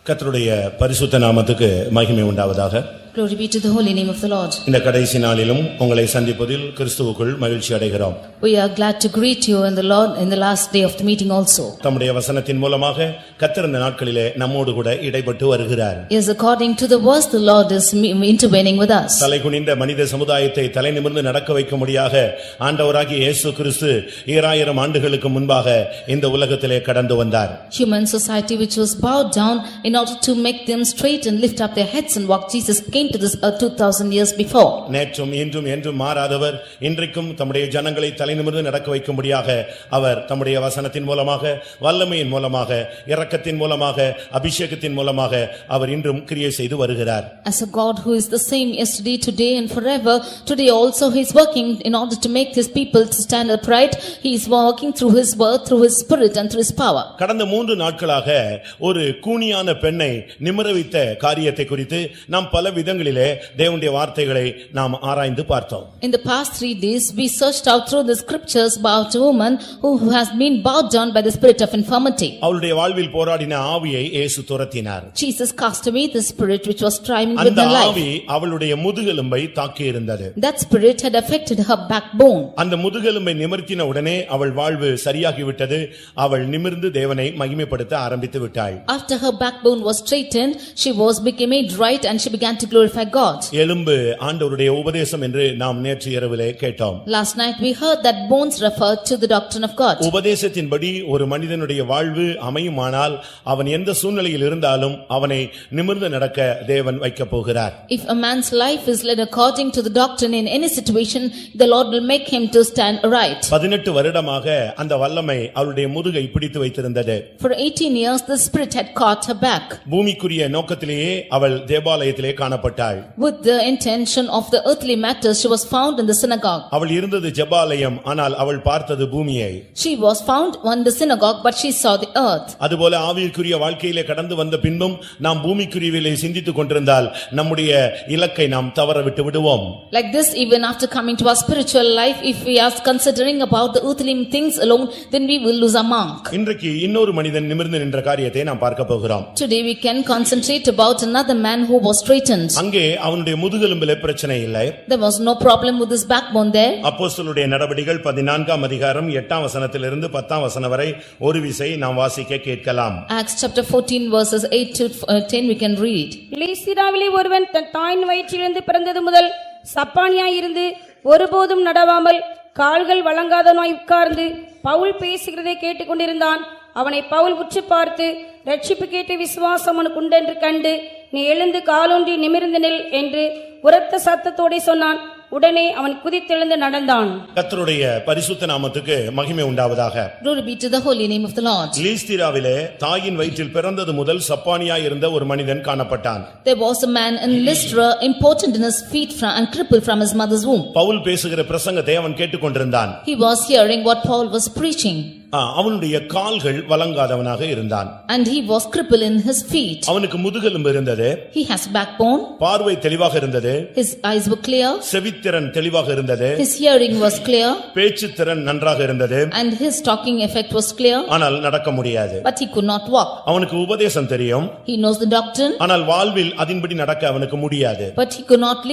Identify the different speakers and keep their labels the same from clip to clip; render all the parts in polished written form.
Speaker 1: கர்த்தருடைய பரிசுத்த நாமத்துக்கு மகிமை உண்டாவதாக.
Speaker 2: Glory be to the holy name of the Lord.
Speaker 1: இந்த கடைசி நாளிலும் உங்களை சந்திப்பதில் கிறிஸ்துவுக்குள் மகிழ்ச்சி அடைகிறோம்.
Speaker 2: We are glad to greet you in the Lord in the last day of the meeting also.
Speaker 1: தம்முடைய வசனத்தின் மூலமாக கர்த்தர் இந்த நாட்களிலே நம்மோடு கூட இடைப்பட்டு வருகிறார்.
Speaker 2: Yes, according to the verse the Lord is intervening with us.
Speaker 1: தலைகுனிந்த மனித சமுதாயத்தை தலைநிமிர்ந்து நடக்க வைக்கும்படியாக ஆண்டவராகிய இயேசு கிறிஸ்து 2000 ஆண்டுகளுக்கு முன்பாக இந்த உலகத்திலே கடந்து வந்தார்.
Speaker 2: Human society which was bowed down in order to make them straight and lift up their heads and walk, Jesus came to this earth 2000 years before.
Speaker 1: நேற்றும் இன்றும் என்றும் மாறாதவர், இன்றைக்கும் தம்முடைய ஜனங்களை தலைநிமிர்ந்து நடக்க வைக்கும்படியாக அவர் தம்முடைய வசனத்தின் மூலமாக, வல்லமையின் மூலமாக, இரக்கத்தின் மூலமாக, அபிஷேகத்தின் மூலமாக அவர் இன்றும் கிரியை செய்து வருகிறார்.
Speaker 2: As a God who is the same yesterday, today and forever, today also he is working in order to make his people to stand upright. He is working through his word, through his spirit and through his power.
Speaker 1: கடந்த 3 நாட்களாக ஒரு கூனியான பெண்ணை நிமிர வைத்த காரியத்தை குறித்து நாம் பல விதங்களிலே தேவனுடைய வார்த்தைகளை நாம் ஆராய்ந்து பார்த்தோம்.
Speaker 2: In the past 3 days we searched out through the scriptures about a woman who has been bowed down by the spirit of infirmity.
Speaker 1: அவளுடைய வாழ்வில் போராடின ஆவியை இயேசு துரத்தினார்.
Speaker 2: Jesus cast away the spirit which was striving with her
Speaker 1: அந்த
Speaker 2: life.
Speaker 1: ஆவி அவளுடைய முதுகெலும்பை தாக்கி இருந்தது.
Speaker 2: That spirit had affected her backbone.
Speaker 1: அந்த முதுகெலும்பை நிமிர்த்தின உடனே அவள் வாழ்வு சரியாகிவிட்டது. அவள் நிமிர்ந்து தேவனை மகிமைப்படுத்த ஆரம்பித்து விட்டாள்.
Speaker 2: After her backbone was straightened, she became made right and she began to glorify God.
Speaker 1: எலும்பு ஆண்டவருடைய உபதேசம் என்று நாம் நேற்று இரவிலே கேட்டோம்.
Speaker 2: Last night we heard that bones referred to the doctrine of God.
Speaker 1: உபதேசத்தின்படி ஒரு மனிதனுடைய வாழ்வு அமையுமானால் அவன் எந்த சூழ்நிலையில் இருந்தாலும் அவனை நிமிர்ந்து நடக்க தேவன் வைக்க போகிறார்.
Speaker 2: If a man's life is led according to the doctrine in any situation, the Lord will make him to stand right.
Speaker 1: 18 வருடமாக அந்த வல்லமை அவளுடைய முதுகை பிடித்து வைத்திருந்தது.
Speaker 2: For 18 years the spirit had caught her back.
Speaker 1: பூமிக்குரிய நோக்கத்திலேயே அவள் தேவாலயத்திலே காணப்பட்டாள்.
Speaker 2: With the intention of the earthly matters, she was found in the synagogue.
Speaker 1: அவள் இருந்தது ஜெபாலயம், ஆனால் அவள் பார்த்தது பூமியை.
Speaker 2: She was found in the synagogue, but she saw the earth.
Speaker 1: அதுபோல ஆவிக்குரிய வாழ்க்கையிலே கடந்து வந்த பின்பும் நாம் பூமிக்குரியவிலே சிந்தித்துக் கொண்டிருந்தால் நம்முடைய இலக்கை நாம் தவற விட்டு விடுவோம்.
Speaker 2: Like this, even after coming to our spiritual life, if we are considering about the earthly things alone, then we will lose our mark.
Speaker 1: இன்றைக்கு இன்னொரு மனிதன் நிமிர்ந்து நின்ற காரியத்தை நாம் பார்க்க போகிறோம்.
Speaker 2: Today we can concentrate about another man who was straightened.
Speaker 1: அங்கே அவனுடைய முதுகெலும்பிலே பிரச்சனை இல்லை.
Speaker 2: There was no problem with his backbone there.
Speaker 1: அப்போஸ்தலருடைய நடபடிகள் 14ஆம் அதிகாரம் 8ஆம் வசனத்திலிருந்து 10ஆம் வசனம் வரை ஒரு விசை நாம் வாசிக்க கேட்கலாம்.
Speaker 2: Acts chapter 14 verses 8 to 10 we can read.
Speaker 3: லீஸ்திராவிலே ஒருவன் தன் தாயின் வயிற்றிலிருந்து பிறந்தது முதல் சப்பானியாய் இருந்து ஒருபோதும் நடவாமல் கால்கள் வழங்காதவனாய் உட்கார்ந்து பவுல் பேசுகிறதை கேட்டுக்கொண்டிருந்தான். அவனை பவுல் உற்று பார்த்து, ரட்சிப்பு கேட்டு விசுவாசம் உனக்கு உண்டென்று கண்டு நீ எழுந்து காலொன்றி நிமிர்ந்து நில் என்று உரத்த சத்தத்தோடே சொன்னான். உடனே அவன் குதித்தெழுந்து நடந்தான்.
Speaker 1: கர்த்தருடைய பரிசுத்த நாமத்துக்கு மகிமை உண்டாவதாக.
Speaker 2: Glory be to the holy name of the Lord.
Speaker 1: லீஸ்திராவிலே தாயின் வயிற்றில் பிறந்தது முதல் சப்பானியாய் இருந்த ஒரு மனிதன் காணப்பட்டான்.
Speaker 2: There was a man in Lystra, important in his feet and crippled from his mother's womb.
Speaker 1: Pavul பேசுகிற பிரசங்கத்தை அவன் கேட்டுக்கொண்டிருந்தான்.
Speaker 2: He was hearing what Paul was preaching.
Speaker 1: அவனுடைய கால்கள் வழங்காதவனாக இருந்தான்.
Speaker 2: And he was crippled in his feet.
Speaker 1: அவனுக்கு முதுகெலும்பு இருந்தது.
Speaker 2: He has backbone.
Speaker 1: பார்வை தெளிவாக இருந்தது.
Speaker 2: His eyes were clear.
Speaker 1: செவித்திறன் தெளிவாக இருந்தது.
Speaker 2: His hearing was clear.
Speaker 1: பேச்சுத்திறன் நன்றாக இருந்தது.
Speaker 2: And his talking effect was clear.
Speaker 1: ஆனால் நடக்க முடியாது.
Speaker 2: But he could not walk.
Speaker 1: அவனுக்கு உபதேசம் தெரியும்.
Speaker 2: He knows the doctrine.
Speaker 1: ஆனால் வாழ்வில் அதின்படி நடக்க அவனுக்கு முடியாது.
Speaker 2: But he could not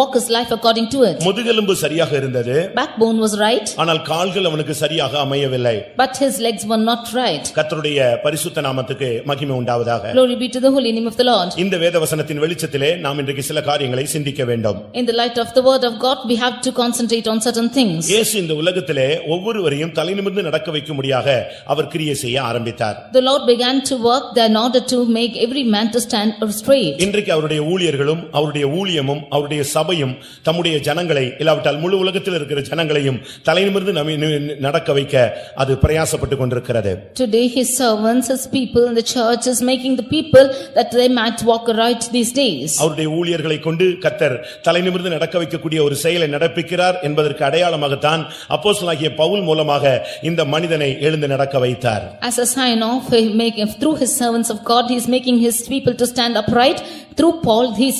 Speaker 2: walk his life according to it.
Speaker 1: முதுகெலும்பு சரியாக இருந்தது.
Speaker 2: Backbone was right.
Speaker 1: ஆனால் கால்கள் அவனுக்கு சரியாக அமையவில்லை.
Speaker 2: But his legs were not right.
Speaker 1: கர்த்தருடைய பரிசுத்த நாமத்துக்கு மகிமை உண்டாவதாக.
Speaker 2: Glory be to the holy name of the Lord.
Speaker 1: இந்த வேதவசனத்தின் வெளிச்சத்திலே நாம் இன்றைக்கு சில காரியங்களை சிந்திக்க வேண்டும்.
Speaker 2: In the light of the word of God, we have to concentrate on certain things.
Speaker 1: இயேசு இந்த உலகத்திலே ஒவ்வொருவரையும் தலைநிமிர்ந்து நடக்க வைக்கும்படியாக அவர் கிரியை செய்ய ஆரம்பித்தார்.
Speaker 2: The Lord began to work in order to make every man to stand straight.
Speaker 1: இன்றைக்கு அவருடைய ஊழியர்களும் அவருடைய ஊழியமும் அவருடைய சபையும் தம்முடைய ஜனங்களை இல்லாவிட்டால் முழு உலகத்தில் இருக்கிற ஜனங்களையும் தலைநிமிர்ந்து நடக்க வைக்க அது பிரயாசப்பட்டு கொண்டிருக்கிறது.
Speaker 2: Today his servants, his people in the church is making the people that they might walk right these days.
Speaker 1: அவருடைய ஊழியர்களை கொண்டு கர்த்தர் தலைநிமிர்ந்து நடக்க வைக்கக்கூடிய ஒரு செயலை நடப்பிக்கிறார் என்பதற்கு அடையாளமாகத்தான் அப்போஸ்தலனாகிய பவுல் மூலமாக இந்த மனிதனை எழுந்து நடக்க வைத்தார்.
Speaker 2: As a sign of through his servants of God, he is making his people to stand upright. Through Paul, he is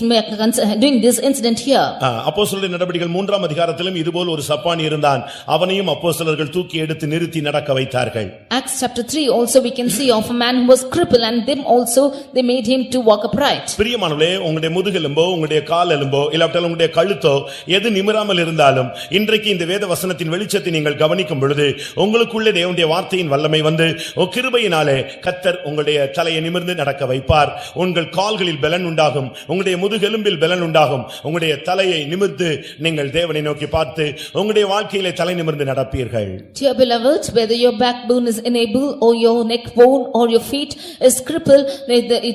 Speaker 2: doing this incident here.
Speaker 1: அப்போஸ்தலருடைய நடபடிகள் 3ஆம் அதிகாரத்திலும் இதுபோல் ஒரு சப்பானி இருந்தான். அவனையும் அப்போஸ்தலர்கள் தூக்கி எடுத்து நிறுத்தி நடக்க வைத்தார்கள்.
Speaker 2: Acts chapter 3 also we can see of a man who was crippled and them also they made him to walk upright.
Speaker 1: பிரியமானவர்களே, உங்களுடைய முதுகெலும்போ உங்களுடைய கால் எலும்போ இல்லாவிட்டால் உங்களுடைய கழுத்தோ எது நிமிராமல் இருந்தாலும் இன்றைக்கு இந்த வேத வசனத்தின் வெளிச்சத்தை நீங்கள் கவனிக்கும் பொழுது உங்களுக்குள்ளே தேவனுடைய வார்த்தையின் வல்லமை வந்து கிருபையினாலே கர்த்தர் உங்களுடைய தலையை நிமிர்ந்து நடக்க வைப்பார். உங்கள் கால்களில் பலன் உண்டாகும், உங்களுடைய முதுகெலும்பில் பலன் உண்டாகும். உங்களுடைய தலையை நிமிர்ந்து நீங்கள் தேவனை நோக்கி பார்த்து உங்களுடைய வாழ்க்கையிலே தலை நிமிர்ந்து நடப்பீர்கள்.
Speaker 2: Dear beloved, whether your backbone is unable or your neck bone or your feet is crippled,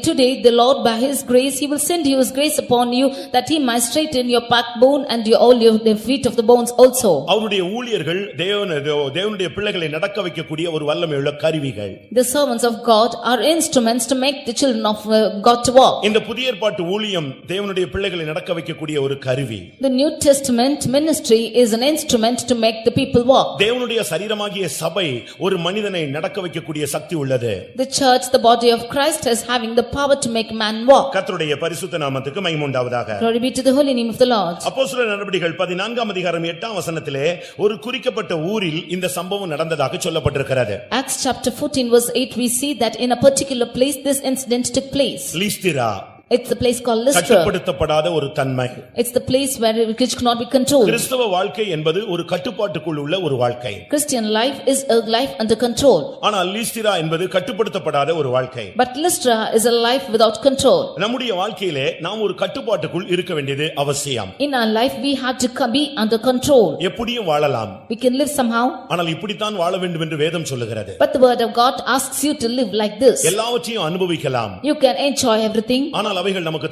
Speaker 2: today the Lord by his grace he will send his grace upon you that he might straighten your backbone and all your the feet of the bones also.
Speaker 1: அவருடைய ஊழியர்கள் தேவனுடைய பிள்ளைகளை நடக்க வைக்கக்கூடிய ஒரு வல்லமையுள்ள கருவிகள்.
Speaker 2: The servants of God are instruments to make the children of God to walk.
Speaker 1: இந்த புதிய ஏற்பாட்டு ஊழியம் தேவனுடைய பிள்ளைகளை நடக்க வைக்கக்கூடிய ஒரு கருவி.
Speaker 2: The New Testament ministry is an instrument to make the people walk.
Speaker 1: தேவனுடைய சரீரமாகிய சபை ஒரு மனிதனை நடக்க வைக்கக்கூடிய சக்தி உள்ளது.
Speaker 2: The church, the body of Christ, is having the power to make man walk.
Speaker 1: கர்த்தருடைய பரிசுத்த நாமத்துக்கு மகிமை உண்டாவதாக.
Speaker 2: Glory be to the holy name of the Lord.
Speaker 1: அப்போஸ்தலர் நடபடிகள் 14ஆம் அதிகாரம் 8ஆம் வசனத்திலே ஒரு குறிக்கப்பட்ட ஊரில் இந்த சம்பவம் நடந்ததாக சொல்லப்பட்டிருக்கிறது.
Speaker 2: Acts chapter 14 verse 8 we see that in a particular place this incident took place.
Speaker 1: லீஸ்திரா.
Speaker 2: It's the place called Lystra.
Speaker 1: கட்டுப்படுத்தப்படாத ஒரு தன்மை.
Speaker 2: It's the place where which cannot be controlled.
Speaker 1: கிறிஸ்தவ வாழ்க்கை என்பது ஒரு கட்டுப்பாட்டுக்குள் உள்ள ஒரு வாழ்க்கை.
Speaker 2: Christian life is a life under control.
Speaker 1: ஆனால் லீஸ்திரா என்பது கட்டுப்படுத்தப்படாத ஒரு வாழ்க்கை.
Speaker 2: But Lystra is a life without control.
Speaker 1: நம்முடைய வாழ்க்கையிலே நாம் ஒரு கட்டுப்பாட்டுக்குள் இருக்க வேண்டியது அவசியம்.
Speaker 2: In our life we have to be under control.
Speaker 1: எப்படியும் வாழலாம்.
Speaker 2: We can live somehow.
Speaker 1: ஆனால் இப்படித்தான் வாழ வேண்டும் என்று வேதம் சொல்லுகிறது.
Speaker 2: But the word of God asks you to live like this.
Speaker 1: எல்லாவற்றையும் அனுபவிக்கலாம்.
Speaker 2: You can enjoy everything.
Speaker 1: ஆனால் அவைகள் நமக்கு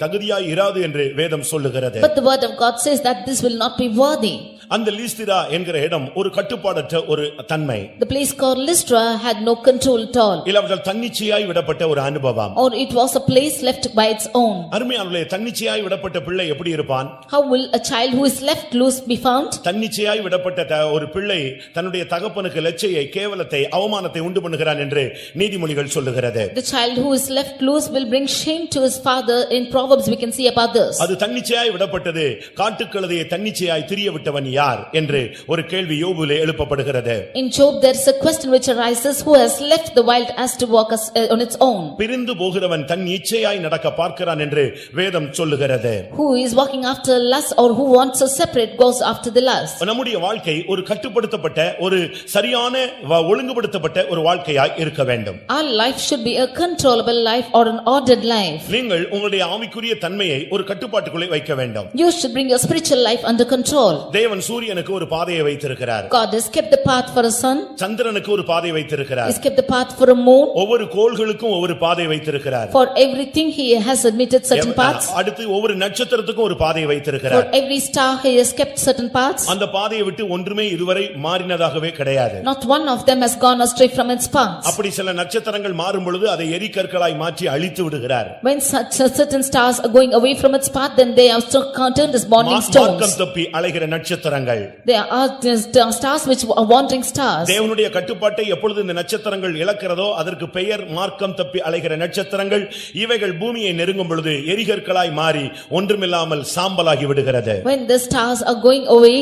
Speaker 1: தகுதியாய் இராது என்று வேதம் சொல்லுகிறது.
Speaker 2: But the word of God says that this will not be worthy.
Speaker 1: அந்த லீஸ்திரா என்கிற இடம் ஒரு கட்டுப்பாடற்ற ஒரு தன்மை.
Speaker 2: The place called Lystra had no control at all.
Speaker 1: இல்லாவிட்டால் தன்னிச்சையாய் விடப்பட்ட ஒரு அனுபவம்.
Speaker 2: Or it was a place left by its own.
Speaker 1: அருமையானவர்களே, தன்னிச்சையாய் விடப்பட்ட பிள்ளை எப்படி இருப்பான்?
Speaker 2: How will a child who is left loose be found?
Speaker 1: தன்னிச்சையாய் விடப்பட்ட ஒரு பிள்ளை தன்னுடைய தகப்பனுக்கு லட்சையை, கேவலத்தை, அவமானத்தை உண்டு பண்ணுகிறான் என்று நீதிமொழிகள் சொல்லுகிறது.
Speaker 2: The child who is left loose will bring shame to his father. In Proverbs we can see about this.
Speaker 1: அது தன்னிச்சையாய் விடப்பட்டது. காட்டுக்கழுதையை தன்னிச்சையாய் திரிய விட்டவன் யார் என்று ஒரு கேள்வி யோபுவிலே எழுப்பப்படுகிறது.
Speaker 2: In Job there is a question which arises, who has left the wild ass to walk on its own?
Speaker 1: பிரிந்து போகிறவன் தன் இச்சையாய் நடக்க பார்க்கிறான் என்று வேதம் சொல்லுகிறது.
Speaker 2: Who is walking after lust or who wants to separate goes after the lust.
Speaker 1: நம்முடைய வாழ்க்கை ஒரு கட்டுப்படுத்தப்பட்ட ஒரு சரியான ஒழுங்குபடுத்தப்பட்ட ஒரு வாழ்க்கையாய் இருக்க வேண்டும்.
Speaker 2: Our life should be a controllable life or an ordered life.
Speaker 1: நீங்கள் உங்களுடைய ஆவிக்குரிய தன்மையை ஒரு கட்டுப்பாட்டுக்குள்ளே வைக்க வேண்டும்.
Speaker 2: You should bring your spiritual life under control.
Speaker 1: தேவன் சூரியனுக்கு ஒரு பாதையை வைத்திருக்கிறார்.
Speaker 2: God has kept the path for a sun.
Speaker 1: சந்திரனுக்கு ஒரு பாதையை வைத்திருக்கிறார்.
Speaker 2: He has kept the path for a moon.
Speaker 1: ஒவ்வொரு கோள்களுக்கும் ஒவ்வொரு பாதையை வைத்திருக்கிறார்.
Speaker 2: For everything he has admitted certain paths.
Speaker 1: அடுத்து ஒவ்வொரு நட்சத்திரத்துக்கும் ஒரு பாதையை வைத்திருக்கிறார்.
Speaker 2: For every star he has kept certain paths.
Speaker 1: அந்த பாதையை விட்டு ஒன்றுமே இதுவரை மாறினதாகவே கிடையாது.
Speaker 2: Not one of them has gone astray from its paths.
Speaker 1: அப்படி சில நட்சத்திரங்கள் மாறும் பொழுது அதை எரிகற்களாய் மாற்றி அழித்து விடுகிறார்.
Speaker 2: When such certain stars are going away from its path, then they are still turned as burning stones.
Speaker 1: மார்க்கம் தப்பி அலைகிற நட்சத்திரங்கள்.
Speaker 2: There are stars which are wandering stars.
Speaker 1: தேவனுடைய கட்டுப்பாட்டை எப்பொழுது இந்த நட்சத்திரங்கள் இழக்கிறதோ அதற்கு பெயர் மார்க்கம் தப்பி அலைகிற நட்சத்திரங்கள். இவைகள் பூமியை நெருங்கும் பொழுது எரிகற்களாய் மாறி ஒன்றுமில்லாமல் சாம்பலாகி விடுகிறது.
Speaker 2: When the stars are going away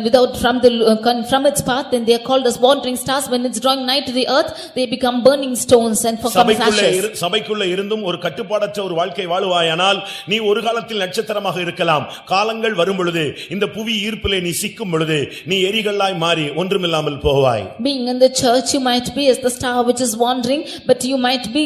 Speaker 2: without from its path, then they are called as wandering stars. When it's drawing nigh to the earth, they become burning stones and become ashes.
Speaker 1: சபைக்குள்ள இருந்தும் ஒரு கட்டுப்பாடற்ற ஒரு வாழ்க்கை வாழுவாயானால் நீ ஒரு காலத்தில் நட்சத்திரமாக இருக்கலாம். காலங்கள் வரும் பொழுது இந்த புவி ஈர்ப்பிலே நீ சிக்கும் பொழுது நீ எரிகல்லாய் மாறி ஒன்றுமில்லாமல் போவாய்.
Speaker 2: Being in the church you might be as the star which is wandering, but you might be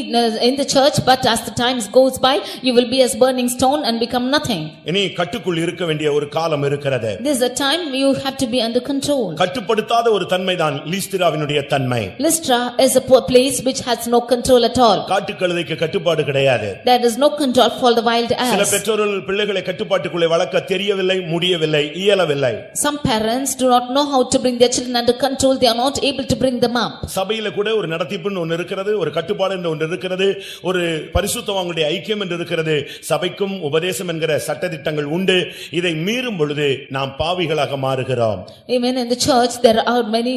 Speaker 2: in the church, but as the times goes by you will be as burning stone and become nothing.
Speaker 1: நீ கட்டுக்குள் இருக்க வேண்டிய ஒரு காலம் இருக்கிறது.
Speaker 2: This is a time you have to be under control.
Speaker 1: கட்டுப்படுத்தாத ஒரு தன்மைதான் லீஸ்திராவினுடைய தன்மை.
Speaker 2: Lystra is a place which has no control at all.
Speaker 1: காட்டுக்கழுதைக்கு கட்டுப்பாடு கிடையாது.
Speaker 2: There is no control for the wild ass.
Speaker 1: சில பெற்றோர்கள் பிள்ளைகளை கட்டுப்பாட்டுக்குள்ளே வளர்க்க தெரியவில்லை, முடியவில்லை, இயலவில்லை.
Speaker 2: Some parents do not know how to bring their children under control. They are not able to bring them up.
Speaker 1: சபையில கூட ஒரு நடத்திப்புன்னு ஒன்று இருக்கிறது, ஒரு கட்டுப்பாடு என்று ஒன்று இருக்கிறது, ஒரு பரிசுத்தவான்களுடைய ஐக்கியம் என்று இருக்கிறது. சபைக்கும் உபதேசம் என்கிற சட்டதிட்டங்கள் உண்டு. இதை மீறும் பொழுது நாம் பாவிகளாக மாறுகிறோம்.
Speaker 2: Even in the church there are many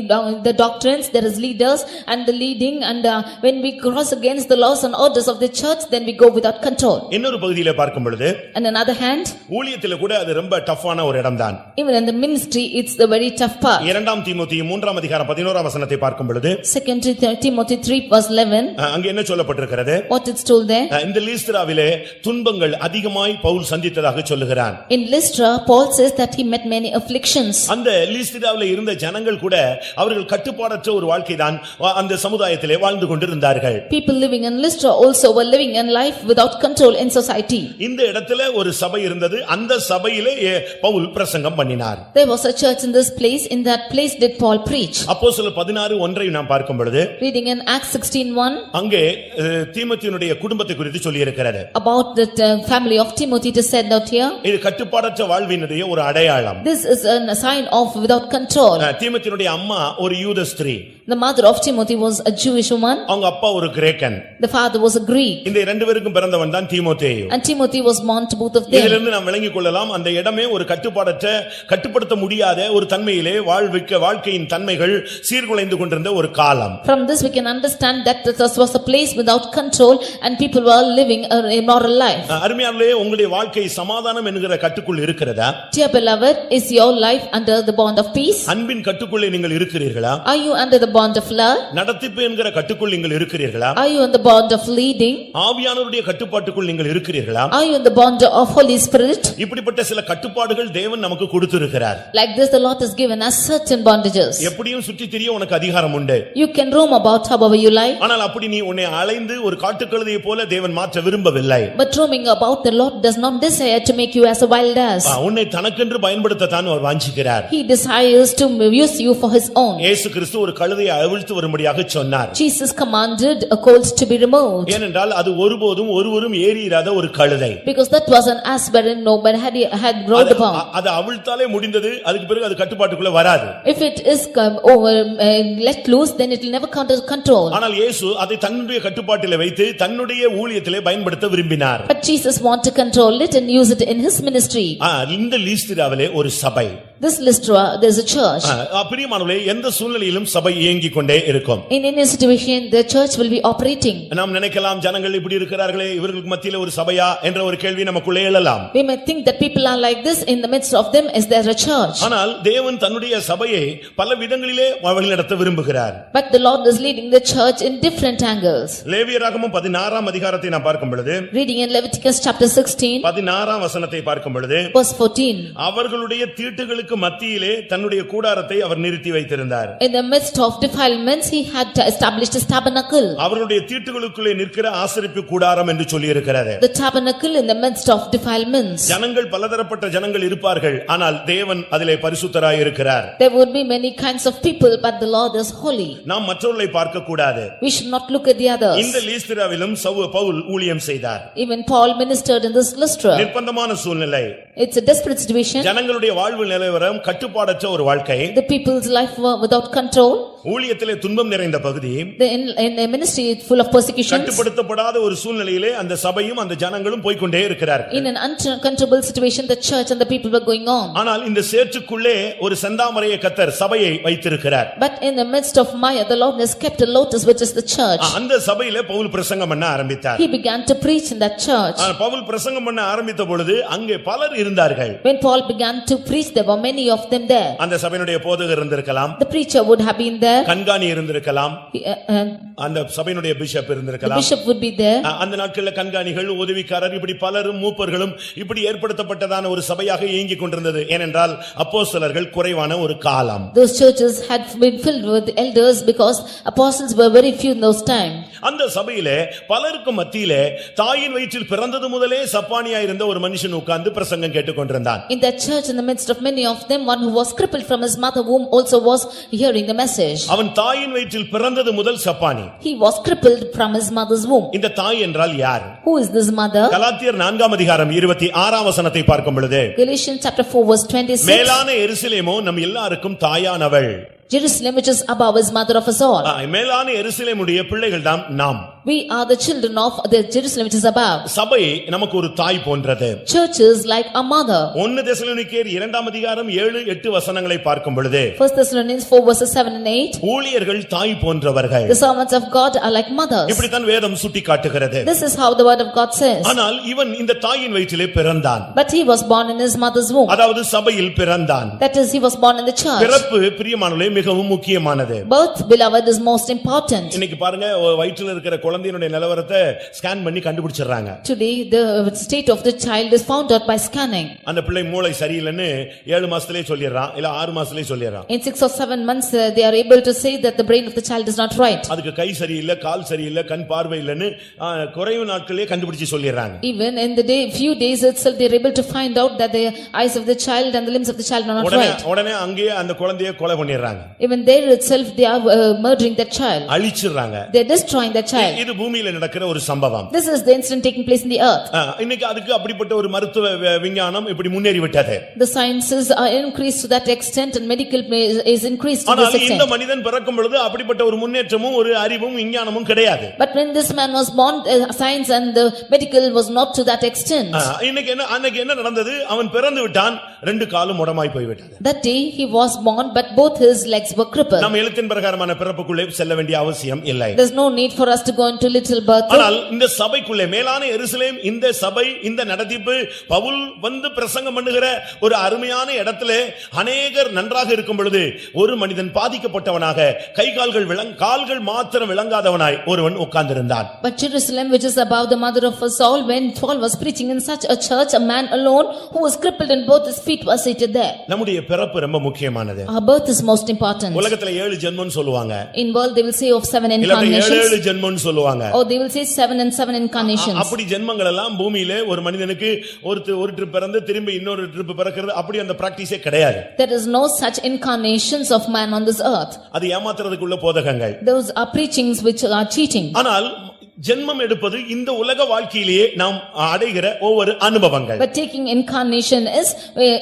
Speaker 2: the doctrines, there is leaders and the leading, and when we cross against the laws and orders of the church, then we go without control.
Speaker 1: இன்னொரு பகுதியில பார்க்கும் பொழுது
Speaker 2: On another hand,
Speaker 1: ஊழியத்தில கூட அது ரொம்ப டஃப்பான ஒரு இடம்தான்.
Speaker 2: even in the ministry, it's the very tough part.
Speaker 1: இரண்டாம் தீமோத்தேயு 3ஆம் அதிகாரம் 11ஆம் வசனத்தை பார்க்கும் பொழுது
Speaker 2: 2 Timothy 3 verse 11,
Speaker 1: அங்கே என்ன சொல்லப்பட்டிருக்கிறது?
Speaker 2: what it's told there?
Speaker 1: இந்த லீஸ்திராவிலே துன்பங்கள் அதிகமாய் பவுல் சந்தித்ததாக சொல்லுகிறான்.
Speaker 2: In Lystra, Paul says that he met many afflictions.
Speaker 1: அந்த லீஸ்திராவிலே இருந்த ஜனங்கள் கூட அவர்கள் கட்டுப்பாடற்ற ஒரு வாழ்க்கைதான் அந்த சமுதாயத்திலே வாழ்ந்து கொண்டிருந்தார்கள்.
Speaker 2: People living in Lystra also were living in life without control in society.
Speaker 1: இந்த இடத்துல ஒரு சபை இருந்தது. அந்த சபையிலே பவுல் பிரசங்கம் பண்ணினார்.
Speaker 2: There was a church in this place. In that place did Paul preach.
Speaker 1: அப்போஸ்தலர் 16:1 நாம் பார்க்கும் பொழுது
Speaker 2: Reading in Acts 16:1,
Speaker 1: அங்கே தீமோத்தேயுனுடைய குடும்பத்தை குறித்து சொல்லி இருக்கிறது.
Speaker 2: about the family of Timothy, it is said out here.
Speaker 1: இது கட்டுப்பாடற்ற வாழ்வினுடைய ஒரு அடையாளம்.
Speaker 2: This is a sign of without control.
Speaker 1: தீமோத்தேயுடைய அம்மா ஒரு யூத ஸ்திரீ.
Speaker 2: The mother of Timothy was a Jewish woman.
Speaker 1: அவங்க அப்பா ஒரு கிரேக்கன்.
Speaker 2: The father was a Greek.
Speaker 1: இந்த இரண்டு பேருக்கும் பிறந்தவன் தான் தீமோத்தேயு.
Speaker 2: And Timothy was born to both of them.
Speaker 1: இதிலிருந்து நாம் விளங்கிக் கொள்ளலாம் அந்த இடமே ஒரு கட்டுப்படுத்த முடியாத ஒரு தன்மையிலே வாழ்க்கையின் தன்மைகள் சீர்குலைந்து கொண்டிருந்த ஒரு காலம்.
Speaker 2: From this we can understand that this was a place without control and people were living a immoral life.
Speaker 1: அருமையானவர்களே, உங்களுடைய வாழ்க்கை சமாதானம் என்கிற கட்டுக்குள் இருக்கிறதா?
Speaker 2: Dear beloved, is your life under the bond of peace?
Speaker 1: அன்பின் கட்டுக்குள்ளே நீங்கள் இருக்கிறீர்களா?
Speaker 2: Are you under the bond of love?
Speaker 1: நடத்திப்பு என்கிற கட்டுக்குள் நீங்கள் இருக்கிறீர்களா?
Speaker 2: Are you in the bond of leading?
Speaker 1: ஆவியானவருடைய கட்டுப்பாட்டுக்குள் நீங்கள் இருக்கிறீர்களா?
Speaker 2: Are you in the bond of Holy Spirit?
Speaker 1: இப்படிப்பட்ட சில கட்டுப்பாடுகள் தேவன் நமக்கு கொடுத்திருக்கிறார்.
Speaker 2: Like this the Lord has given us certain bondages.
Speaker 1: எப்படியும் சுற்றி திரிய உனக்கு அதிகாரம் உண்டு.
Speaker 2: You can roam about however you like.
Speaker 1: ஆனால் அப்படி நீ உன்னை அலைந்து ஒரு காட்டுக்கழுதையை போல தேவன் மாற்ற விரும்பவில்லை.
Speaker 2: But roaming about, the Lord does not desire to make you as a wild ass.
Speaker 1: உன்னை தனக்கென்று பயன்படுத்தத்தான் அவர் வாஞ்சிக்கிறார்.
Speaker 2: He desires to use you for his own.
Speaker 1: இயேசு கிறிஸ்து ஒரு கழுதையை அவிழ்த்து வரும்படியாக சொன்னார்.
Speaker 2: Jesus commanded a colt to be removed.
Speaker 1: ஏனென்றால் அது ஒருபோதும் ஒருவரும் ஏறியிராத ஒரு கழுதை.
Speaker 2: Because that was an ass wherein nobody had rode upon.
Speaker 1: அது அவிழ்த்தாலே முடிந்தது. அதுக்கு பிறகு அது கட்டுப்பாட்டுக்குள்ள வராது.
Speaker 2: If it is let loose, then it will never come under control.
Speaker 1: ஆனால் இயேசு அதை தன்னுடைய கட்டுப்பாட்டிலே வைத்து தன்னுடைய ஊழியத்திலே பயன்படுத்த விரும்பினார்.
Speaker 2: But Jesus want to control it and use it in his ministry.
Speaker 1: இந்த லீஸ்திராவிலே ஒரு சபை.
Speaker 2: This Lystra, there is a church.
Speaker 1: பிரியமானவர்களே, எந்த சூழ்நிலையிலும் சபை இயங்கிக் கொண்டே இருக்கும்.
Speaker 2: In any situation the church will be operating.
Speaker 1: நாம் நினைக்கலாம் ஜனங்கள் இப்படி இருக்கிறார்களே, இவர்களுக்கு மத்தியிலே ஒரு சபையா என்ற ஒரு கேள்வி நமக்குள்ளே எழலாம்.
Speaker 2: We may think that people are like this. In the midst of them is there a church?
Speaker 1: ஆனால் தேவன் தன்னுடைய சபையை பல விதங்களிலே வழிநடத்த விரும்புகிறார்.
Speaker 2: But the Lord is leading the church in different angles.
Speaker 1: லேவியராகமம் 16ஆம் அதிகாரத்தை நாம் பார்க்கும் பொழுது,
Speaker 2: Reading in Leviticus chapter 16
Speaker 1: 16ஆம் வசனத்தை பார்க்கும் பொழுது,
Speaker 2: verse 14,
Speaker 1: அவர்களுடைய தீட்டுகளுக்கு மத்தியிலே தன்னுடைய கூடாரத்தை அவர் நிறுத்தி வைத்திருந்தார்.
Speaker 2: in the midst of defilements he had established his tabernacle.
Speaker 1: அவர்களுடைய தீட்டுகளுக்குள்ளே நிற்கிற ஆசரிப்பு கூடாரம் என்று சொல்லி இருக்கிறது.
Speaker 2: The tabernacle in the midst of defilements.
Speaker 1: ஜனங்கள் பலதரப்பட்ட ஜனங்கள் இருப்பார்கள், ஆனால் தேவன் அதிலே பரிசுத்தராய் இருக்கிறார்.
Speaker 2: There would be many kinds of people, but the Lord is holy.
Speaker 1: நாம் மற்றவர்களை பார்க்க கூடாது.
Speaker 2: We should not look at the others.
Speaker 1: இந்த லீஸ்திராவிலும் பவுல் ஊழியம் செய்தார்.
Speaker 2: Even Paul ministered in this Lystra.
Speaker 1: நிர்பந்தமான சூழ்நிலை.
Speaker 2: It's a desperate situation.
Speaker 1: ஜனங்களுடைய வாழ்வு நிலவரம் கட்டுப்பாடற்ற ஒரு வாழ்க்கை.
Speaker 2: The people's life were without control.
Speaker 1: ஊழியத்திலே துன்பம் நிறைந்த பகுதி.
Speaker 2: In a ministry full of persecutions.
Speaker 1: கட்டுப்படுத்தப்படாத ஒரு சூழ்நிலையிலே அந்த சபையும் அந்த ஜனங்களும் போய் கொண்டே இருக்கிறார்கள்.
Speaker 2: In an uncontrollable situation the church and the people were going on.
Speaker 1: ஆனால் இந்த சேற்றுக்குள்ளே ஒரு செந்தாமரையை கர்த்தர் சபையை வைத்திருக்கிறார்.
Speaker 2: But in the midst of Maya the Lord has kept a lotus, which is the church.
Speaker 1: அந்த சபையிலே பவுல் பிரசங்கம் பண்ண ஆரம்பித்தார்.
Speaker 2: He began to preach in that church.
Speaker 1: Pavul பிரசங்கம் பண்ண ஆரம்பித்த பொழுது அங்கே பலர் இருந்தார்கள்.
Speaker 2: When Paul began to preach there were many of them there.
Speaker 1: அந்த சபையினுடைய போதகர் இருந்திருக்கலாம்.
Speaker 2: The preacher would have been there.
Speaker 1: கண்காணி இருந்திருக்கலாம். அந்த சபையினுடைய பிஷப் இருந்திருக்கலாம்.
Speaker 2: The bishop would be there.
Speaker 1: அந்த நாட்களில் கண்காணிகள், உதவிக்காரர், இப்படி பலரும் மூப்பர்களும் இப்படி ஏற்படுத்தப்பட்டதான ஒரு சபையாக இயங்கிக் கொண்டிருந்தது. ஏனென்றால் அப்போஸ்தலர்கள் குறைவான ஒரு காலம்.
Speaker 2: Those churches had been filled with elders because apostles were very few in those time.
Speaker 1: அந்த சபையிலே பலருக்கு மத்தியிலே தாயின் வயிற்றில் பிறந்தது முதலே சப்பானியா இருந்த ஒரு மனுஷன் உட்கார்ந்து பிரசங்கம் கேட்டுக்கொண்டிருந்தான்.
Speaker 2: In that church, in the midst of many of them, one who was crippled from his mother womb also was hearing the message.
Speaker 1: அவன் தாயின் வயிற்றில் பிறந்தது முதல் சப்பானி.
Speaker 2: He was crippled from his mother's womb.
Speaker 1: இந்த தாய் என்றால் யார்?
Speaker 2: Who is this mother?
Speaker 1: கலாத்தியர் 4ஆம் அதிகாரம் 26ஆம் வசனத்தை பார்க்கும் பொழுது,
Speaker 2: Galatians chapter 4 verse 26.
Speaker 1: மேலான எருசலேமோ நம் எல்லாருக்கும் தாயானவள்.
Speaker 2: Jerusalem, which is above, is mother of us all.
Speaker 1: மேலான எருசலேமுடைய பிள்ளைகள் தான் நாம்.
Speaker 2: We are the children of the Jerusalem which is above.
Speaker 1: சபை நமக்கு ஒரு தாய் போன்றது.
Speaker 2: Church is like a mother.
Speaker 1: 1 தெசலோனிக்கேயர் 2 அதிகாரம் 7-8 வசனங்களை பார்க்கும் பொழுது
Speaker 2: 1 Thessalonians 4 verses 7 and 8.
Speaker 1: ஊழியர்கள் தாய் போன்றவர்கள்.
Speaker 2: The servants of God are like mothers.
Speaker 1: இப்படித்தான் வேதம் சுட்டிக்காட்டுகிறது.
Speaker 2: This is how the word of God says.
Speaker 1: ஆனால் இவன் இந்த தாயின் வயிற்றிலே பிறந்தான்.
Speaker 2: But he was born in his mother's womb.
Speaker 1: அதாவது சபையில் பிறந்தான்.
Speaker 2: That is, he was born in the church.
Speaker 1: பிறப்பு பிரியமானவர்களே மிகவும் முக்கியமானது.
Speaker 2: Birth, beloved, is most important.
Speaker 1: இன்னைக்கு பாருங்க வயிற்றில இருக்கிற குழந்தையினுடைய நிலவரத்தை ஸ்கேன் பண்ணி கண்டுபிடிச்சிடுறாங்க.
Speaker 2: Today the state of the child is found out by scanning.
Speaker 1: அந்த பிள்ளை மூளை சரியில்லைன்னு 7 மாசத்திலே சொல்லிடுறான் இல்ல 6 மாசத்திலே சொல்லிடுறான்.
Speaker 2: In 6 or 7 months they are able to say that the brain of the child is not right.
Speaker 1: அதுக்கு கை சரியில்லை, கால் சரியில்லை, கண் பார்வை இல்லைன்னு குறைவு நாட்களே கண்டுபிடிச்சு சொல்லிடுறாங்க.
Speaker 2: Even in the few days itself they are able to find out that the eyes of the child and the limbs of the child are not right.
Speaker 1: உடனே அங்கேயே அந்த குழந்தையை கொலை பண்ணிடுறாங்க.
Speaker 2: Even there itself they are murdering that child.
Speaker 1: அழிச்சிடுறாங்க.
Speaker 2: They are destroying that child.
Speaker 1: இது பூமியில நடக்கிற ஒரு சம்பவம்.
Speaker 2: This is the incident taking place in the earth.
Speaker 1: இன்னைக்கு அதுக்கு அப்படிப்பட்ட ஒரு மருத்துவ விஞ்ஞானம் இப்படி முன்னேறி விட்டது.
Speaker 2: The sciences are increased to that extent and medical is increased to this
Speaker 1: ஆனால்
Speaker 2: extent.
Speaker 1: இந்த மனிதன் பிறக்கும் பொழுது அப்படிப்பட்ட ஒரு முன்னேற்றமும் ஒரு அறிவும் விஞ்ஞானமும் கிடையாது.
Speaker 2: But when this man was born, science and the medical was not to that extent.
Speaker 1: அன்னைக்கு என்ன நடந்தது? அவன் பிறந்து விட்டான், 2 காலும் முடமாய் போய் விட்டது.
Speaker 2: That day he was born, but both his legs were crippled.
Speaker 1: நாம் எழுத்தின் பிரகாரமான பிறப்புக்குள்ளே செல்ல வேண்டிய அவசியம் இல்லை.
Speaker 2: There's no need for us to go into little birth.
Speaker 1: ஆனால் இந்த சபைக்குள்ளே மேலான எருசலேம் இந்த சபை இந்த நடத்திப்பு பவுல் வந்து பிரசங்கம் பண்ணுகிற ஒரு அருமையான இடத்திலே அநேகர் நன்றாக இருக்கும் பொழுது ஒரு மனிதன் பாதிக்கப்பட்டவனாக கை கால்கள் மாத்திரம் விளங்காதவனாய் ஒருவன் உட்கார்ந்திருந்தான்.
Speaker 2: But Jerusalem, which is above the mother of us all, when Paul was preaching in such a church, a man alone who was crippled in both his feet was seated there.
Speaker 1: நம்முடைய பிறப்பு ரொம்ப முக்கியமானது.
Speaker 2: Our birth is most important.
Speaker 1: உலகத்துல 7 ஜென்மம்னு சொல்லுவாங்க.
Speaker 2: In world they will say of 7
Speaker 1: இல்ல
Speaker 2: incarnations.
Speaker 1: 7 ஜென்மம்னு சொல்லுவாங்க.
Speaker 2: Or they will say 7 and 7 incarnations.
Speaker 1: அப்படி ஜென்மங்கள் எல்லாம் பூமியிலே ஒரு மனிதனுக்கு ஒரு ட்ரிப் பிறந்து திரும்பி இன்னொரு ட்ரிப் பிறக்கிறது அப்படி அந்த பிராக்டீஸே கிடையாது.
Speaker 2: There is no such incarnations of man on this earth.
Speaker 1: அது ஏமாத்துறதுக்குள்ள போதகங்கள்.
Speaker 2: Those are preachings which are cheating.
Speaker 1: ஆனால் ஜென்மம் எடுப்பது இந்த உலக வாழ்க்கையிலேயே நாம் அடைகிற ஒவ்வொரு அனுபவங்கள்.
Speaker 2: But taking incarnation is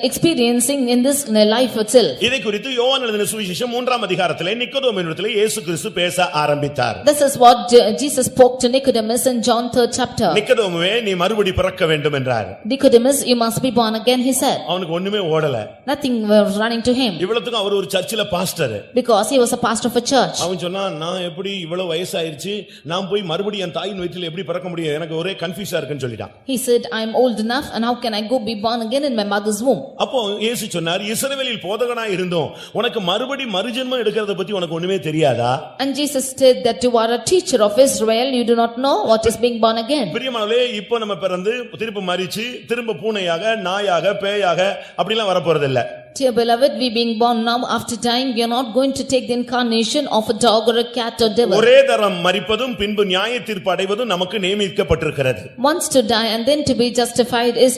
Speaker 2: experiencing in this life itself.
Speaker 1: இதை குறித்து யோவான் எழுதின சுவிசேஷம் 3ஆம் அதிகாரத்திலே நிக்கோதேமுவிடத்திலே இயேசு கிறிஸ்து பேச ஆரம்பித்தார்.
Speaker 2: This is what Jesus spoke to Nicodemus in John 3rd chapter.
Speaker 1: நிக்கோதேமுவே நீ மறுபடி பிறக்க வேண்டும் என்றார்.
Speaker 2: Nicodemus, you must be born again, he said.
Speaker 1: அவனுக்கு ஒண்ணுமே ஓடல.
Speaker 2: Nothing was running to him.
Speaker 1: இவ்வளவுக்கு அவர் ஒரு சர்ச்சில pastor.
Speaker 2: Because he was a pastor of a church.
Speaker 1: அவன் சொன்னா நான் எப்படி இவ்வளவு வயசாயிருச்சு நான் போய் மறுபடியும் என் தாயின் வயிற்றில் எப்படி பிறக்க முடியும் எனக்கு ஒரே கன்ஃபியூஸா இருக்குன்னு சொல்லிட்டான்.
Speaker 2: He said, I am old enough and how can I go be born again in my mother's womb?
Speaker 1: அப்போ இயேசு சொன்னார் இஸ்ரவேலில் போதகனாய் இருந்தோம் உனக்கு மறுபடி மறுஜென்மம் எடுக்கிறத பத்தி உனக்கு ஒண்ணுமே தெரியாதா?
Speaker 2: And Jesus said that you are a teacher of Israel, you do not know what is being born again.
Speaker 1: பிரியமானவர்களே இப்போ நம்ம பிறந்து திரும்ப மரிச்சு திரும்ப பூனையாக நாயாக பேயாக அப்படிலாம் வர போறது இல்ல.
Speaker 2: Dear beloved, we being born now after dying, we are not going to take the incarnation of a dog or a cat or devil.
Speaker 1: ஒரே தரம் மரிப்பதும் பின்பு நியாய தீர்ப்பு அடைவதும் நமக்கு நியமிக்கப்பட்டிருக்கிறது.
Speaker 2: Once to die and then to be justified is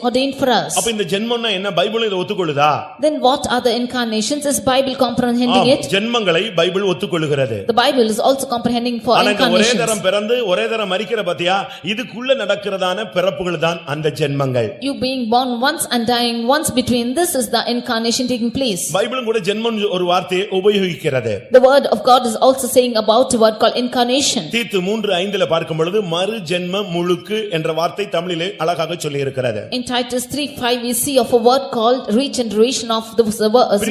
Speaker 2: ordained for us.
Speaker 1: அப்ப இந்த ஜென்மம்னா என்ன Bible இத ஒத்துக்கொள்ளுதா?
Speaker 2: Then what are the incarnations? Is Bible comprehending it?
Speaker 1: ஜென்மங்களை பைபிள் ஒத்துக்கொள்ளுகிறது.
Speaker 2: The Bible is also comprehending for incarnations.
Speaker 1: ஒரே தரம் பிறந்து ஒரே தரம் மரிக்கிற பாத்தியா இதுக்குள்ள நடக்கிறதான பிறப்புகள் தான் அந்த ஜென்மங்கள்.
Speaker 2: You being born once and dying once, between this is the incarnation taking place.
Speaker 1: பைபிளும் கூட ஜென்மம் ஒரு வார்த்தையை உபயோகிக்கிறது.
Speaker 2: The word of God is also saying about a word called incarnation.
Speaker 1: தீத்து 3:5ல பார்க்கும் பொழுது மறு ஜென்ம முழுக்கு என்ற வார்த்தை தமிழிலே அழகாக சொல்லி இருக்கிறது.
Speaker 2: In Titus 3:5 we see of a word called regeneration of the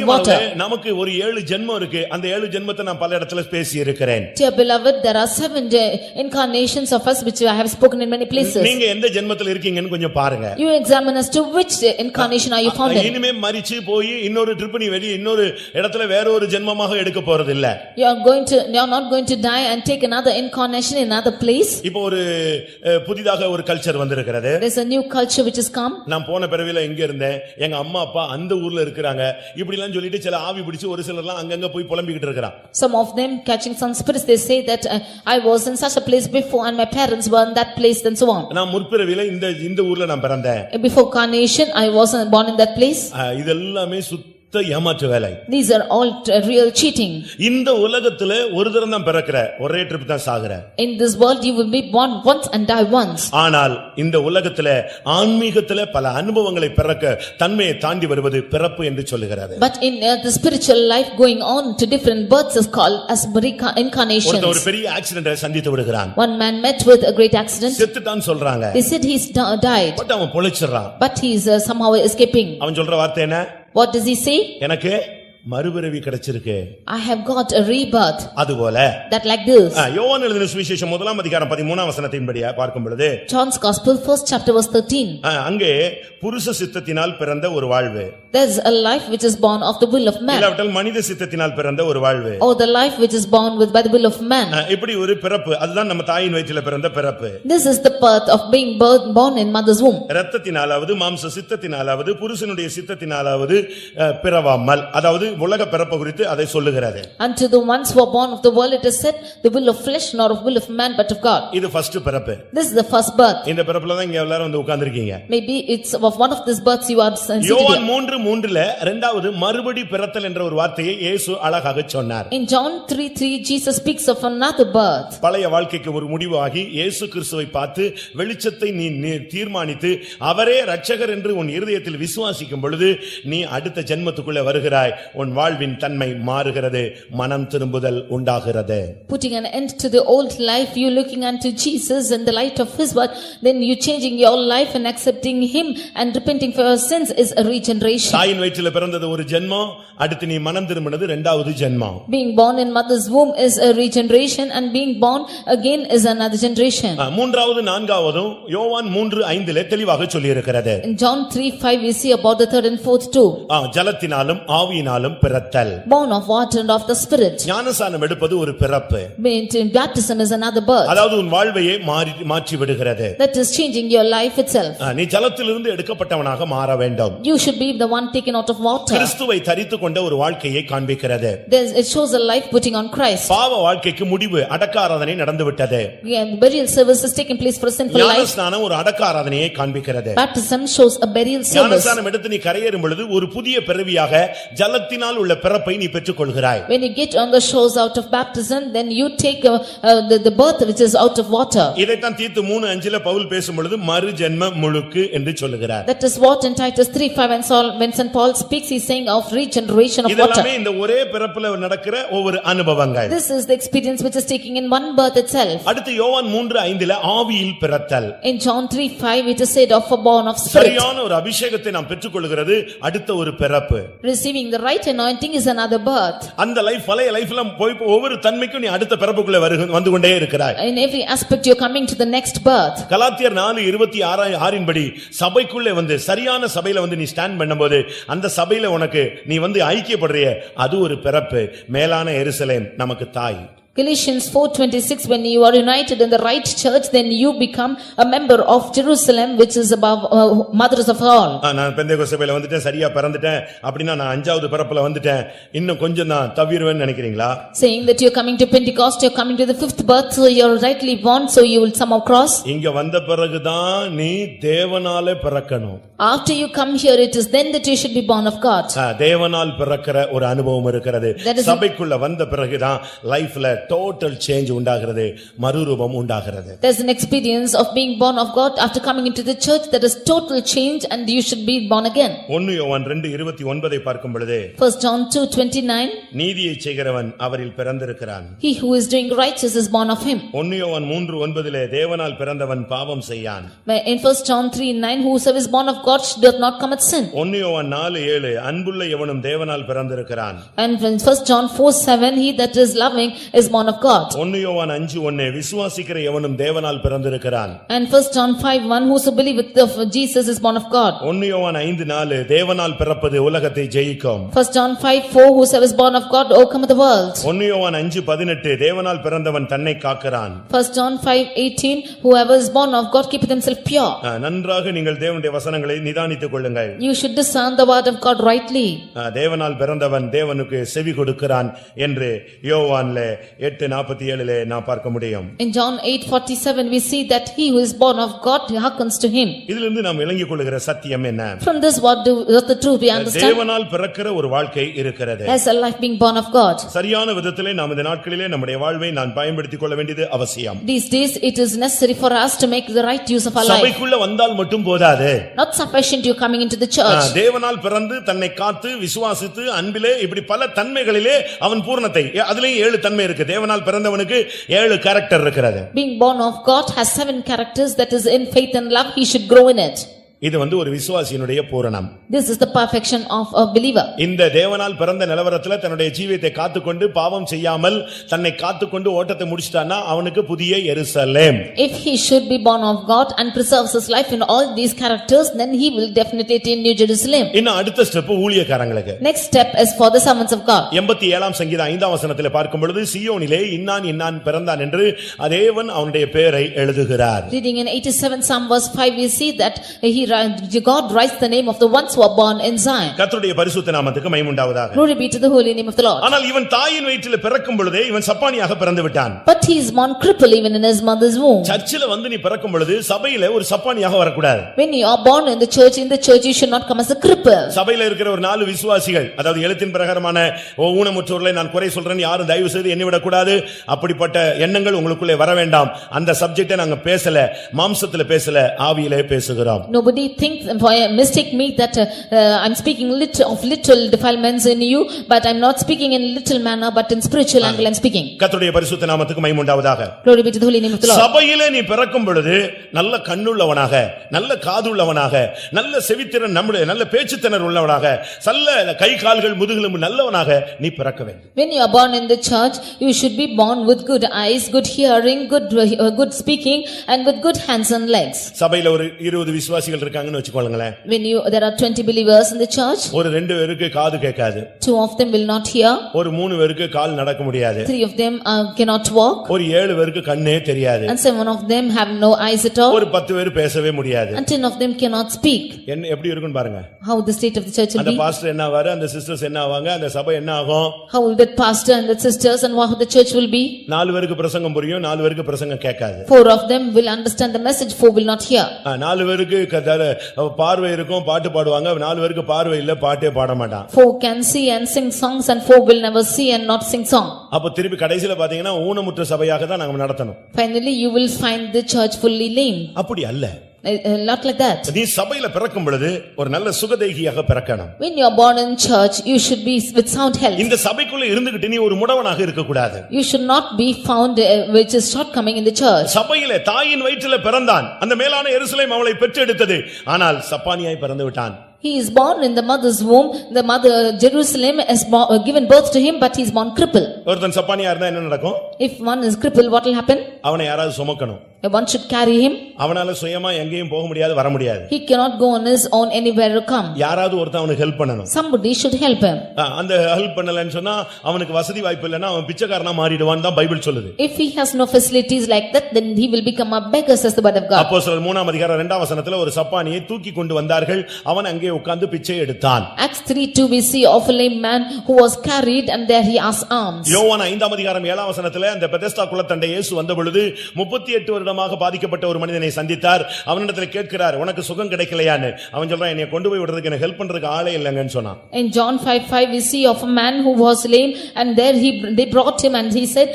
Speaker 2: water.
Speaker 1: நமக்கு ஒரு 7 ஜென்மம் இருக்கு. அந்த 7 ஜென்மத்தை நான் பல இடத்துல பேசி இருக்கிறேன்.
Speaker 2: Dear beloved, there are 7 incarnations of us which I have spoken in many places.
Speaker 1: நீங்க எந்த ஜென்மத்தில் இருக்கீங்கன்னு கொஞ்சம் பாருங்க.
Speaker 2: You examine as to which incarnation are you found in.
Speaker 1: இனிமே மரிச்சு போய் இன்னொரு ட்ரிப் நீ வெளிய இன்னொரு இடத்துல வேற ஒரு ஜென்மமாக எடுக்க போறது இல்ல.
Speaker 2: You are not going to die and take another incarnation in another place.
Speaker 1: இப்போ ஒரு புதிதாக ஒரு கல்ச்சர் வந்திருக்கிறது.
Speaker 2: There's a new culture which has come.
Speaker 1: நான் போன பிறவில எங்க இருந்தேன் எங்க அம்மா அப்பா அந்த ஊர்ல இருக்காங்க இப்படி எல்லாம் சொல்லிட்டு சில ஆவி பிடிச்சு ஒரு சிலர்லாம் அங்கங்க போய் புலம்பிக்கிட்டு இருக்காங்க.
Speaker 2: Some of them catching some spirits, they say that I was in such a place before and my parents were in that place and so on.
Speaker 1: நான் முற்பிறவில இந்த ஊர்ல நான் பிறந்தேன்.
Speaker 2: Before carnation I was born in that place.
Speaker 1: இதெல்லாமே சுத்த ஏமாற்று வேலை.
Speaker 2: These are all real cheating.
Speaker 1: இந்த உலகத்துல ஒரு தரம் தான் பிறக்கிற, ஒரே ட்ரிப் தான் சாகுற.
Speaker 2: In this world you will be born once and die once.
Speaker 1: ஆனால் இந்த உலகத்துல ஆன்மீகத்துல பல அனுபவங்களை பிறக்க தன்மையை தாண்டி வருவது பிறப்பு என்று சொல்லுகிறது.
Speaker 2: But in the spiritual life going on to different births is called as incarnations.
Speaker 1: ஒரு பெரிய ஆக்சிடென்ட்டை சந்தித்து விடுகிறான்.
Speaker 2: One man met with a great accident.
Speaker 1: செத்துட்டான்னு சொல்றாங்க.
Speaker 2: They said he's died.
Speaker 1: But அவன் பொழைச்சிரான்.
Speaker 2: But he is somehow escaping.
Speaker 1: அவன் சொல்ற வார்த்தை என்ன?
Speaker 2: What does he say?
Speaker 1: எனக்கு மறுபிறவி கிடைச்சிருக்கு.
Speaker 2: I have got a rebirth.
Speaker 1: அதுபோல
Speaker 2: that like this.
Speaker 1: யோவான் எழுதின சுவிசேஷம் 1 அதிகாரம் 13 வசனத்தின்படி பார்க்கும் பொழுது
Speaker 2: John's Gospel 1st chapter verse 13.
Speaker 1: அங்கே புருஷ சித்தத்தினால் பிறந்த ஒரு வாழ்வு.
Speaker 2: There's a life which is born of the will of man.
Speaker 1: இல்லாவிட்டால் மனித சித்தத்தினால் பிறந்த ஒரு வாழ்வு.
Speaker 2: Or the life which is born with by the will of man.
Speaker 1: இப்படி ஒரு பிறப்பு, அதுதான் நம்ம தாயின் வயிற்றில பிறந்த பிறப்பு.
Speaker 2: This is the birth of being born in mother's womb.
Speaker 1: இரத்தத்தினாலாவது மாம்ச சித்தத்தினாலாவது புருஷனுடைய சித்தத்தினாலாவது பிறவாமல், அதாவது உலக பிறப்பு குறித்து அதை சொல்லுகிறது.
Speaker 2: Unto the ones who are born of the world it is said the will of flesh nor of will of man but of God.
Speaker 1: இது first பிறப்பு.
Speaker 2: This is the first birth.
Speaker 1: இந்த பிறப்புல தான் இங்க எல்லாரும் வந்து உட்கார்ந்திருக்கீங்க.
Speaker 2: Maybe it's of one of these births you are sitting here.
Speaker 1: யோவான் 3:3ல இரண்டாவது மறுபடி பிறத்தல் என்ற ஒரு வார்த்தையை இயேசு அழகாக சொன்னார்.
Speaker 2: In John 3:3 Jesus speaks of another birth.
Speaker 1: பழைய வாழ்க்கைக்கு ஒரு முடிவாகி இயேசு கிறிஸ்துவை பார்த்து வெளிச்சத்தை நீ தீர்மானித்து அவரே இரட்சகர் என்று உன் இருதயத்தில் விசுவாசிக்கும் பொழுது நீ அடுத்த ஜென்மத்துக்குள்ள வருகிறாய். உன் வாழ்வின் தன்மை மாறுகிறது, மனம் திரும்புதல் உண்டாகிறது.
Speaker 2: Putting an end to the old life, you looking unto Jesus and the light of his word, then you changing your life and accepting him and repenting for your sins is a regeneration.
Speaker 1: தாயின் வயிற்றில பிறந்தது ஒரு ஜென்மம், அடுத்து நீ மனம் திரும்பினது இரண்டாவது ஜென்மம்.
Speaker 2: Being born in mother's womb is a regeneration and being born again is another generation.
Speaker 1: மூன்றாவது நான்காவதும் யோவான் 3:5ல தெளிவாக சொல்லி இருக்கிறது.
Speaker 2: In John 3:5 we see about the third and fourth too.
Speaker 1: ஜலத்தினாலும் ஆவியினாலும் பிறத்தல்.
Speaker 2: Born of water and of the spirit.
Speaker 1: ஞானஸ்நானம் எடுப்பது ஒரு பிறப்பு.
Speaker 2: Baptism is another birth.
Speaker 1: அதாவது உன் வாழ்வையே மாற்றி விடுகிறது.
Speaker 2: That is changing your life itself.
Speaker 1: நீ ஜலத்திலிருந்து எடுக்கப்பட்டவனாக மாற வேண்டும்.
Speaker 2: You should be the one taken out of water.
Speaker 1: கிறிஸ்துவை தரித்துக் கொண்ட ஒரு வாழ்க்கையை காண்பிக்கிறது.
Speaker 2: It shows a life putting on Christ.
Speaker 1: பாவ வாழ்க்கைக்கு முடிவு அடக்க ஆராதனை நடந்து விட்டது.
Speaker 2: Burial service has taken place for sinful life.
Speaker 1: ஞானஸ்நானம் ஒரு அடக்க ஆராதனையை காண்பிக்கிறது.
Speaker 2: Baptism shows a burial service.
Speaker 1: ஞானஸ்நானம் எடுத்து நீ கரையேறும் பொழுது ஒரு புதிய பிறவியாக ஜலத்தினால் உள்ள பிறப்பை நீ பெற்றுக்கொள்கிறாய்.
Speaker 2: When you get on the shores out of baptism, then you take the birth which is out of water.
Speaker 1: இதைத்தான் தீத்து 3:5ல பவுல் பேசும் பொழுது மறு ஜென்ம முழுக்கு என்று சொல்லுகிறார்.
Speaker 2: That is what in Titus 3:5 when St. Paul speaks, he is saying of regeneration of water.
Speaker 1: இதெல்லாம் இந்த ஒரே பிறப்புல நடக்கிற ஒவ்வொரு அனுபவங்கள்.
Speaker 2: This is the experience which is taking in one birth itself.
Speaker 1: அடுத்து யோவான் 3:5ல ஆவியில் பிறத்தல்.
Speaker 2: In John 3:5 it is said of a born of spirit.
Speaker 1: சரியான ஒரு அபிஷேகத்தை நாம் பெற்றுக்கொள்கிறது அடுத்த ஒரு பிறப்பு.
Speaker 2: Receiving the right anointing is another birth.
Speaker 1: அந்த லைஃப் பழைய லைஃப்ல போய் ஒவ்வொரு தன்மைக்கும் நீ அடுத்த பிறப்புக்குள்ள வந்து கொண்டே இருக்கிறாய்.
Speaker 2: In every aspect you are coming to the next birth.
Speaker 1: கலாத்தியர் 4:26 படி சபைக்குள்ளே வந்து சரியான சபையில வந்து நீ ஸ்டாண்ட் பண்ணும்போது அந்த சபையில உனக்கு நீ வந்து ஐக்கியப்படுறியே அது ஒரு பிறப்பு. மேலான எருசலேம் நமக்கு தாய்.
Speaker 2: Galatians 4:26 when you are united in the right church then you become a member of Jerusalem which is above mothers of all.
Speaker 1: நான் பெந்தேகோஸ்தே சபையில வந்துட்டேன், சரியா பிறந்துட்டேன் அப்படினா நான் 5வது பிறப்புல வந்துட்டேன், இன்னும் கொஞ்சம் நான் தவிருவேன்னு நினைக்கிறீங்களா?
Speaker 2: Saying that you are coming to Pentecost, you are coming to the 5th birth, so you are rightly born, so you will somehow cross.
Speaker 1: இங்க வந்த பிறகுதான் நீ தேவனாலே பிறக்கணும்.
Speaker 2: After you come here it is then that you should be born of God.
Speaker 1: தேவனால் பிறக்கிற ஒரு அனுபவம் இருக்கிறது. சபைக்குள்ள வந்த பிறகுதான் லைஃப்ல total change உண்டாகிறது, மறுரூபம் உண்டாகிறது.
Speaker 2: There's an experience of being born of God after coming into the church, that is total change and you should be born again.
Speaker 1: 1 யோவான் 2:29 பார்க்கும் பொழுது
Speaker 2: 1 John 2:29
Speaker 1: நீதியை செய்கிறவன் அவரில் பிறந்திருக்கிறான்.
Speaker 2: He who is doing righteous is born of him.
Speaker 1: 1 யோவான் 3:9 தேவனால் பிறந்தவன் பாவம் செய்யான்.
Speaker 2: In 1 John 3:9 whosoever is born of God doth not commit sin.
Speaker 1: 1 யோவான் 4:7 அன்புள்ள எவனும் தேவனால் பிறந்திருக்கிறான்.
Speaker 2: And in 1 John 4:7 he that is loving is born of God.
Speaker 1: 1 யோவான் 5:1 விசுவாசிக்கிற எவனும் தேவனால் பிறந்திருக்கிறான்.
Speaker 2: And 1 John 5:1 whoso believeth of Jesus is born of God.
Speaker 1: 1 யோவான் 5:4 தேவனால் பிறப்பது உலகத்தை ஜெயிக்கும்.
Speaker 2: 1 John 5:4 whosoever is born of God overcometh the world.
Speaker 1: 1 யோவான் 5:18 தேவனால் பிறந்தவன் தன்னை காக்கிறான்.
Speaker 2: 1 John 5:18 whoever is born of God keepeth himself pure.
Speaker 1: நன்றாக நீங்கள் தேவனுடைய வசனங்களை நிதானித்துக் கொள்ளுங்கள்.
Speaker 2: You should discern the word of God rightly.
Speaker 1: தேவனால் பிறந்தவன் தேவனுக்கு செவி கொடுக்கிறான் என்று யோவான்ல 8:47 நாம் பார்க்க முடியும்.
Speaker 2: In John 8:47 we see that he who is born of God hearkens to him.
Speaker 1: இதிலிருந்து நாம் விளங்கிக் கொள்கிற சத்தியம் என்ன?
Speaker 2: From this what the truth we understand?
Speaker 1: தேவனால் பிறக்கிற ஒரு வாழ்க்கை இருக்கிறது.
Speaker 2: As a life being born of God.
Speaker 1: சரியான விதத்திலே நாம் இந்த நாட்களிலே நம்முடைய வாழ்வை நான் பயன்படுத்திக் கொள்ள வேண்டியது அவசியம்.
Speaker 2: These days it is necessary for us to make the right use of our life.
Speaker 1: சபைக்குள்ள வந்தால் மட்டும் போதாது.
Speaker 2: Not sufficient you coming into the church.
Speaker 1: தேவனால் பிறந்து தன்னை காத்து விசுவாசித்து அன்பிலே இப்படி பல தன்மைகளிலே அவன் பூரணத்தை, அதிலேயும் 7 தன்மை இருக்கு. தேவனால் பிறந்தவனுக்கு 7 கேரக்டர் இருக்கிறது.
Speaker 2: Being born of God has 7 characters, that is in faith and love he should grow in it.
Speaker 1: இது ஒரு விசுவாசியினுடைய பூரணம்.
Speaker 2: This is the perfection of a believer.
Speaker 1: இந்த தேவனால் பிறந்த நிலவரத்துல தன்னுடைய ஜீவியத்தை காத்துக்கொண்டு பாவம் செய்யாமல் தன்னை காத்துக்கொண்டு ஓட்டத்தை முடிச்சிட்டானா அவனுக்கு புதிய எருசலேம்.
Speaker 2: If he should be born of God and preserves his life in all these characters, then he will definitely attain New Jerusalem.
Speaker 1: இன்னும் அடுத்த ஸ்டெப் ஊழியக்காரங்களுக்கு.
Speaker 2: Next step is for the servants of God.
Speaker 1: 87ஆம் சங்கீதம் 5ஆம் வசனத்திலே பார்க்கும் பொழுது சீயோனிலே இன்னான் பிறந்தான் என்று தேவன் அவனுடைய பெயரை எழுதுகிறார்.
Speaker 2: Reading in 87 Psalm verse 5 we see that God writes the name of the ones who are born in Zion.
Speaker 1: கர்த்தருடைய பரிசுத்த நாமத்துக்கு மகிமை உண்டாவதாக.
Speaker 2: Glory be to the holy name of the Lord.
Speaker 1: ஆனால் இவன் தாயின் வயிற்றிலே பிறக்கும் பொழுதே இவன் சப்பானியாக பிறந்து விட்டான்.
Speaker 2: But he is born crippled even in his mother's womb.
Speaker 1: சர்ச்சில நீ பிறக்கும் பொழுது சபையில ஒரு சப்பானியாக வரக்கூடாது.
Speaker 2: When you are born in the church you should not come as a cripple.
Speaker 1: சபையில இருக்கிற ஒரு 4 விசுவாசிகள், அதாவது எழுத்தின் பிரகாரமான ஊனமுற்றோர்களை நான் குறை சொல்றேன், யாரும் தயவு செய்து எண்ணி விடக்கூடாது. அப்படிப்பட்ட எண்ணங்கள் உங்களுக்குள்ளே வர வேண்டாம். அந்த சப்ஜெக்டை நாங்க பேசல, மாம்சத்துல பேசல, ஆவியிலே பேசுகிறோம்.
Speaker 2: Nobody thinks mistake me that I'm speaking little defilements in you, but I'm not speaking in little manner, but in spiritual angle I'm speaking.
Speaker 1: கர்த்தருடைய பரிசுத்த நாமத்துக்கு மகிமை உண்டாவதாக.
Speaker 2: Glory be to the holy name of the Lord.
Speaker 1: சபையிலே நீ பிறக்கும் பொழுது நல்ல கண்ணுள்ளவனாக, நல்ல காதுள்ளவனாக, நல்ல செவித்திறன், நம்முடைய நல்ல பேச்சுத்திறன் உள்ளவனாக, நல்ல கை கால்கள் முதுகெலும்பு நல்லவனாக நீ பிறக்க வேண்டும்.
Speaker 2: When you are born in the church, you should be born with good eyes, good hearing, good speaking, and with good hands and legs.
Speaker 1: சபையில ஒரு 20 விசுவாசிகள் இருக்காங்கன்னு வெச்சுக்கொள்ளுங்களேன்.
Speaker 2: When there are 20 believers in the church,
Speaker 1: ஒரு 2 பேருக்கு காது கேட்காது.
Speaker 2: 2 of them will not hear.
Speaker 1: ஒரு 3 பேருக்கு கால் நடக்க முடியாது.
Speaker 2: 3 of them cannot walk.
Speaker 1: ஒரு 7 பேருக்கு கண்ணே தெரியாது.
Speaker 2: And 7 of them have no eyes at all.
Speaker 1: ஒரு 10 பேர் பேசவே முடியாது.
Speaker 2: And 10 of them cannot speak.
Speaker 1: என்ன எப்படி இருக்குன்னு பாருங்க.
Speaker 2: How the state of the church will
Speaker 1: அந்த
Speaker 2: be.
Speaker 1: பாஸ்டர் என்ன ஆவாரு, அந்த சிஸ்டர்ஸ் என்ன ஆவாங்க, அந்த சபை என்ன ஆகும்?
Speaker 2: How will that pastor and the sisters and how the church will be?
Speaker 1: 4 பேருக்கு பிரசங்கம் புரியும், 4 பேருக்கு பிரசங்கம் கேட்காது.
Speaker 2: 4 of them will understand the message, 4 will not hear.
Speaker 1: 4 பேருக்கு பார்வை இருக்கும், பாட்டு பாடுவாங்க. 4 பேருக்கு பார்வை இல்ல, பாட்டே பாட மாட்டான்.
Speaker 2: 4 can see and sing songs and 4 will never see and not sing song.
Speaker 1: அப்ப திருப்பி கடைசில பாத்தீங்கன்னா ஊனமுற்ற சபையாக தான் நாம நடத்தணும்.
Speaker 2: Finally you will find the church fully lame.
Speaker 1: அப்படி அல்ல.
Speaker 2: Not like that.
Speaker 1: நீ சபையில பிறக்கும் பொழுது ஒரு நல்ல சுகதேகியாக பிறக்கணும்.
Speaker 2: When you are born in church, you should be with sound health.
Speaker 1: இந்த சபைக்குள்ள இருந்துகிட்டு நீ ஒரு முடவனாக இருக்க கூடாது.
Speaker 2: You should not be found which is shortcoming in the church.
Speaker 1: சபையிலே தாயின் வயிற்றிலே பிறந்தான், அந்த மேலான எருசலேம் அவளை பெற்றெடுத்தது. ஆனால் சப்பானியாய் பிறந்து விட்டான்.
Speaker 2: He is born in the mother's womb. The mother Jerusalem has given birth to him, but he is born crippled.
Speaker 1: ஒருத்தன் சப்பானியா இருந்தா என்ன நடக்கும்?
Speaker 2: If one is crippled, what will happen?
Speaker 1: அவனை யாராவது சுமக்கணும்.
Speaker 2: One should carry him.
Speaker 1: அவனால சுயமா எங்கேயும் போக முடியாது, வர முடியாது.
Speaker 2: He cannot go on his own anywhere to come.
Speaker 1: யாராவது ஒருத்தன் அவனுக்கு ஹெல்ப் பண்ணணும்.
Speaker 2: Somebody should help him.
Speaker 1: அந்த ஹெல்ப் பண்ணலன்னு சொன்னா அவனுக்கு வசதி வாய்ப்பு இல்லனா அவன் பிச்சைக்காரனா மாறிடுவான் தான் பைபிள் சொல்லுது.
Speaker 2: If he has no facilities like that, then he will become a beggar, says the word of God.
Speaker 1: அப்போஸ்தலர் 3ஆம் அதிகாரம் 2ஆம் வசனத்துல ஒரு சப்பானியை தூக்கி கொண்டு வந்தார்கள். அவன் அங்கே உட்கார்ந்து பிச்சை எடுத்தான்.
Speaker 2: Acts 3:2 we see of a lame man who was carried and there he asked alms.
Speaker 1: யோவான் 5ஆம் அதிகாரம் 7ஆம் வசனத்துல அந்த பெதெஸ்தா குளத்தண்டை இயேசு வந்த பொழுது 38 வருடமாக பாதிக்கப்பட்ட ஒரு மனிதனை சந்தித்தார். அவனிடத்தில் கேட்கிறார், உனக்கு சுகம் கிடைக்கலையான்னு. அவன் சொல்றான், என்னைய கொண்டு போய் விடுறதுக்கு எனக்கு ஹெல்ப் பண்றதுக்கு ஆளே இல்லங்கன்னு சொன்னான்.
Speaker 2: In John 5:5 we see of a man who was lame and there they brought him and he said,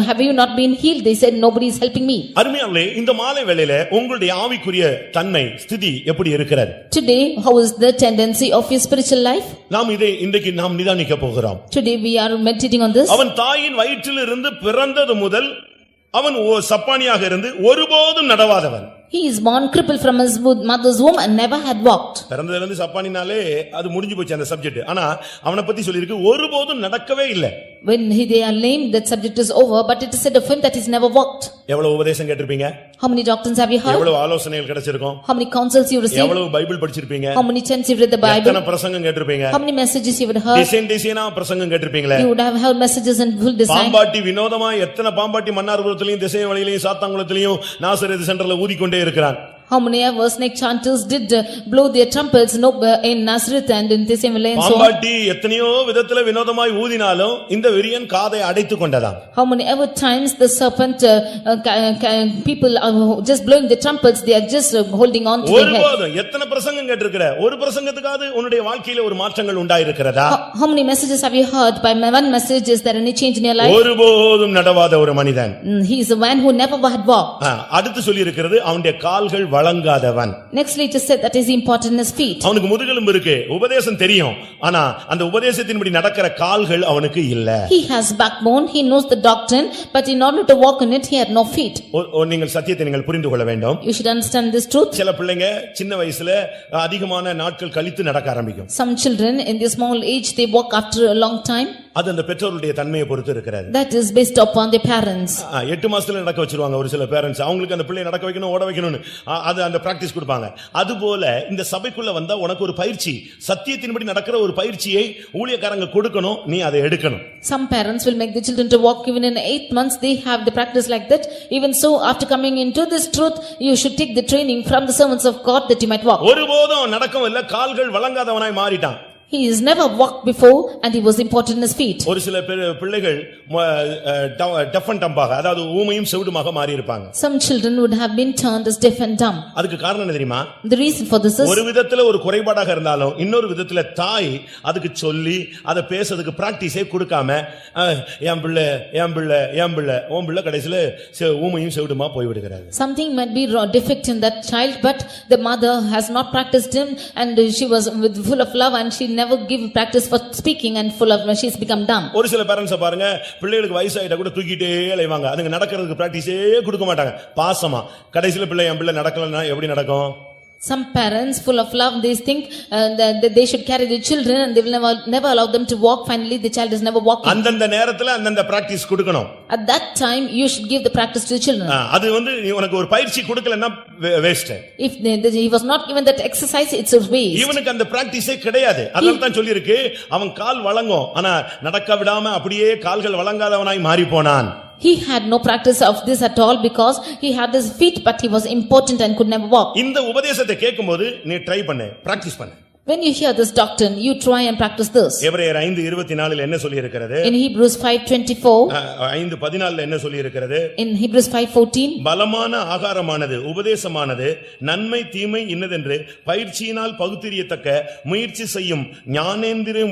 Speaker 2: have you not been healed? They said, nobody is helping me.
Speaker 1: அருமையானவர்களே, இந்த மாலை வேளையிலே உங்களுடைய ஆவிக்குரிய தன்மை ஸ்திதி எப்படி இருக்கிறது?
Speaker 2: Today how is the tendency of your spiritual life?
Speaker 1: நாம் இதை இன்றைக்கு நாம் நிதானிக்க போகிறோம்.
Speaker 2: Today we are meditating on this.
Speaker 1: அவன் தாயின் வயிற்றிலிருந்து பிறந்தது முதல் அவன் சப்பானியாக இருந்து ஒருபோதும் நடவாதவன்.
Speaker 2: He is born crippled from his mother's womb and never had walked.
Speaker 1: பிறந்ததிலிருந்து இருந்து சப்பானினாலே அது முடிஞ்சு போச்சு அந்த சப்ஜெக்ட். ஆனா அவனை பத்தி சொல்லிருக்கு ஒருபோதும் நடக்கவே இல்லை.
Speaker 2: When they are lame, that subject is over, but it is said of him that he's never walked.
Speaker 1: எவ்வளவு உபதேசம் கேட்டிருப்பீங்க?
Speaker 2: How many doctrines have you heard?
Speaker 1: எவ்வளவு ஆலோசனைகள் கிடைச்சிருக்கும்?
Speaker 2: How many counsels you received?
Speaker 1: எவ்வளவு பைபிள் படிச்சிருப்பீங்க?
Speaker 2: How many times you read the Bible?
Speaker 1: எத்தனை பிரசங்கம் கேட்டிருப்பீங்க?
Speaker 2: How many messages you would heard?
Speaker 1: டிசைனா பிரசங்கம் கேட்டிருப்பீங்களே?
Speaker 2: You would have heard messages in full design.
Speaker 1: பாம்பாட்டி வினோதமா எத்தனை பாம்பாட்டி மன்னார்புரத்திலயும் திசைய வழியிலயும் சாத்தாங்குளத்திலயும் நாசரேத் சென்டர்ல ஊதிக்கொண்டே இருக்கிறான்.
Speaker 2: How many ever snake chanters did blow their trumpets in Nazareth and in the same way and so on?
Speaker 1: பாம்பாட்டி எத்தனையோ விதத்துல வினோதமாய் ஊதினாலும் இந்த விரியன் காதை அடைத்துக் கொண்டதாம்.
Speaker 2: How many ever times the serpent people are just blowing the trumpets, they are just holding on to their head.
Speaker 1: ஒருபோதும் எத்தனை பிரசங்கம் கேட்டிருக்கிற ஒரு பிரசங்கத்துக்காவது உன்னுடைய வாழ்க்கையில ஒரு மாற்றங்கள் உண்டாயிருக்கிறதா?
Speaker 2: How many messages have you heard? By one message is there any change in your life?
Speaker 1: ஒருபோதும் நடவாத ஒரு மனிதன்.
Speaker 2: He is a man who never had walked.
Speaker 1: அடுத்து சொல்லி இருக்கிறது அவனுடைய கால்கள் வழங்காதவன்.
Speaker 2: Next it is said that is important in his feet.
Speaker 1: அவனுக்கு முதுகெலும்பு இருக்கு, உபதேசம் தெரியும், ஆனா அந்த உபதேசத்தின்படி நடக்கிற கால்கள் அவனுக்கு இல்ல.
Speaker 2: He has backbone, he knows the doctrine, but in order to walk in it he had no feet.
Speaker 1: நீங்கள் சத்தியத்தை நீங்கள் புரிந்து கொள்ள வேண்டும்.
Speaker 2: You should understand this truth.
Speaker 1: சில பிள்ளைங்க சின்ன வயசுல அதிகமான நாட்கள் கழித்து நடக்க ஆரம்பிக்கும்.
Speaker 2: Some children in their small age they walk after a long time.
Speaker 1: அது அந்த பெற்றோருடைய தன்மையை பொறுத்து இருக்கிறது.
Speaker 2: That is based upon the parents.
Speaker 1: 8 மாசத்துல நடக்க வச்சிருவாங்க ஒரு சில பேரண்ட்ஸ். அவங்களுக்கு அந்த பிள்ளை நடக்க வைக்கணும், ஓட வைக்கணும்னு அது அந்த பிராக்டீஸ் கொடுப்பாங்க. அதுபோல இந்த சபைக்குள்ள வந்தா உனக்கு ஒரு பயிற்சி, சத்தியத்தின்படி நடக்கிற ஒரு பயிற்சியை ஊழியக்காரங்க கொடுக்கணும், நீ அதை எடுக்கணும்.
Speaker 2: Some parents will make the children to walk even in 8 months they have the practice like that. Even so after coming into this truth you should take the training from the servants of God that you might walk.
Speaker 1: ஒருபோதும் நடக்கவும் இல்ல, கால்கள் வழங்காதவனாய் மாறிட்டான்.
Speaker 2: He has never walked before and he was important in his feet.
Speaker 1: ஒரு சில பிள்ளைகள் tough and டம்பாக, அதாவது ஊமையும் செவிடுமாக மாறி இருப்பாங்க.
Speaker 2: Some children would have been turned as deaf and dumb.
Speaker 1: அதுக்கு காரணம் என்ன தெரியுமா?
Speaker 2: The reason for this is
Speaker 1: ஒரு விதத்துல ஒரு குறைபாடாக இருந்தாலும் இன்னொரு விதத்துல தாய் அதுக்கு சொல்லி அதை பேசுறதுக்கு பிராக்டிஸே கொடுக்காம என் பிள்ளை என் பிள்ளை என் பிள்ளை உன் பிள்ளை கடைசியில ஊமையும் செவிடுமா போய்விடுகிறாரு.
Speaker 2: something might be defect in that child, but the mother has not practiced him and she was full of love and she never give practice for speaking and full of she's become dumb.
Speaker 1: ஒரு சில parents பாருங்க, பிள்ளைகளுக்கு வயசாயிட்டா கூட தூக்கிட்டே அலைவாங்க, அதுங்க நடக்கிறதுக்கு பிராக்டிஸே கொடுக்க மாட்டாங்க பாசமா. கடைசியில பிள்ளை என் பிள்ளை நடக்கலன்னா எப்படி நடக்கும்?
Speaker 2: Some parents full of love they think that they should carry the children and they will never allow them to walk. Finally the child is never walking.
Speaker 1: அந்தந்த நேரத்துல அந்தந்த பிராக்டீஸ் கொடுக்கணும்.
Speaker 2: At that time you should give the practice to the children.
Speaker 1: அது நீ உனக்கு ஒரு பயிற்சி கொடுக்கலன்னா waste.
Speaker 2: If he was not given that exercise it's a waste.
Speaker 1: இவனுக்கு அந்த பிராக்டீஸே கிடையாது. அதனால தான் சொல்லி இருக்கு அவன் கால் வழங்கும், ஆனா நடக்க விடாம அப்படியே கால்கள் வழங்காதவனாய் மாறி போனான்.
Speaker 2: He had no practice of this at all because he had his feet but he was impotent and could never walk.
Speaker 1: இந்த உபதேசத்தை கேட்கும்போது நீ ட்ரை பண்ணு, பிராக்டீஸ் பண்ணு.
Speaker 2: When you hear this doctrine, you try and practice this.
Speaker 1: எபிரேயர் 5:24 என்ன சொல்லி இருக்கிறது?
Speaker 2: In Hebrews 5:24.
Speaker 1: 5:14 என்ன சொல்லி இருக்கிறது?
Speaker 2: In Hebrews 5:14.
Speaker 1: பலமான ஆகாரமானது உபதேசமானது நன்மை தீமை இன்னதென்று பயிற்சியினால் பகுத்தறியத்தக்க முயற்சி செய்யும் ஞானேந்திரியம்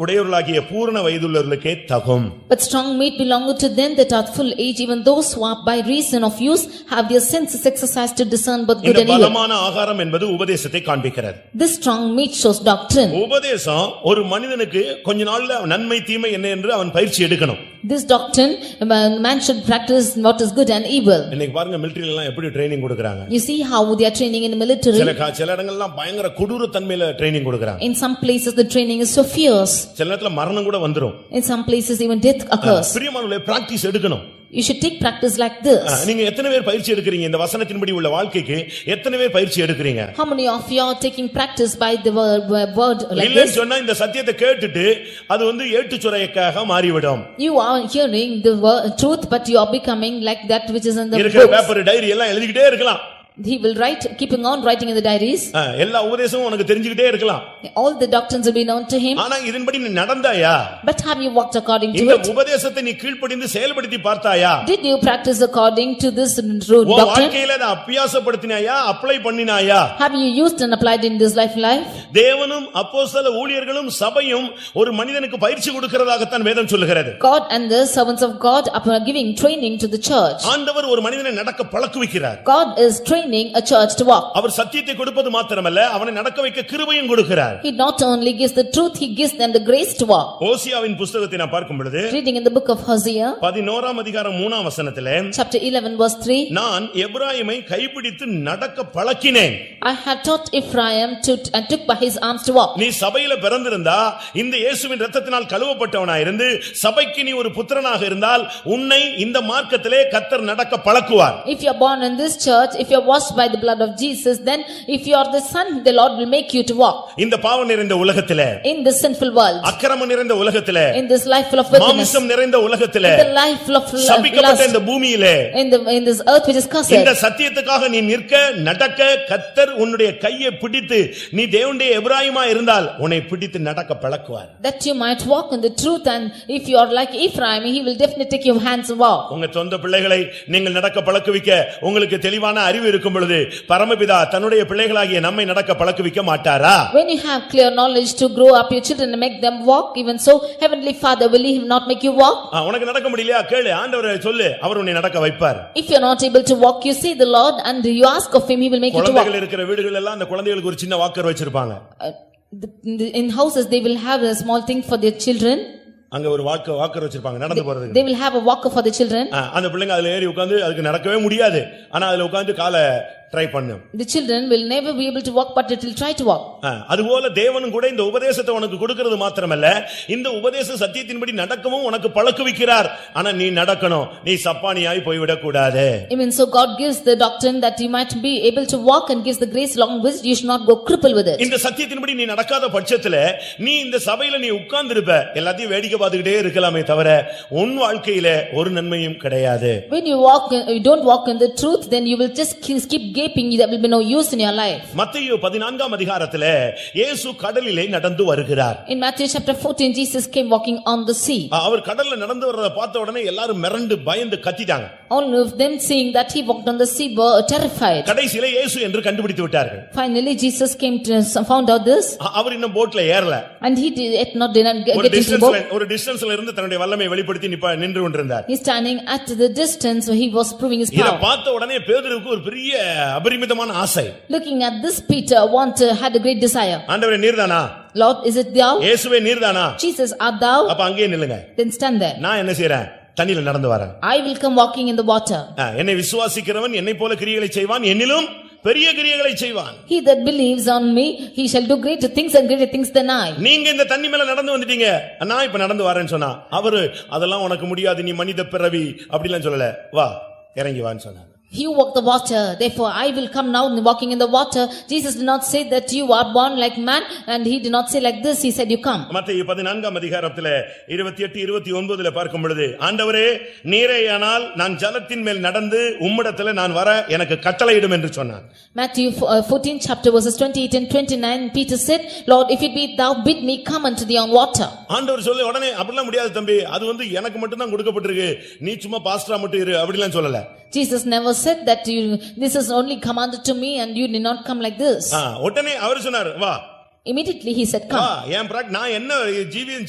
Speaker 1: உடையவர்களாகிய பூரண வயதுள்ளவர்களுக்கே தகும்.
Speaker 2: But strong meat belongeth to them that are full age, even those who are by reason of use have their senses exercised to discern both good and evil.
Speaker 1: இந்த பலமான ஆகாரம் என்பது உபதேசத்தை காண்பிக்கிறது.
Speaker 2: This strong meat shows doctrine.
Speaker 1: உபதேசம் ஒரு மனிதனுக்கு கொஞ்ச நாள்ல நன்மை தீமை என்ன என்று அவன் பயிற்சி எடுக்கணும்.
Speaker 2: This doctrine man should practice what is good and evil.
Speaker 1: இன்னைக்கு பாருங்க மிலிட்டரியில எல்லாம் எப்படி ட்ரெய்னிங் கொடுக்கறாங்க.
Speaker 2: You see how they are training in the military.
Speaker 1: சில இடங்கள்ல எல்லாம் பயங்கர கொடூர தன்மையில ட்ரெய்னிங் கொடுக்கறாங்க.
Speaker 2: In some places the training is so fierce.
Speaker 1: சில நேரத்துல மரணம் கூட வந்துரும்.
Speaker 2: In some places even death occurs.
Speaker 1: பிரியமானவர்களே, பிராக்டீஸ் எடுக்கணும்.
Speaker 2: You should take practice like this.
Speaker 1: நீங்க எத்தனை பேர் பயிற்சி எடுக்கறீங்க? இந்த வசனத்தின்படி உள்ள வாழ்க்கைக்கு எத்தனை பேர் பயிற்சி எடுக்கறீங்க?
Speaker 2: How many of you are taking practice by the word like
Speaker 1: இல்ல
Speaker 2: this?
Speaker 1: சொன்னா இந்த சத்தியத்தை கேட்டுட்டு அது ஏட்டுச்சுரைக்காக மாறிவிடும்.
Speaker 2: You are hearing the truth but you are becoming like that which is in the
Speaker 1: இருக்கிற
Speaker 2: books.
Speaker 1: பேப்பர் டைரி எல்லாம் எழுதிக்கிட்டே இருக்கலாம்.
Speaker 2: He will write, keeping on writing in the diaries.
Speaker 1: எல்லா உபதேசமும் உனக்கு தெரிஞ்சிட்டே இருக்கலாம்.
Speaker 2: All the doctrines will be known to him.
Speaker 1: ஆனா இதன்படி நீ நடந்தாயா?
Speaker 2: But have you walked according to
Speaker 1: இந்த
Speaker 2: it?
Speaker 1: உபதேசத்தை நீ கீழ்ப்படிந்து செயல்படுத்தி பார்த்தாயா?
Speaker 2: Did you practice according to this true doctrine?
Speaker 1: வாழ்க்கையில அதை அபியாசப்படுத்தினாயா? Apply பண்ணினாயா?
Speaker 2: Have you used and applied in this life?
Speaker 1: தேவனும் அப்போஸ்தல ஊழியர்களும் சபையும் ஒரு மனிதனுக்கு பயிற்சி கொடுக்கிறதாகத்தான் வேதம் சொல்லுகிறது.
Speaker 2: God and the servants of God are giving training to the church.
Speaker 1: ஆண்டவர் ஒரு மனிதனை நடக்க பழக்குவிக்கிறார்.
Speaker 2: God is training a church to walk.
Speaker 1: அவர் சத்தியத்தை கொடுப்பது மாத்திரமல்ல, அவனை நடக்க வைக்க கிருபையும் கொடுக்கிறார்.
Speaker 2: He not only gives the truth, he gives them the grace to walk.
Speaker 1: ஓசியாவின் புத்தகத்தை நான் பார்க்கும் பொழுது,
Speaker 2: Reading in the book of Hosea,
Speaker 1: 11ஆம் அதிகாரம் 3ஆம் வசனத்திலே,
Speaker 2: chapter 11 verse 3,
Speaker 1: நான் எப்பிராயீமை கைப்பிடித்து நடக்க பழக்கினேன்.
Speaker 2: I have taught Ephraim and took by his arms to walk.
Speaker 1: நீ சபையில பிறந்திருந்தா, இந்த இயேசுவின் இரத்தத்தினால் கழுவப்பட்டவனாய் இருந்து சபைக்கு நீ ஒரு புத்திரனாக இருந்தால் உன்னை இந்த மார்க்கத்திலே கர்த்தர் நடக்க பழக்குவார்.
Speaker 2: If you are born in this church, if you are washed by the blood of Jesus, then if you are the son, the Lord will make you to walk.
Speaker 1: இந்த பாவம் நிறைந்த உலகத்திலே,
Speaker 2: In this sinful world,
Speaker 1: அக்கிரமம் நிறைந்த உலகத்திலே,
Speaker 2: in this life full of wickedness,
Speaker 1: மாம்சம் நிறைந்த உலகத்திலே,
Speaker 2: in the life full of
Speaker 1: சபிக்கப்பட்ட
Speaker 2: lust,
Speaker 1: இந்த பூமியிலே,
Speaker 2: in this earth which is cursed,
Speaker 1: இந்த சத்தியத்துக்காக நீ நிற்க நடக்க கர்த்தர் உன்னுடைய கையை பிடித்து நீ தேவனுடைய எபிராயமா இருந்தால் உன்னை பிடித்து நடக்க பழக்குவார்.
Speaker 2: that you might walk in the truth, and if you are like Ephraim, he will definitely take your hands and walk.
Speaker 1: உங்க சொந்த பிள்ளைகளை நீங்கள் நடக்க பழக்குவிக்க உங்களுக்கு தெளிவான அறிவு இருக்கும் பொழுது பரமபிதா தன்னுடைய பிள்ளைகளாகிய நம்மை நடக்க பழக்குவிக்க மாட்டாரா?
Speaker 2: When you have clear knowledge to grow up your children and make them walk, even so heavenly Father will he not make you walk?
Speaker 1: உனக்கு நடக்க முடியலையா கேளு, ஆண்டவரே சொல்லு, அவர் உன்னை நடக்க வைப்பார்.
Speaker 2: If you are not able to walk, you say the Lord and you ask of him, he will make you to walk.
Speaker 1: குழந்தைகள் இருக்கிற வீடுகள் எல்லாம் அந்த குழந்தைகளுக்கு ஒரு சின்ன வாக்கர் வச்சிருப்பாங்க.
Speaker 2: In houses they will have a small thing for their children.
Speaker 1: அங்க ஒரு வாக்கர் வச்சிருப்பாங்க நடந்து போறதுக்கு.
Speaker 2: They will have a walker for the children.
Speaker 1: அந்த பிள்ளைங்க அதுல ஏறி உட்கார்ந்து அதுக்கு நடக்கவே முடியாது, ஆனா அதுல உட்கார்ந்து காலை ட்ரை பண்ணும்.
Speaker 2: The children will never be able to walk, but it will try to walk.
Speaker 1: அதுபோல தேவனும் கூட இந்த உபதேசத்தை உனக்கு கொடுக்கிறது மாத்திரமல்ல, இந்த உபதேச சத்தியத்தின்படி நடக்கவும் உனக்கு பழக்குவிக்கிறார். ஆனா நீ நடக்கணும், நீ சப்பானியாய் போய்விடக் கூடாது.
Speaker 2: Even so God gives the doctrine that you might be able to walk and gives the grace along with you should not go crippled with it.
Speaker 1: இந்த சத்தியத்தின்படி நீ நடக்காத பட்சத்துல நீ இந்த சபையில நீ உட்கார்ந்திருப்ப, எல்லாத்தையும் வேடிக்கை பார்த்துக்கிட்டே இருக்கலாமே தவிர உன் வாழ்க்கையில ஒரு நன்மையும் கிடையாது.
Speaker 2: When you don't walk in the truth, then you will just keep gaping, there will be no use in your life.
Speaker 1: மத்தேயு 14ஆம் அதிகாரத்திலே இயேசு கடலிலே நடந்து வருகிறார்.
Speaker 2: In Matthew chapter 14 Jesus came walking on the sea.
Speaker 1: அவர் கடல்ல நடந்து வர்றத பார்த்த உடனே எல்லாரும் மிரண்டு பயந்து கத்திட்டாங்க.
Speaker 2: All of them seeing that he walked on the sea were terrified.
Speaker 1: கடைசியிலே இயேசு என்று கண்டுபிடித்து விட்டார்கள்.
Speaker 2: Finally Jesus came to found out this.
Speaker 1: அவர் இன்னும் போட்ல ஏறல.
Speaker 2: And he did not get into the boat.
Speaker 1: ஒரு டிஸ்டன்ஸ்ல இருந்து தன்னுடைய வல்லமையை வெளிப்படுத்தி நின்று கொண்டிருந்தார்.
Speaker 2: He standing at the distance where he was proving his
Speaker 1: இத
Speaker 2: power.
Speaker 1: பார்த்த உடனே பேதுருவுக்கு ஒரு பெரிய அபரிமிதமான ஆசை.
Speaker 2: Looking at this Peter had a great desire.
Speaker 1: ஆண்டவரே நீர்தானா?
Speaker 2: Lord, is it thou?
Speaker 1: இயேசுவே நீர்தானா?
Speaker 2: Jesus, art thou?
Speaker 1: அப்ப அங்கேயே நில்லுங்க.
Speaker 2: Then stand there.
Speaker 1: நான் என்ன செய்றேன்? தண்ணில நடந்து வரேன்.
Speaker 2: I will come walking in the water.
Speaker 1: என்னை விசுவாசிக்கிறவன் என்னை போல கிரியைகளை செய்வான், என்னிலும் பெரிய கிரியைகளை செய்வான்.
Speaker 2: He that believes on me, he shall do greater things and greater things than I.
Speaker 1: நீங்க இந்த தண்ணி மேல நடந்து வந்துட்டீங்க, நான் இப்ப நடந்து வரேன்னு சொன்னா அவரு அதெல்லாம் உனக்கு முடியாது, நீ மனித பிறவி அப்படிலாம் சொல்லல, வா இறங்கி வான்னு சொன்னார்.
Speaker 2: You walk the water, therefore I will come now walking in the water. Jesus did not say that you are born like man, and he did not say like this, he said you come.
Speaker 1: மத்தேயு 14ஆம் அதிகாரத்திலே 28 29ல பார்க்கும் பொழுது, ஆண்டவரே நீரேயானால் நான் ஜலத்தின் மேல் நடந்து உம்மிடத்திலே நான் வர எனக்கு கட்டளையிடும் என்று சொன்னார்.
Speaker 2: Matthew 14 chapter verses 28 and 29, Peter said, Lord, if it be thou bid me come unto thee on water.
Speaker 1: ஆண்டவர் சொல்ல உடனே அப்படிலாம் முடியாது தம்பி, அது எனக்கு மட்டும் தான் கொடுக்கப்பட்டிருக்கு, நீ சும்மா பாஸ்டரா மட்டும் இரு அப்படிலாம் சொல்லல.
Speaker 2: Jesus never said that this is only commanded to me and you did not come like this.
Speaker 1: உடனே அவர் சொன்னார், வா.
Speaker 2: Immediately he said, come.
Speaker 1: நான் என்ன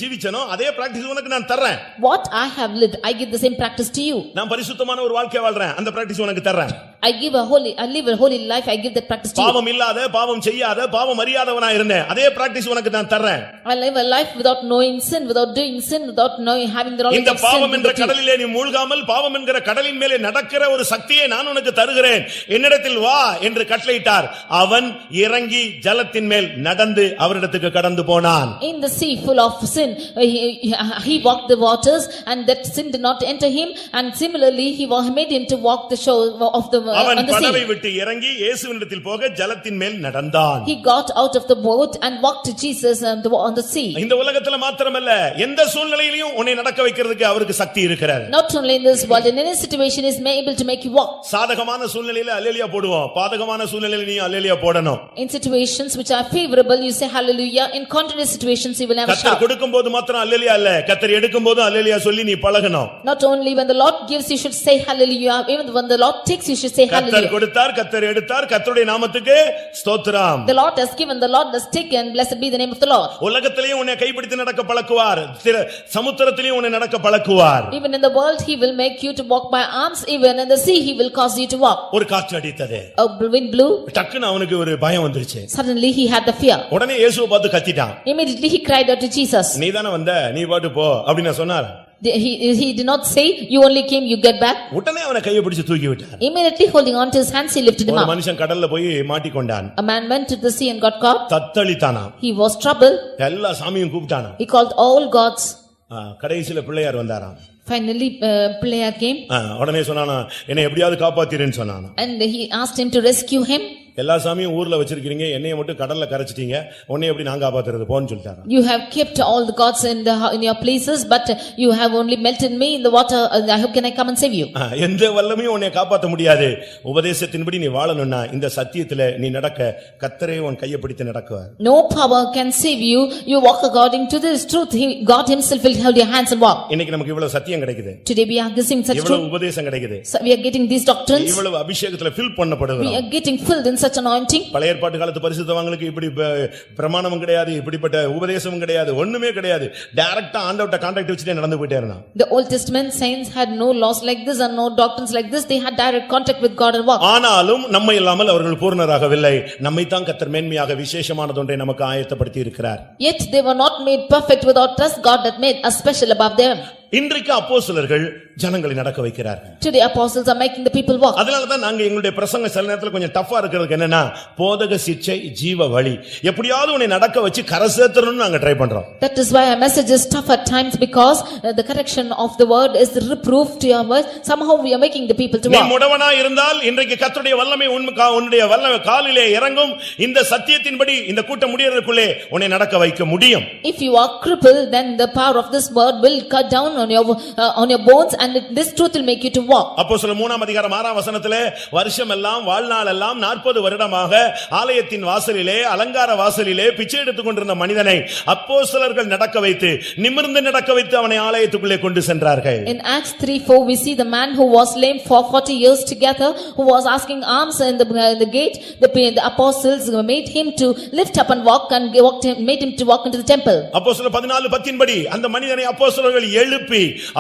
Speaker 1: ஜீவிச்சனோ அதே பிராக்டிஸ் உனக்கு நான் தர்றேன்.
Speaker 2: What I have lived, I give the same practice to you.
Speaker 1: நான் பரிசுத்தமான ஒரு வாழ்க்கை வாழ்றேன், அந்த பிராக்டிஸ் உனக்கு தர்றேன்.
Speaker 2: I live a holy life, I give that practice to you.
Speaker 1: பாவம் இல்லாத, பாவம் செய்யாத, பாவம் அறியாதவனா இருந்தேன், அதே பிராக்டிஸ் உனக்கு நான் தர்றேன்.
Speaker 2: I live a life without knowing sin, without doing sin, without knowing having the knowledge of sin.
Speaker 1: இந்த பாவம் என்ற கடலிலே நீ மூழ்காமல் பாவம் என்கிற கடலின் மேலே நடக்கிற ஒரு சக்தியை நான் உனக்கு தருகிறேன், என்னிடத்தில் வா என்று கட்டளையிட்டார். அவன் இறங்கி ஜலத்தின் மேல் நடந்து அவரிடத்துக்கு கடந்து போனான்.
Speaker 2: In the sea full of sin, he walked the waters and that sin did not enter him, and similarly he was made him to walk the shore of the
Speaker 1: அவன்
Speaker 2: on the
Speaker 1: படவை
Speaker 2: sea.
Speaker 1: விட்டு இறங்கி இயேசுவினிடத்தில் போக ஜலத்தின் மேல் நடந்தான்.
Speaker 2: He got out of the boat and walked to Jesus on the sea.
Speaker 1: இந்த உலகத்துல மாத்திரமல்ல, எந்த சூழ்நிலையிலும் உன்னை நடக்க வைக்கிறதுக்கு அவருக்கு சக்தி இருக்கிறது.
Speaker 2: Not only in this world, in any situation is able to make you walk.
Speaker 1: சாதகமான சூழ்நிலையில அல்லேலூயா போடுவோம், பாதகமான சூழ்நிலையில நீ அல்லேலூயா போடணும்.
Speaker 2: In situations which are favorable you say hallelujah, in contrary situations you will never shout.
Speaker 1: கர்த்தர் கொடுக்கும்போது மாத்திரம் அல்லேலூயா இல்ல, கர்த்தர் எடுக்கும்போது அல்லேலூயா சொல்லி நீ பழகணும்.
Speaker 2: Not only when the Lord gives you should say hallelujah, even when the Lord takes you should say hallelujah.
Speaker 1: கர்த்தர் கொடுத்தார், கர்த்தர் எடுத்தார், கர்த்தருடைய நாமத்துக்கு ஸ்தோத்திரம்.
Speaker 2: The Lord has given, the Lord has taken, blessed be the name of the Lord.
Speaker 1: உலகத்திலேயே உன்னை கைப்பிடித்து நடக்க பழக்குவார், சமுத்திரத்திலேயே உன்னை நடக்க பழக்குவார்.
Speaker 2: Even in the world he will make you to walk by arms, even in the sea he will cause you to walk.
Speaker 1: ஒரு காற்று அடித்தது,
Speaker 2: A wind blew,
Speaker 1: டக்குன்னு அவனுக்கு ஒரு பயம் வந்துருச்சு.
Speaker 2: suddenly he had the fear.
Speaker 1: உடனே இயேசுவை பார்த்து கத்திட்டான்.
Speaker 2: Immediately he cried out to Jesus.
Speaker 1: நீதானே வந்த, நீ பாட்டு போ அப்படின்னு சொன்னார்.
Speaker 2: He did not say you only came, you get back.
Speaker 1: உடனே அவனை கையை பிடிச்சு தூக்கி விட்டார்.
Speaker 2: Immediately holding on to his hands he lifted him
Speaker 1: ஒரு
Speaker 2: up.
Speaker 1: மனுஷன் கடல்ல போய் மாட்டிக்கொண்டான்.
Speaker 2: A man went to the sea and got caught.
Speaker 1: தத்தளித்தானா,
Speaker 2: He was troubled.
Speaker 1: எல்லா சாமியும் கூப்பிட்டானா.
Speaker 2: He called all gods.
Speaker 1: கடைசில பிள்ளையார் வந்தாராம்.
Speaker 2: Finally, player came
Speaker 1: உடனே சொன்னானா என்னை எப்படியாவது காப்பாத்திரேன்னு சொன்னானா.
Speaker 2: and he asked him to rescue him.
Speaker 1: எல்லா சாமியும் ஊர்ல வச்சிருக்கீங்க, என்னைய மட்டும் கடல்ல கரைச்சிட்டீங்க, உன்னை எப்படி நான் காப்பாத்துறது போன்னு சொல்லிட்டாரு.
Speaker 2: You have kept all the gods in your places, but you have only melted me in the water. How can I come and save you?
Speaker 1: எந்த வல்லமையும் உன்னை காப்பாத்த முடியாது. உபதேசத்தின்படி நீ வாழணும்னா இந்த சத்தியத்திலே நீ நடக்க கர்த்தரே உன் கையை பிடித்து நடக்குவார்.
Speaker 2: No power can save you. You walk according to this truth. God himself will hold your hands and walk.
Speaker 1: இன்னைக்கு நமக்கு இவ்வளவு சத்தியம் கிடைக்குது.
Speaker 2: Today we are getting such
Speaker 1: இவ்வளவு
Speaker 2: truth.
Speaker 1: உபதேசம் கிடைக்குது.
Speaker 2: So we are getting these doctrines.
Speaker 1: இவ்வளவு அபிஷேகத்துல fill பண்ணப்படுகிறோம்.
Speaker 2: We are getting filled in such anointing.
Speaker 1: பழைய ஏற்பாட்டு காலத்து பரிசுத்தவான்களுக்கு இப்படி பிரமாணமும் கிடையாது, இப்படிப்பட்ட உபதேசமும் கிடையாது, ஒண்ணுமே கிடையாது. டைரக்டா ஆண்டவர்ட்ட கான்டாக்ட் வச்சிட்டே நடந்து போயிட்டே இருந்தான்.
Speaker 2: The Old Testament saints had no laws like this and no doctrines like this. They had direct contact with God and walk.
Speaker 1: ஆனாலும் நம்மை இல்லாமல் அவர்கள் பூர்ணராகவில்லை. நம்மை தான் கர்த்தர் மேன்மையாக விசேஷமானது ஒன்றை நமக்கு ஆயத்தப்படுத்தி இருக்கிறார்.
Speaker 2: Yet they were not made perfect without us. God had made us special above them.
Speaker 1: இன்றைக்கு அப்போஸ்தலர்கள் ஜனங்களை நடக்க வைக்கிறார்கள்.
Speaker 2: Today apostles are making the people walk.
Speaker 1: அதனால தான் நாங்க எங்களுடைய பிரசங்க சில நேரத்துல கொஞ்சம் டஃபா இருக்கிறதுக்கு என்னன்னா போதக சிட்சை ஜீவ வழி எப்படியாவது உன்னை நடக்க வச்சு கரை சேர்த்தறணும்னு நாங்க ட்ரை பண்றோம்.
Speaker 2: That is why our message is tough at times because the correction of the word is the reproof to your word. Somehow we are making the people to
Speaker 1: நீ
Speaker 2: walk.
Speaker 1: முடவனா இருந்தால் இன்றைக்கு கர்த்தருடைய வல்லமை உன்னுடைய வல்லமை காலிலே இறங்கும். இந்த சத்தியத்தின்படி இந்த கூட்டம் முடியறதுக்குள்ளே உன்னை நடக்க வைக்க முடியும்.
Speaker 2: If you are crippled, then the power of this word will cut down on your bones and this truth will make you to walk.
Speaker 1: அப்போஸ்தலர் 3ஆம் அதிகாரம் 6ஆம் வசனத்திலே வருஷமெல்லாம் வாழ்நாள் எல்லாம் 40 வருடமாக ஆலயத்தின் வாசலிலே அலங்கார வாசலிலே பிச்சை எடுத்துக் கொண்டிருந்த மனிதனை அப்போஸ்தலர்கள் நடக்க வைத்து நிமிர்ந்து நடக்க வைத்து அவனை ஆலயத்துக்குள்ளே கொண்டு சென்றார்கள்.
Speaker 2: In Acts 3:4 we see the man who was lame for 40 years together, who was asking alms in the gate. The apostles made him to lift up and walk and made him to walk into the temple.
Speaker 1: அப்போஸ்தலர் 14:10 படி அந்த மனிதனை அப்போஸ்தலர்கள் எழுப்பி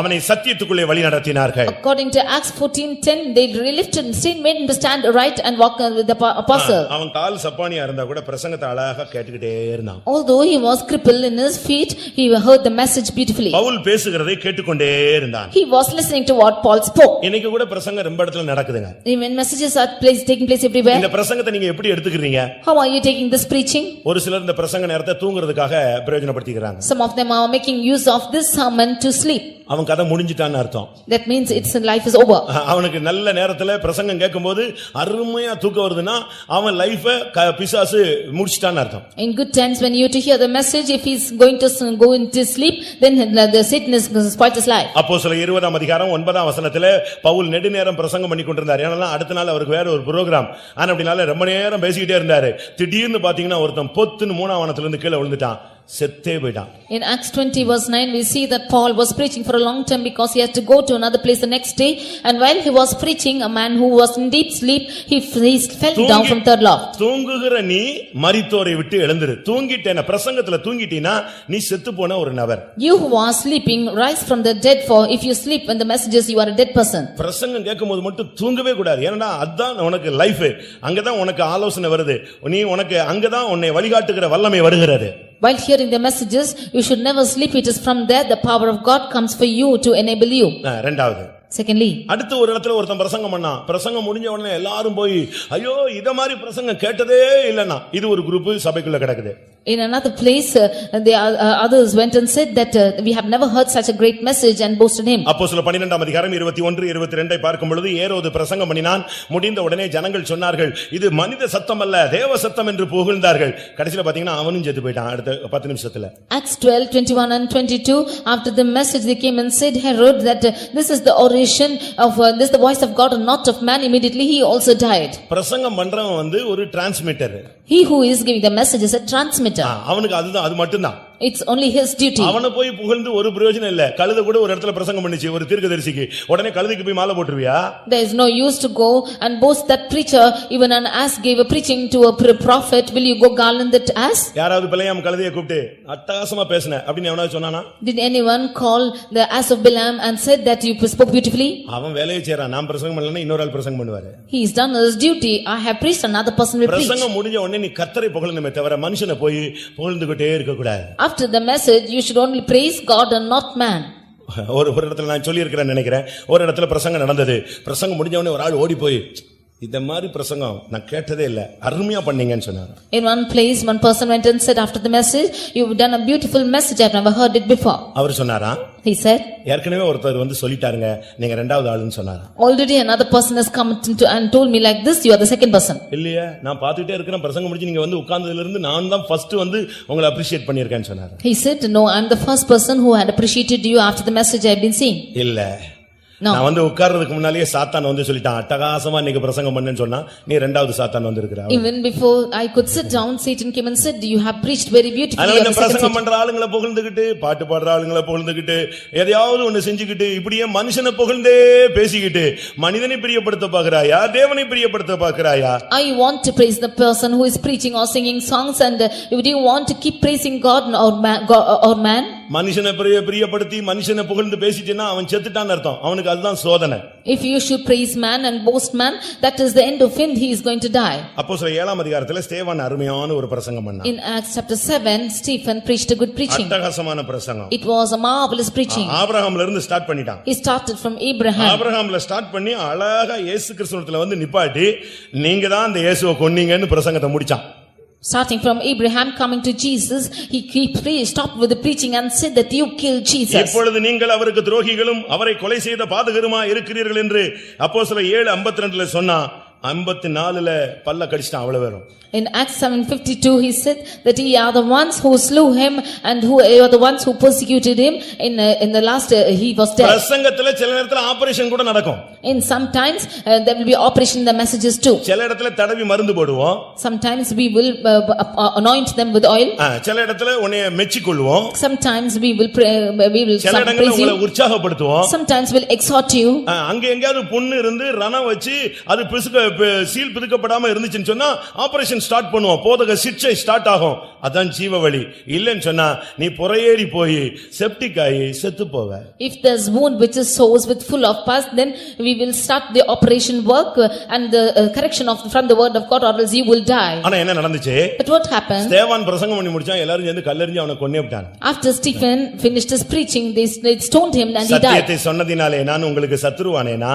Speaker 1: அவனை சத்தியத்துக்குள்ளே வழி நடத்தினார்கள்.
Speaker 2: According to Acts 14:10 they lifted and made him to stand right and walk with the apostle.
Speaker 1: அவன் கால் சப்பானியா இருந்தா கூட பிரசங்கத்தை அழகா கேட்டுக்கிட்டே இருந்தான்.
Speaker 2: Although he was crippled in his feet, he heard the message beautifully.
Speaker 1: Pavul பேசுகிறதை கேட்டுக்கொண்டே இருந்தான்.
Speaker 2: He was listening to what Paul spoke.
Speaker 1: இன்னைக்கு கூட பிரசங்கம் ரொம்ப இடத்துல நடக்குதுங்க.
Speaker 2: Even messages are taking place everywhere.
Speaker 1: இந்த பிரசங்கத்தை நீங்க எப்படி எடுத்துக்கிறீங்க?
Speaker 2: How are you taking this preaching?
Speaker 1: ஒரு சிலர் இந்த பிரசங்க நேரத்தை தூங்குறதுக்காக பிரயோஜனப்படுத்திக்கிறாங்க.
Speaker 2: Some of them are making use of this sermon to sleep.
Speaker 1: அவன் கதை முடிஞ்சிட்டான்னு அர்த்தம்.
Speaker 2: That means its life is over.
Speaker 1: அவனுக்கு நல்ல நேரத்துல பிரசங்கம் கேட்கும்போது அருமையா தூக்கம் வருதுன்னா அவன் லைஃப பிசாசு முடிச்சிட்டான்னு அர்த்தம்.
Speaker 2: In good times when you to hear the message, if he's going to go into sleep, then the Satan is spoiled his life.
Speaker 1: அப்போஸ்தலர் 20ஆம் அதிகாரம் 9ஆம் வசனத்திலே பவுல் நெடுநேரம் பிரசங்கம் பண்ணி கொண்டிருந்தார். ஏன்னா அடுத்த நாள் அவருக்கு வேற ஒரு புரோகிராம். ஆனா அப்படினால ரொம்ப நேரம் பேசிக்கிட்டே இருந்தாரு. திடீர்னு பாத்தீங்கன்னா ஒருத்தன் பொத்துன்னு 3ஆம் வானத்துல இருந்து கீழே விழுந்துட்டான். செத்தே போய்ட்டான்.
Speaker 2: In Acts 20 verse 9 we see that Paul was preaching for a long time because he had to go to another place the next day, and while he was preaching, a man who was in deep sleep, he fell down from third loft.
Speaker 1: தூங்குகிற நீ மரித்தோரை விட்டு எழுந்திரு. தூங்கிட்டேன பிரசங்கத்துல தூங்கிட்டீனா நீ செத்து போன ஒரு நபர்.
Speaker 2: You who are sleeping, rise from the dead, for if you sleep when the messages, you are a dead person.
Speaker 1: பிரசங்கம் கேட்கும்போது மட்டும் தூங்கவே கூடாது. ஏன்னா அதான் உனக்கு லைஃப். அங்கதான் உனக்கு ஆலோசனை வருது. நீ உனக்கு அங்கதான் உன்னை வழிகாட்டுகிற வல்லமை வருகிறது.
Speaker 2: While hearing the messages, you should never sleep. It is from there the power of God comes for you to enable you.
Speaker 1: இரண்டாவது.
Speaker 2: Secondly,
Speaker 1: அடுத்து ஒரு இடத்துல ஒருத்தன் பிரசங்கம் பண்ணான். பிரசங்கம் முடிஞ்ச உடனே எல்லாரும் போய் ஐயோ இத மாதிரி பிரசங்கம் கேட்டதே இல்லனா இது ஒரு குரூப் சபைக்குள்ள கிடக்குது.
Speaker 2: in another place others went and said that we have never heard such a great message and boasted him.
Speaker 1: அப்போஸ்தலர் 12ஆம் அதிகாரம் 21 22 ஐ பார்க்கும் பொழுது ஏரோது பிரசங்கம் பண்ணினான். முடிந்த உடனே ஜனங்கள் சொன்னார்கள் இது மனித சத்தம் அல்ல தேவ சத்தம் என்று புகழ்ந்தார்கள். கடைசில பாத்தீங்கன்னா அவனும் செத்து போய்ட்டான் அடுத்த 10 நிமிஷத்துல.
Speaker 2: Acts 12:21 and 22 after the message they came and said Herod that this is the oration of this the voice of God and not of man. Immediately he also died.
Speaker 1: பிரசங்கம் பண்றவன் வந்து ஒரு transmitter.
Speaker 2: He who is giving the message is a transmitter.
Speaker 1: அவனுக்கு அதுதான் அது மட்டும் தான்.
Speaker 2: It's only his duty.
Speaker 1: அவனை போய் புகழ்ந்து ஒரு பிரயோஜனம் இல்ல. கழுதை கூட ஒரு இடத்துல பிரசங்கம் பண்ணிச்சு ஒரு தீர்க்கதரிசிக்கு. உடனே கழுதைக்கு போய் மாலை போட்டுருவியா?
Speaker 2: There is no use to go and boast that preacher. Even an ass gave a preaching to a prophet. Will you go garland that ass?
Speaker 1: யாராவது பிள்ளையாம் கழுதையை கூப்பிட்டு அட்டகாசமா பேசுன அப்படின்னு எவனாவது சொன்னானா?
Speaker 2: Did anyone call the ass of Balaam and said that you spoke beautifully?
Speaker 1: அவன் வேலையை செய்றான். நான் பிரசங்கம் பண்ணலனா இன்னொரு ஆள் பிரசங்கம் பண்ணுவாரு.
Speaker 2: He is done his duty. I have preached, another person will preach.
Speaker 1: பிரசங்கம் முடிஞ்ச உடனே நீ கர்த்தரை புகழணுமே தவிர மனுஷனை போய் புகழ்ந்துகிட்டே இருக்க கூடாது.
Speaker 2: After the message you should only praise God and not man.
Speaker 1: ஒரு இடத்துல நான் சொல்லி இருக்கிறேன்னு நினைக்கிறேன். ஒரு இடத்துல பிரசங்கம் நடந்தது. பிரசங்கம் முடிஞ்ச உடனே ஒரு ஆள் ஓடி போய் இந்த மாதிரி பிரசங்கம் நான் கேட்டதே இல்ல, அருமையா பண்ணீங்கன்னு சொன்னாரு.
Speaker 2: In one place, one person went and said after the message, "You've done a beautiful message. I've never heard it before."
Speaker 1: அவர் சொன்னாரா,
Speaker 2: He said,
Speaker 1: ஏற்கனவே ஒருத்தர் வந்து சொல்லிட்டாருங்க, நீங்க இரண்டாவது ஆளுன்னு சொன்னாரு.
Speaker 2: "Already another person has come to and told me like this, you are the second person."
Speaker 1: இல்லையா, நான் பார்த்துட்டே இருக்கிறேன், பிரசங்கம் முடிச்சு நீங்க வந்து உட்கார்ந்ததுல இருந்து நான் தான் ஃபர்ஸ்ட் வந்து உங்களை அப்ரிஷியேட் பண்ணியிருக்கேன்னு சொன்னாரு.
Speaker 2: He said, "No, I'm the first person who had appreciated you after the message I've been seeing."
Speaker 1: இல்ல,
Speaker 2: No.
Speaker 1: நான் வந்து உட்கார்றதுக்கு முன்னாலேயே சாத்தான் வந்து சொல்லிட்டான், அட்டகாசமா நீங்க பிரசங்கம் பண்ணேன்னு சொன்னா நீ இரண்டாவது சாத்தான் வந்திருக்கிற.
Speaker 2: Even before I could sit down, Satan came and said, "You have preached very beautifully."
Speaker 1: அதனால இந்த பிரசங்கம் பண்ற ஆளுங்களை புகழ்ந்துகிட்டு, பாட்டு பாடுற ஆளுங்களை புகழ்ந்துகிட்டு, எதையாவது ஒண்ணு செஞ்சுக்கிட்டு, இப்படியே மனுஷனை புகழ்ந்தே பேசிக்கிட்டு, மனிதனை பிரியப்படுத்த பார்க்கறாயா, தேவனை பிரியப்படுத்த பார்க்கறாயா?
Speaker 2: I want to praise the person who is preaching or singing songs, and do you want to keep praising God or man?
Speaker 1: மனுஷனை பிரியப்படுத்தி மனுஷனை புகழ்ந்து பேசிட்டேன்னா அவன் செத்துட்டான்னு அர்த்தம். அவனுக்கு அதுதான் சோதனை.
Speaker 2: If you should praise man and boast man, that is the end of him, he is going to die.
Speaker 1: அப்போஸ்தலர் 7ஆம் அதிகாரத்துல ஸ்தேவான் அருமையான ஒரு பிரசங்கம் பண்ணான்.
Speaker 2: In Acts chapter 7, Stephen preached a good preaching.
Speaker 1: அட்டகாசமான பிரசங்கம்.
Speaker 2: It was a marvelous preaching.
Speaker 1: ஆபிரகாம்ல இருந்து ஸ்டார்ட் பண்ணிட்டான்.
Speaker 2: He started from Abraham.
Speaker 1: ஆபிரகாம்ல ஸ்டார்ட் பண்ணி அழகா இயேசு கிறிஸ்துவிடத்துல வந்து நிப்பாட்டி, நீங்க தான் அந்த இயேசுவை கொன்னீங்கன்னு பிரசங்கத்தை முடிச்சான்.
Speaker 2: Starting from Abraham coming to Jesus, he stopped with the preaching and said that you killed Jesus.
Speaker 1: இப்பொழுது நீங்கள் அவருக்கு துரோகிகளும் அவரை கொலை செய்த பாதகருமா இருக்கிறீர்கள் என்று அப்போஸ்தலர் 7:52ல சொன்னா, 54ல பல்ல கடிச்சிட்டான் அவ்வளவு வரும்.
Speaker 2: In Acts 7:52 he said that ye are the ones who slew him and who are the ones who persecuted him. In the last he was dead.
Speaker 1: பிரசங்கத்துல சில நேரத்துல ஆபரேஷன் கூட நடக்கும்.
Speaker 2: In sometimes there will be operation in the messages too.
Speaker 1: சில இடத்துல தடவி மருந்து போடுவோம்.
Speaker 2: Sometimes we will anoint them with oil.
Speaker 1: சில இடத்துல உன்னை மெச்சிக்கொள்வோம்.
Speaker 2: Sometimes we will
Speaker 1: சில இடங்கள்ல உங்களை உற்சாகப்படுத்துவோம்.
Speaker 2: Sometimes we'll exhort you.
Speaker 1: அங்க எங்கயாவது புண்ணு இருந்து ரணம் வச்சு அது சீல் பிதுக்கப்படாம இருந்துச்சுன்னு சொன்னா ஆபரேஷன் ஸ்டார்ட் பண்ணுவோம். போதக சிக்ஷை ஸ்டார்ட் ஆகும். அதான் ஜீவ வழி. இல்லன்னு சொன்னா நீ புறையேறி போய் செப்டிக் ஆகி செத்து போவ.
Speaker 2: If there's wound which is sores with full of pus, then we will start the operation work and the correction from the word of God, or else you will die.
Speaker 1: ஆனா என்ன நடந்துச்சு?
Speaker 2: But what happened?
Speaker 1: ஸ்தேவான் பிரசங்கம் பண்ணி முடிச்சான், எல்லாரும் சேர்ந்து கல்லெறிஞ்சு அவனை கொன்னேட்டாங்க.
Speaker 2: After Stephen finished his preaching, they stoned him and he died.
Speaker 1: சத்தியத்தை சொன்னதினாலே நான் உங்களுக்கு சத்துருவானேனா?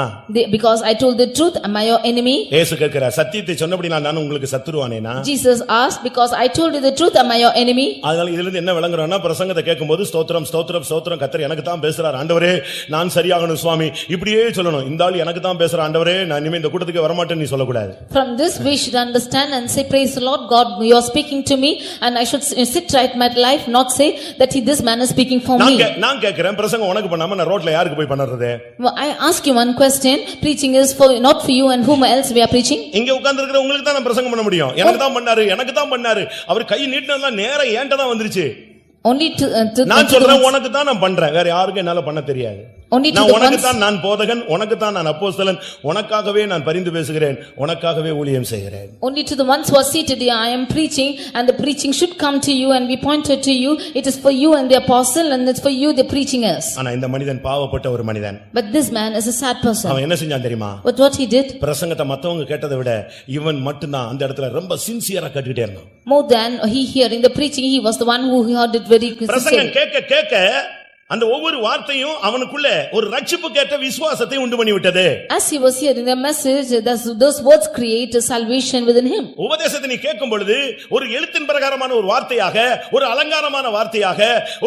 Speaker 2: Because I told the truth, am I your enemy?
Speaker 1: இயேசு கேக்குறார், சத்தியத்தை சொன்னபடினா நான் உங்களுக்கு சத்துருவானேனா?
Speaker 2: Jesus asked, because I told you the truth, am I your enemy?
Speaker 1: அதனால இதுல இருந்து என்ன விளங்குறோம்னா, பிரசங்கத்தை கேட்கும்போது ஸ்தோத்திரம் ஸ்தோத்திரம் ஸ்தோத்திரம், கர்த்தர் எனக்கு தான் பேசுறார் ஆண்டவரே, நான் சரியாகணும் சுவாமி, இப்படியே சொல்லணும். இந்த ஆளு எனக்கு தான் பேசுற ஆண்டவரே, நான் இனிமே இந்த கூட்டத்துக்கு வர மாட்டேன்னு நீ சொல்லக்கூடாது.
Speaker 2: From this we should understand and say, praise the Lord God, you are speaking to me and I should sit right my life, not say that this man is speaking for me.
Speaker 1: நான் கேக்குறேன், பிரசங்கம் உனக்கு பண்ணாம நான் ரோட்ல யாருக்கு போய் பண்றது?
Speaker 2: I ask you one question, preaching is for not for you and whom else we are preaching?
Speaker 1: இங்க உட்கார்ந்து இருக்கிற உங்களுக்கு தான் நான் பிரசங்கம் பண்ண முடியும். எனக்கு தான் பண்ணாரு, எனக்கு தான் பண்ணாரு. அவர் கை நீட்டினதெல்லாம் நேரா ஏன்ட்ட தான் வந்துருச்சு.
Speaker 2: Only to
Speaker 1: நான் சொல்றேன், உனக்கு தான் நான் பண்றேன், வேற யாருக்கும் என்னால பண்ண தெரியாது. நான் உனக்கு தான் நான் போதகன், உனக்கு தான் நான் அப்போஸ்தலன், உனக்காகவே நான் பரிந்து பேசுகிறேன், உனக்காகவே ஊழியம் செய்கிறேன்.
Speaker 2: Only to the ones who are seated here I am preaching, and the preaching should come to you and be pointed to you. It is for you and the apostle, and it's for you the preaching is.
Speaker 1: ஆனா இந்த மனிதன் பாவப்பட்ட ஒரு மனிதன்.
Speaker 2: But this man is a sad person.
Speaker 1: அவன் என்ன செஞ்சான் தெரியுமா?
Speaker 2: But what he did?
Speaker 1: பிரசங்கத்தை மத்தவங்க கேட்டதை விட இவன் மட்டும் தான் அந்த இடத்துல ரொம்ப சின்சியரா கேட்டுட்டே இருந்தான்.
Speaker 2: More than he hearing the preaching, he was the one who heard it very
Speaker 1: பிரசங்கம் கேட்க கேட்க அந்த ஒவ்வொரு வார்த்தையும் அவனுக்குள்ள ஒரு ரட்சிப்புக்கேற்ற விசுவாசத்தை உண்டு பண்ணி விட்டது.
Speaker 2: As he was hearing the message, those words create a salvation within him.
Speaker 1: உபதேசத்தை நீ கேட்கும் பொழுது ஒரு எழுத்தின் பிரகாரமான ஒரு வார்த்தையாக, ஒரு அலங்காரமான வார்த்தையாக,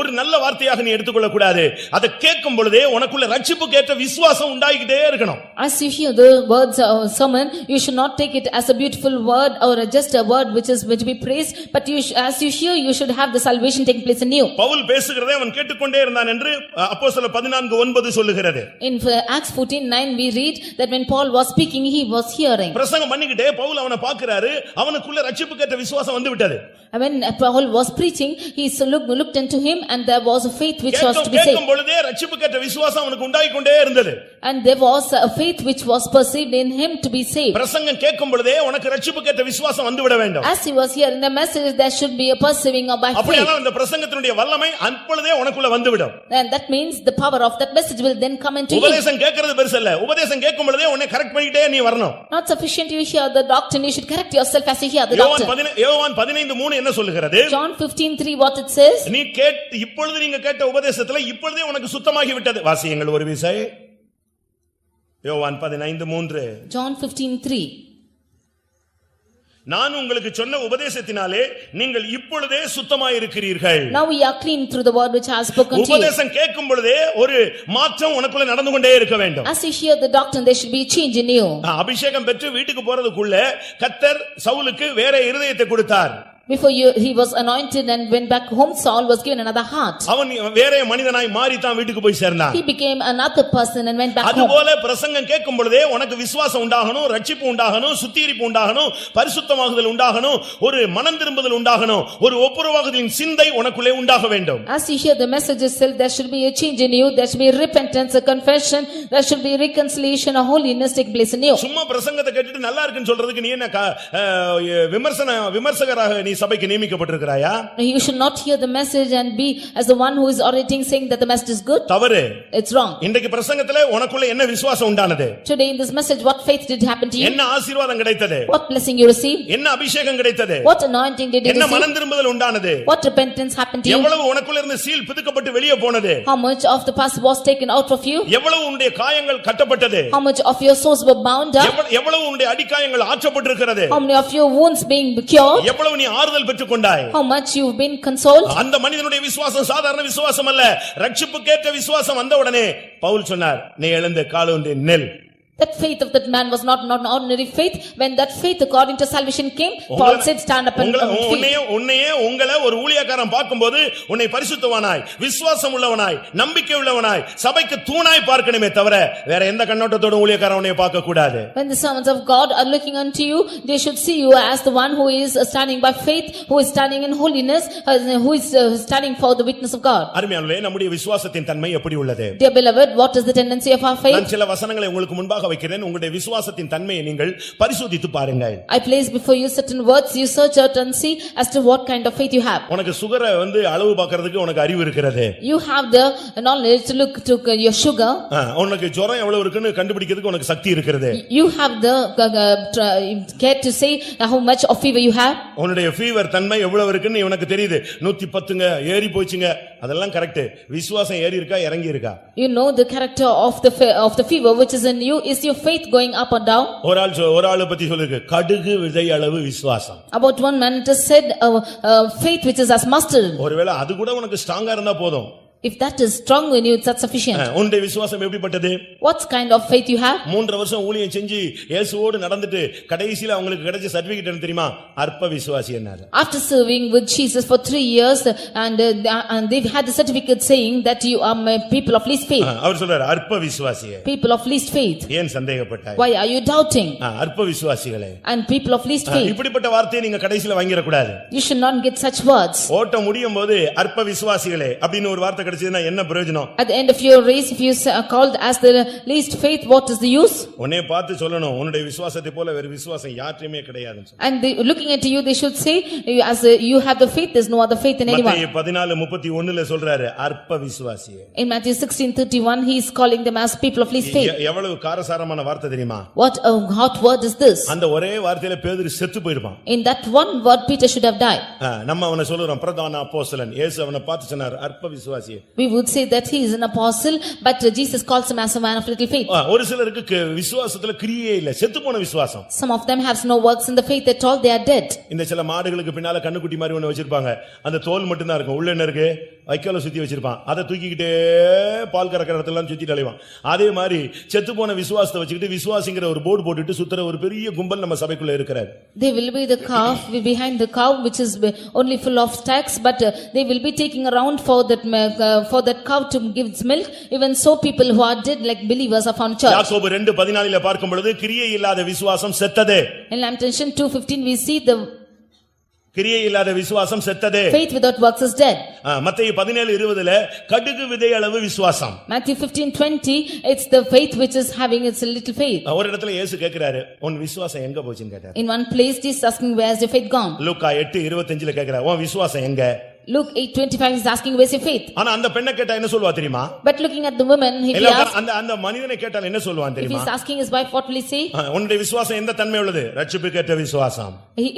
Speaker 1: ஒரு நல்ல வார்த்தையாக நீ எடுத்துக்கொள்ள கூடாது. அதை கேட்கும் பொழுதே உனக்குள்ள ரட்சிப்புக்கேற்ற விசுவாசம் உண்டாகிட்டே இருக்கணும்.
Speaker 2: As you hear the words of sermon, you should not take it as a beautiful word or just a word which is to be praised, but as you hear, you should have the salvation taking place in you.
Speaker 1: Pavul பேசுகிறதை அவன் கேட்டுக்கொண்டே இருந்தான் என்று அப்போஸ்தலர் 14:9 சொல்லுகிறது.
Speaker 2: In Acts 14:9 we read that when Paul was speaking, he was hearing.
Speaker 1: பிரசங்கம் பண்ணிக்கிட்டே பவுல் அவனை பார்க்கிறாரு, அவனுக்குள்ள ரட்சிப்புக்கேற்ற விசுவாசம் வந்து விட்டது.
Speaker 2: When Paul was preaching, he looked into him and there was a faith which was to be saved.
Speaker 1: கேட்கும் பொழுதே ரட்சிப்புக்கேற்ற விசுவாசம் அவனுக்கு உண்டாகிக்கொண்டே இருந்தது.
Speaker 2: And there was a faith which was perceived in him to be saved.
Speaker 1: பிரசங்கம் கேட்கும் பொழுதே உனக்கு ரட்சிப்புக்கேற்ற விசுவாசம் வந்து விட வேண்டும்.
Speaker 2: As he was hearing the message, there should be a perceiving of by faith.
Speaker 1: அப்படியே அந்த பிரசங்கத்தினுடைய வல்லமை அப்பொழுதே உனக்குள்ள வந்து விடும்.
Speaker 2: And that means the power of that message will then come into you.
Speaker 1: உபதேசம் கேட்கிறது பெருசல்ல, உபதேசம் கேட்கும் பொழுதே உன்னை கரெக்ட் பண்ணிட்டே நீ வரணும்.
Speaker 2: Not sufficient you hear the doctrine, you should correct yourself as you hear the doctrine.
Speaker 1: யோவான் 15:3 என்ன சொல்லுகிறது?
Speaker 2: John 15:3 what it says?
Speaker 1: நீ இப்பொழுது நீங்க கேட்ட உபதேசத்துல இப்பொழுதே உனக்கு சுத்தமாகி விட்டது. வாசியுங்கள் ஒரு விசை. யோவான் 15:3.
Speaker 2: John 15:3.
Speaker 1: நான் உங்களுக்கு சொன்ன உபதேசத்தினாலே நீங்கள் இப்பொழுதே சுத்தமாயிருக்கிறீர்கள்.
Speaker 2: Now we are clean through the word which I have spoken to you.
Speaker 1: உபதேசம் கேட்கும் பொழுதே ஒரு மாற்றம் உனக்குள்ள நடந்து கொண்டே இருக்க வேண்டும்.
Speaker 2: As you hear the doctrine, there should be a change in you.
Speaker 1: அபிஷேகம் பெற்று வீட்டுக்கு போறதுக்குள்ள கர்த்தர் சவுலுக்கு வேற இருதயத்தை கொடுத்தார்.
Speaker 2: Before he was anointed and went back home, Saul was given another heart.
Speaker 1: அவன் வேற மனிதனாய் மாறி தான் வீட்டுக்கு போய் சேர்ந்தான்.
Speaker 2: He became another person and went back home.
Speaker 1: அதுபோல பிரசங்கம் கேட்கும் பொழுதே உனக்கு விசுவாசம் உண்டாகணும், ரட்சிப்பு உண்டாகணும், சுத்திகரிப்பு உண்டாகணும், பரிசுத்தமாகுதல் உண்டாகணும், ஒரு மனம் திரும்புதல் உண்டாகணும், ஒரு ஒப்புரவாகுதலின் சிந்தை உனக்குள்ளே உண்டாக வேண்டும்.
Speaker 2: As you hear the message itself, there should be a change in you, there should be repentance, a confession, there should be reconciliation, a holiness take place in you.
Speaker 1: சும்மா பிரசங்கத்தை கேட்டுட்டு நல்லா இருக்குன்னு சொல்றதுக்கு நீ என்ன விமர்சகராக நீ சபைக்கு நியமிக்கப்பட்டிருக்கிறாயா?
Speaker 2: You should not hear the message and be as the one who is orating saying that the message is good.
Speaker 1: தவறு.
Speaker 2: It's wrong.
Speaker 1: இன்றைக்கு பிரசங்கத்திலே உனக்குள்ள என்ன விசுவாசம் உண்டானது?
Speaker 2: Today in this message, what faith did happen to you?
Speaker 1: என்ன ஆசீர்வாதம் கிடைத்தது?
Speaker 2: What blessing you received?
Speaker 1: என்ன அபிஷேகம் கிடைத்தது?
Speaker 2: What anointing did you
Speaker 1: என்ன
Speaker 2: receive?
Speaker 1: மனம் திரும்புதல் உண்டானது?
Speaker 2: What repentance happened to you?
Speaker 1: எவ்வளவு உனக்குள்ள இருந்து சீல் பிதுக்கப்பட்டு வெளியே போனது?
Speaker 2: How much of the past was taken out of you?
Speaker 1: எவ்வளவு உன்னுடைய காயங்கள் கட்டப்பட்டது?
Speaker 2: How much of your sores were bound up?
Speaker 1: எவ்வளவு உன்னுடைய அடிக்காயங்கள் ஆற்றப்பட்டிருக்கிறது?
Speaker 2: How many of your wounds being cured?
Speaker 1: எவ்வளவு நீ ஆறுதல் பெற்றுக்கொண்டாய்?
Speaker 2: How much you've been consoled?
Speaker 1: அந்த மனிதனுடைய விசுவாசம் சாதாரண விசுவாசம் அல்ல. ரட்சிப்புக்கேற்ற விசுவாசம் வந்த உடனே பவுல் சொன்னார், நீ எழுந்து காலூன்றி நில்.
Speaker 2: That faith of that man was not an ordinary faith. When that faith according to salvation came, Paul said, stand up and
Speaker 1: உன்னையே உங்களை ஒரு ஊழியக்காரன் பார்க்கும்போது உன்னை பரிசுத்தவானாய், விசுவாசம் உள்ளவனாய், நம்பிக்கை உள்ளவனாய், சபைக்கு தூணாய் பார்க்கணுமே தவிர வேற எந்த கண்ணோட்டத்தோட ஊழியக்காரன் உன்னை பார்க்க கூடாது.
Speaker 2: When the servants of God are looking unto you, they should see you as the one who is standing by faith, who is standing in holiness, who is standing for the witness of God.
Speaker 1: அருமையானவர்களே, நம்முடைய விசுவாசத்தின் தன்மை எப்படி உள்ளது?
Speaker 2: Dear beloved, what is the tendency of our faith?
Speaker 1: நான் சில வசனங்களை உங்களுக்கு முன்பாக வைக்கிறேன். உங்களுடைய விசுவாசத்தின் தன்மையை நீங்கள் பரிசோதித்து பாருங்கள்.
Speaker 2: I place before you certain words, you search out and see as to what kind of faith you have.
Speaker 1: உனக்கு சுகரை அளவு பார்க்கிறதுக்கு உனக்கு அறிவு இருக்கிறது.
Speaker 2: You have the knowledge to look to your sugar.
Speaker 1: உனக்கு ஜுரம் எவ்வளவு இருக்குன்னு கண்டுபிடிக்கிறதுக்கு உனக்கு சக்தி இருக்கிறது.
Speaker 2: You have the care to say how much of fever you have.
Speaker 1: உன்னுடைய ஃபீவர் தன்மை எவ்வளவு இருக்குன்னு உனக்கு தெரியுது. 110ங்க ஏறி போச்சுங்க, அதெல்லாம் கரெக்ட். விசுவாசம் ஏறி இருக்கா இறங்கி இருக்கா?
Speaker 2: You know the character of the fever which is in you. Is your faith going up or down?
Speaker 1: ஒரு ஆளு பத்தி சொல்லுங்க, கடுகு விதை அளவு விசுவாசம்.
Speaker 2: About one man it is said faith which is as mustard.
Speaker 1: ஒருவேளை அது கூட உனக்கு ஸ்ட்ராங்கா இருந்தா போதும்.
Speaker 2: If that is strong in you, that's sufficient.
Speaker 1: உன்னுடைய விசுவாசம் எப்படிப்பட்டது?
Speaker 2: What kind of faith you have?
Speaker 1: 3 வருஷம் ஊழியம் செஞ்சு இயேசுவோடு நடந்துட்டு கடைசில அவங்களுக்கு கிடைச்ச சர்டிபிகேட் என்ன தெரியுமா? அற்ப விசுவாசி என்னாரு.
Speaker 2: After serving with Jesus for 3 years and they've had the certificate saying that you are people of least faith.
Speaker 1: அவர் சொல்றாரு அற்ப விசுவாசியே.
Speaker 2: People of least faith.
Speaker 1: ஏன் சந்தேகப்பட்டாய்?
Speaker 2: Why are you doubting?
Speaker 1: அற்ப விசுவாசிகளே.
Speaker 2: And people of least faith.
Speaker 1: இப்படிப்பட்ட வார்த்தையை நீங்க கடைசில வாங்கிர கூடாது.
Speaker 2: You should not get such words.
Speaker 1: ஓட்ட முடியும்போது அற்ப விசுவாசிகளே அப்படினு ஒரு வார்த்தை கிடைச்சதுனா என்ன பிரயோஜனம்?
Speaker 2: At the end of your race, if you are called as the least faith, what is the use?
Speaker 1: உன்னை பார்த்து சொல்லணும், உன்னுடைய விசுவாசத்தை போல வேற விசுவாசம் யார்ட்டயுமே கிடையாதுன்னு.
Speaker 2: And they, looking at you, they should say, as you have the faith, there is no other faith in anyone.
Speaker 1: மத்தேயு 14:31ல சொல்றாரு அற்ப விசுவாசியே.
Speaker 2: In Matthew 16:31, he is calling them as people of least faith.
Speaker 1: எவ்வளவு காரசாரமான வார்த்தை தெரியுமா?
Speaker 2: What a hot word is this?
Speaker 1: அந்த ஒரே வார்த்தையில பேதுரு செத்து போயிருப்பான்.
Speaker 2: In that one word, Peter should have died.
Speaker 1: நம்ம அவனை சொல்றோம் பிரதான அப்போஸ்தலன். இயேசு அவனை பார்த்து சொன்னார் அற்ப விசுவாசியே.
Speaker 2: We would say that he is an apostle, but Jesus calls him as a man of little faith.
Speaker 1: ஒரு சிலருக்கு விசுவாசத்துல கிரியே இல்ல, செத்து போன விசுவாசம்.
Speaker 2: Some of them have no works in the faith at all, they are dead.
Speaker 1: இந்த சில மாடுகளுக்கு பின்னால கண்ணுக்குட்டி மாதிரி ஒன்னு வச்சிருப்பாங்க, அந்த தோல் மட்டும் தான் இருக்கும், உள்ள என்ன இருக்கு? வைக்கோல சுத்தி வச்சிருப்பான், அதை தூக்கிக்கிட்டே பால் கறக்கிற இடத்துல சுத்திட்டு அலைவான். அதே மாதிரி செத்து போன விசுவாசத்தை வச்சுக்கிட்டு விசுவாசிங்கிற ஒரு போர்டு போட்டுட்டு சுத்துற ஒரு பெரிய கும்பல் நம்ம சபைக்குள்ள இருக்கிறார்.
Speaker 2: They will be the calf behind the cow which is only full of stacks, but they will be taking around for that cow to give its milk. Even so people who are dead like believers are found church.
Speaker 1: யாக்கோபு 2:14ல பார்க்கும் பொழுது கிரியை இல்லாத விசுவாசம் செத்ததே.
Speaker 2: In Lamentation 2:15 we see the
Speaker 1: கிரியை இல்லாத விசுவாசம் செத்ததே.
Speaker 2: Faith without works is dead.
Speaker 1: மத்தேயு 17:20ல கடுகு விதை அளவு விசுவாசம்.
Speaker 2: Matthew 15:20 it's the faith which is having its little faith.
Speaker 1: ஒரு இடத்துல இயேசு கேக்குறாரு, உன் விசுவாசம் எங்க போச்சுன்னு கேட்டாரு.
Speaker 2: In one place Jesus asking, where is your faith gone?
Speaker 1: லூக்கா 8:25ல கேக்குறாரு, உன் விசுவாசம் எங்க?
Speaker 2: Luke 8:25 is asking where's your faith?
Speaker 1: ஆனா அந்த பெண்ணை கேட்டா என்ன சொல்வா தெரியுமா?
Speaker 2: But looking at the woman, if he asks,
Speaker 1: அந்த மனிதனை கேட்டால் என்ன சொல்வான்
Speaker 2: if he
Speaker 1: தெரியுமா?
Speaker 2: is asking his wife, what will he say?
Speaker 1: உன்னுடைய விசுவாசம் எந்த தன்மை உள்ளது? ரட்சிப்புக்கேற்ற விசுவாசம்.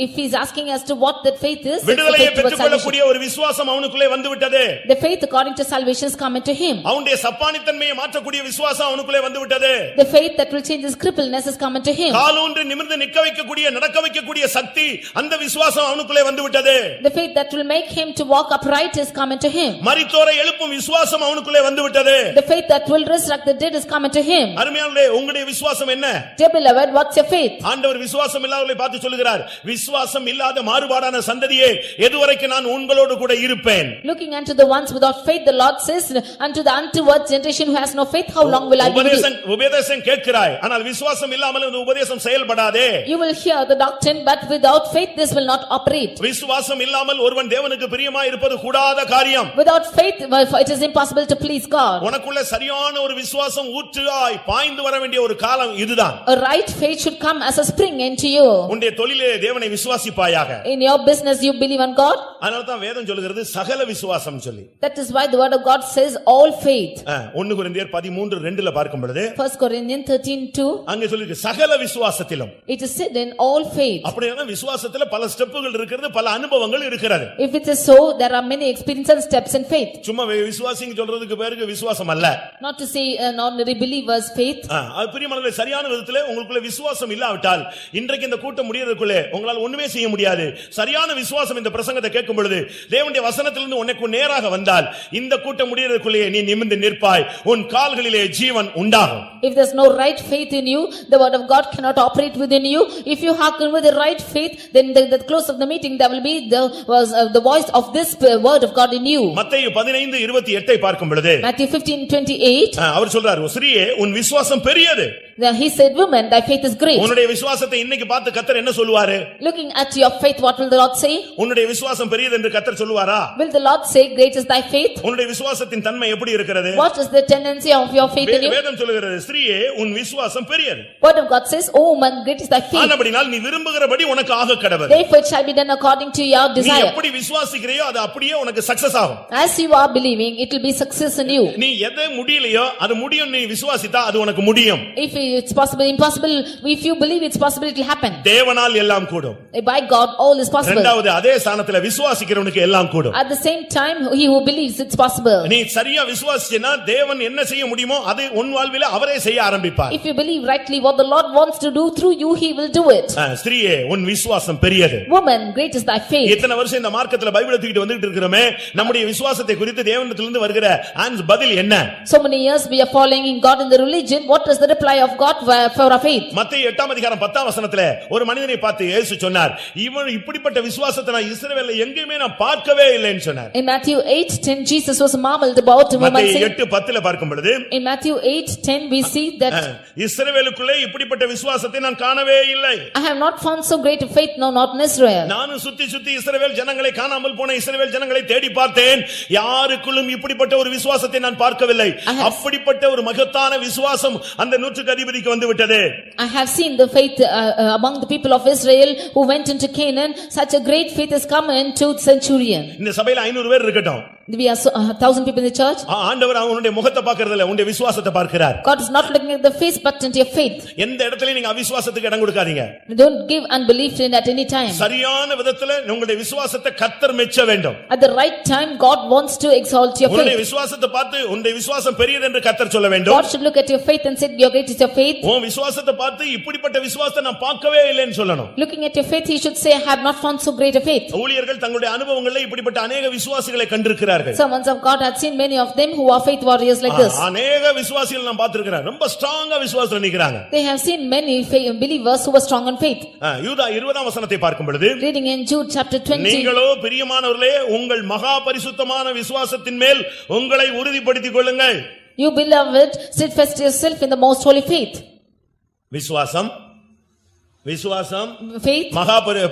Speaker 2: If he is asking as to what that faith is,
Speaker 1: விடுதலையை பெற்றுக்கொள்ளக்கூடிய ஒரு விசுவாசம் அவனுக்குள்ளே வந்து விட்டது.
Speaker 2: the faith according to salvation is come into him.
Speaker 1: அவனுடைய சப்பானித்தன்மையை மாற்றக்கூடிய விசுவாசம் அவனுக்குள்ளே வந்து விட்டது.
Speaker 2: The faith that will change his crippleness is come into him.
Speaker 1: காலூன்றி நிமிர்ந்து நிற்க வைக்கக்கூடிய நடக்க வைக்கக்கூடிய சக்தி அந்த விசுவாசம் அவனுக்குள்ளே வந்து விட்டது.
Speaker 2: The faith that will make him to walk upright is come into him.
Speaker 1: மரித்தோரை எழுப்பும் விசுவாசம் அவனுக்குள்ளே வந்து விட்டது.
Speaker 2: The faith that will resurrect the dead is come into him.
Speaker 1: அருமையானவர்களே, உங்களுடைய விசுவாசம் என்ன?
Speaker 2: Dear beloved, what's your faith?
Speaker 1: ஆண்டவர் விசுவாசம் இல்லாதவர்களை பார்த்து சொல்கிறார், விசுவாசம் இல்லாத மாறுபாடான சந்ததியே, எதுவரைக்கும் நான் உங்களோடு கூட இருப்பேன்?
Speaker 2: Looking unto the ones without faith, the Lord says, unto the untoward generation who has no faith, how long will I be with you?
Speaker 1: உபதேசம் கேட்கிறாய், ஆனால் விசுவாசம் இல்லாமல் அந்த உபதேசம் செயல்படாதே.
Speaker 2: You will hear the doctrine, but without faith this will not operate.
Speaker 1: விசுவாசம் இல்லாமல் ஒருவன் தேவனுக்கு பிரியமாய் இருப்பது கூடாத காரியம்.
Speaker 2: Without faith it is impossible to please God.
Speaker 1: உனக்குள்ள சரியான ஒரு விசுவாசம் ஊற்றாய் பாய்ந்து வர வேண்டிய ஒரு காலம் இதுதான்.
Speaker 2: A right faith should come as a spring into you.
Speaker 1: உன்னுடைய தொழிலே தேவனை விசுவாசிப்பாயாக.
Speaker 2: In your business you believe on God.
Speaker 1: அதனால தான் வேதம் சொல்கிறது சகல விசுவாசம் சொல்லி.
Speaker 2: That is why the word of God says all faith.
Speaker 1: 1 கொரிந்தியர் 13:2 பார்க்கும் பொழுது
Speaker 2: 1 Corinthians 13:2
Speaker 1: அங்கே சொல்லிருக்கு சகல விசுவாசத்திலும்.
Speaker 2: it is said in all faith.
Speaker 1: அப்படினா விசுவாசத்துல பல ஸ்டெப்புகள் இருக்குது, பல அனுபவங்கள் இருக்கிறது.
Speaker 2: If it is so, there are many experiences and steps in faith.
Speaker 1: சும்மா விசுவாசிங்க சொல்றதுக்கு பேருக்கு விசுவாசம் அல்ல.
Speaker 2: Not to say an ordinary believer's faith.
Speaker 1: அது பிரியமானவர்களே, சரியான விதத்திலே உங்களுக்குள்ள விசுவாசம் இல்லாவிட்டால் இன்றைக்கு இந்த கூட்டம் முடியறதுக்குள்ளே உங்களால் ஒண்ணுமே செய்ய முடியாது. சரியான விசுவாசம் இந்த பிரசங்கத்தை கேட்கும் பொழுது தேவனுடைய வசனத்திலிருந்து உனக்கு நேராக வந்தால் இந்த கூட்டம் முடியறதுக்குள்ளே நீ நிமிர்ந்து நிற்பாய், உன் கால்களிலே ஜீவன் உண்டாகும்.
Speaker 2: If there's no right faith in you, the word of God cannot operate within you. If you hearken with the right faith, then the close of the meeting there will be the voice of this word of God in you.
Speaker 1: மத்தேயு 15:28 பார்க்கும் பொழுது
Speaker 2: Matthew 15:28
Speaker 1: அவர் சொல்றார், ஸ்ரீயே உன் விசுவாசம் பெரியது.
Speaker 2: He said, woman, thy faith is great.
Speaker 1: உன்னுடைய விசுவாசத்தை இன்னைக்கு பார்த்து கர்த்தர் என்ன சொல்வாரு?
Speaker 2: Looking at your faith, what will the Lord say?
Speaker 1: உன்னுடைய விசுவாசம் பெரியது என்று கர்த்தர் சொல்வாரா?
Speaker 2: Will the Lord say, great is thy faith?
Speaker 1: உன்னுடைய விசுவாசத்தின் தன்மை எப்படி இருக்கிறது?
Speaker 2: What is the tendency of your faith in you?
Speaker 1: வேதம் சொல்கிறது, ஸ்ரீயே உன் விசுவாசம் பெரியது.
Speaker 2: Word of God says, oh woman, great is thy faith.
Speaker 1: ஆனபடியால் நீ விரும்புகிறபடி உனக்கு ஆக கடவது.
Speaker 2: Therefore it shall be done according to your
Speaker 1: நீ
Speaker 2: desire.
Speaker 1: எப்படி விசுவாசிக்கிறையோ அது அப்படியே உனக்கு சக்சஸ் ஆகும்.
Speaker 2: As you are believing, it will be success in you.
Speaker 1: நீ எதை முடியலையோ அது முடியும் நீ விசுவாசித்தா அது உனக்கு முடியும்.
Speaker 2: If it's possible, impossible, if you believe it's possible, it will happen.
Speaker 1: தேவனால் எல்லாம் கூடும்.
Speaker 2: By God all is possible.
Speaker 1: இரண்டாவது அதே ஸ்தானத்துல விசுவாசிக்கிறவனுக்கு எல்லாம் கூடும்.
Speaker 2: At the same time, he who believes it's possible.
Speaker 1: நீ சரியா விசுவாசிச்சேனா தேவன் என்ன செய்ய முடியுமோ அது உன் வாழ்விலே அவரே செய்ய ஆரம்பிப்பார்.
Speaker 2: If you believe rightly what the Lord wants to do through you, he will do it.
Speaker 1: ஸ்திரீயே உன் விசுவாசம் பெரியது.
Speaker 2: Woman, great is thy faith.
Speaker 1: இத்தனை வருஷம் இந்த மார்க்கத்துல பைபிளை தூக்கிட்டு வந்துட்டு இருக்கறோமே, நம்முடைய விசுவாசத்தை குறித்து தேவனிடத்திலிருந்து வருகிற பதில் என்ன?
Speaker 2: So many years we are following in God in the religion. What is the reply of God for our faith?
Speaker 1: மத்தேயு 8:10 ஒரு மனிதனை பார்த்து இயேசு சொன்னார், இவன் இப்படிப்பட்ட விசுவாசத்தை நான் இஸ்ரவேல்ல எங்கேயுமே நான் பார்க்கவே இல்லைன்னு சொன்னார்.
Speaker 2: In Matthew 8:10 Jesus was marveled about a woman saying.
Speaker 1: மத்தேயு 8:10 பார்க்கும் பொழுது
Speaker 2: In Matthew 8:10 we see that
Speaker 1: இஸ்ரவேலுக்குள்ளே இப்படிப்பட்ட விசுவாசத்தை நான் காணவே இல்லை.
Speaker 2: I have not found so great a faith, no, not in Israel.
Speaker 1: நான் சுத்தி இஸ்ரவேல் ஜனங்களை காணாமல் போன இஸ்ரவேல் ஜனங்களை தேடி பார்த்தேன், யாருக்குள்ளும் இப்படிப்பட்ட ஒரு விசுவாசத்தை நான் பார்க்கவில்லை. அப்படிப்பட்ட ஒரு மகத்தான விசுவாசம் அந்த நூற்றுக்கு அதிபதிக்கு வந்து விட்டது.
Speaker 2: I have seen the faith among the people of Israel who went into Canaan. Such a great faith has come into the centurion.
Speaker 1: இந்த சபையில 500 பேர் இருக்கட்டும்.
Speaker 2: We are 1,000 people in the church.
Speaker 1: ஆண்டவர் அவனுடைய முகத்தை பார்க்கிறது இல்ல, உன்னுடைய விசுவாசத்தை பார்க்கிறார்.
Speaker 2: God is not looking at the face but into your faith.
Speaker 1: எந்த இடத்துலயும் நீங்க அவிசுவாசத்துக்கு இடம் கொடுக்காதீங்க.
Speaker 2: Don't give unbelief in at any time.
Speaker 1: சரியான விதத்துல உங்களுடைய விசுவாசத்தை கர்த்தர் மெச்ச வேண்டும்.
Speaker 2: At the right time God wants to exalt your
Speaker 1: உன்னுடைய
Speaker 2: faith.
Speaker 1: விசுவாசத்தை பார்த்து உன்னுடைய விசுவாசம் பெரியது என்று கர்த்தர் சொல்ல வேண்டும்.
Speaker 2: God should look at your faith and say your great is your faith.
Speaker 1: உன் விசுவாசத்தை பார்த்து இப்படிப்பட்ட விசுவாசத்தை நான் பார்க்கவே இல்லைன்னு சொல்லணும்.
Speaker 2: Looking at your faith he should say I have not found so great a faith.
Speaker 1: ஊழியர்கள் தங்களுடைய அனுபவங்களில் இப்படிப்பட்ட अनेक விசுவாசிகளை கண்டிருக்கிறார்கள்.
Speaker 2: Servants of God had seen many of them who are faith warriors like this.
Speaker 1: अनेक விசுவாசிகள் நான் பார்த்திருக்கிறேன், ரொம்ப ஸ்ட்ராங்கா விசுவாசத்துல நிக்கறாங்க.
Speaker 2: They have seen many believers who were strong in faith.
Speaker 1: யூதா 20ஆம் வசனத்தை பார்க்கும் பொழுது
Speaker 2: reading in Jude chapter 20
Speaker 1: நீங்களோ பிரியமானவர்களே உங்கள் மகா பரிசுத்தமான விசுவாசத்தின் மேல் உங்களை உறுதிப்படுத்திக் கொள்ளுங்கள்.
Speaker 2: You beloved steadfast yourself in the most holy faith.
Speaker 1: விசுவாசம் விசுவாசம்,
Speaker 2: faith,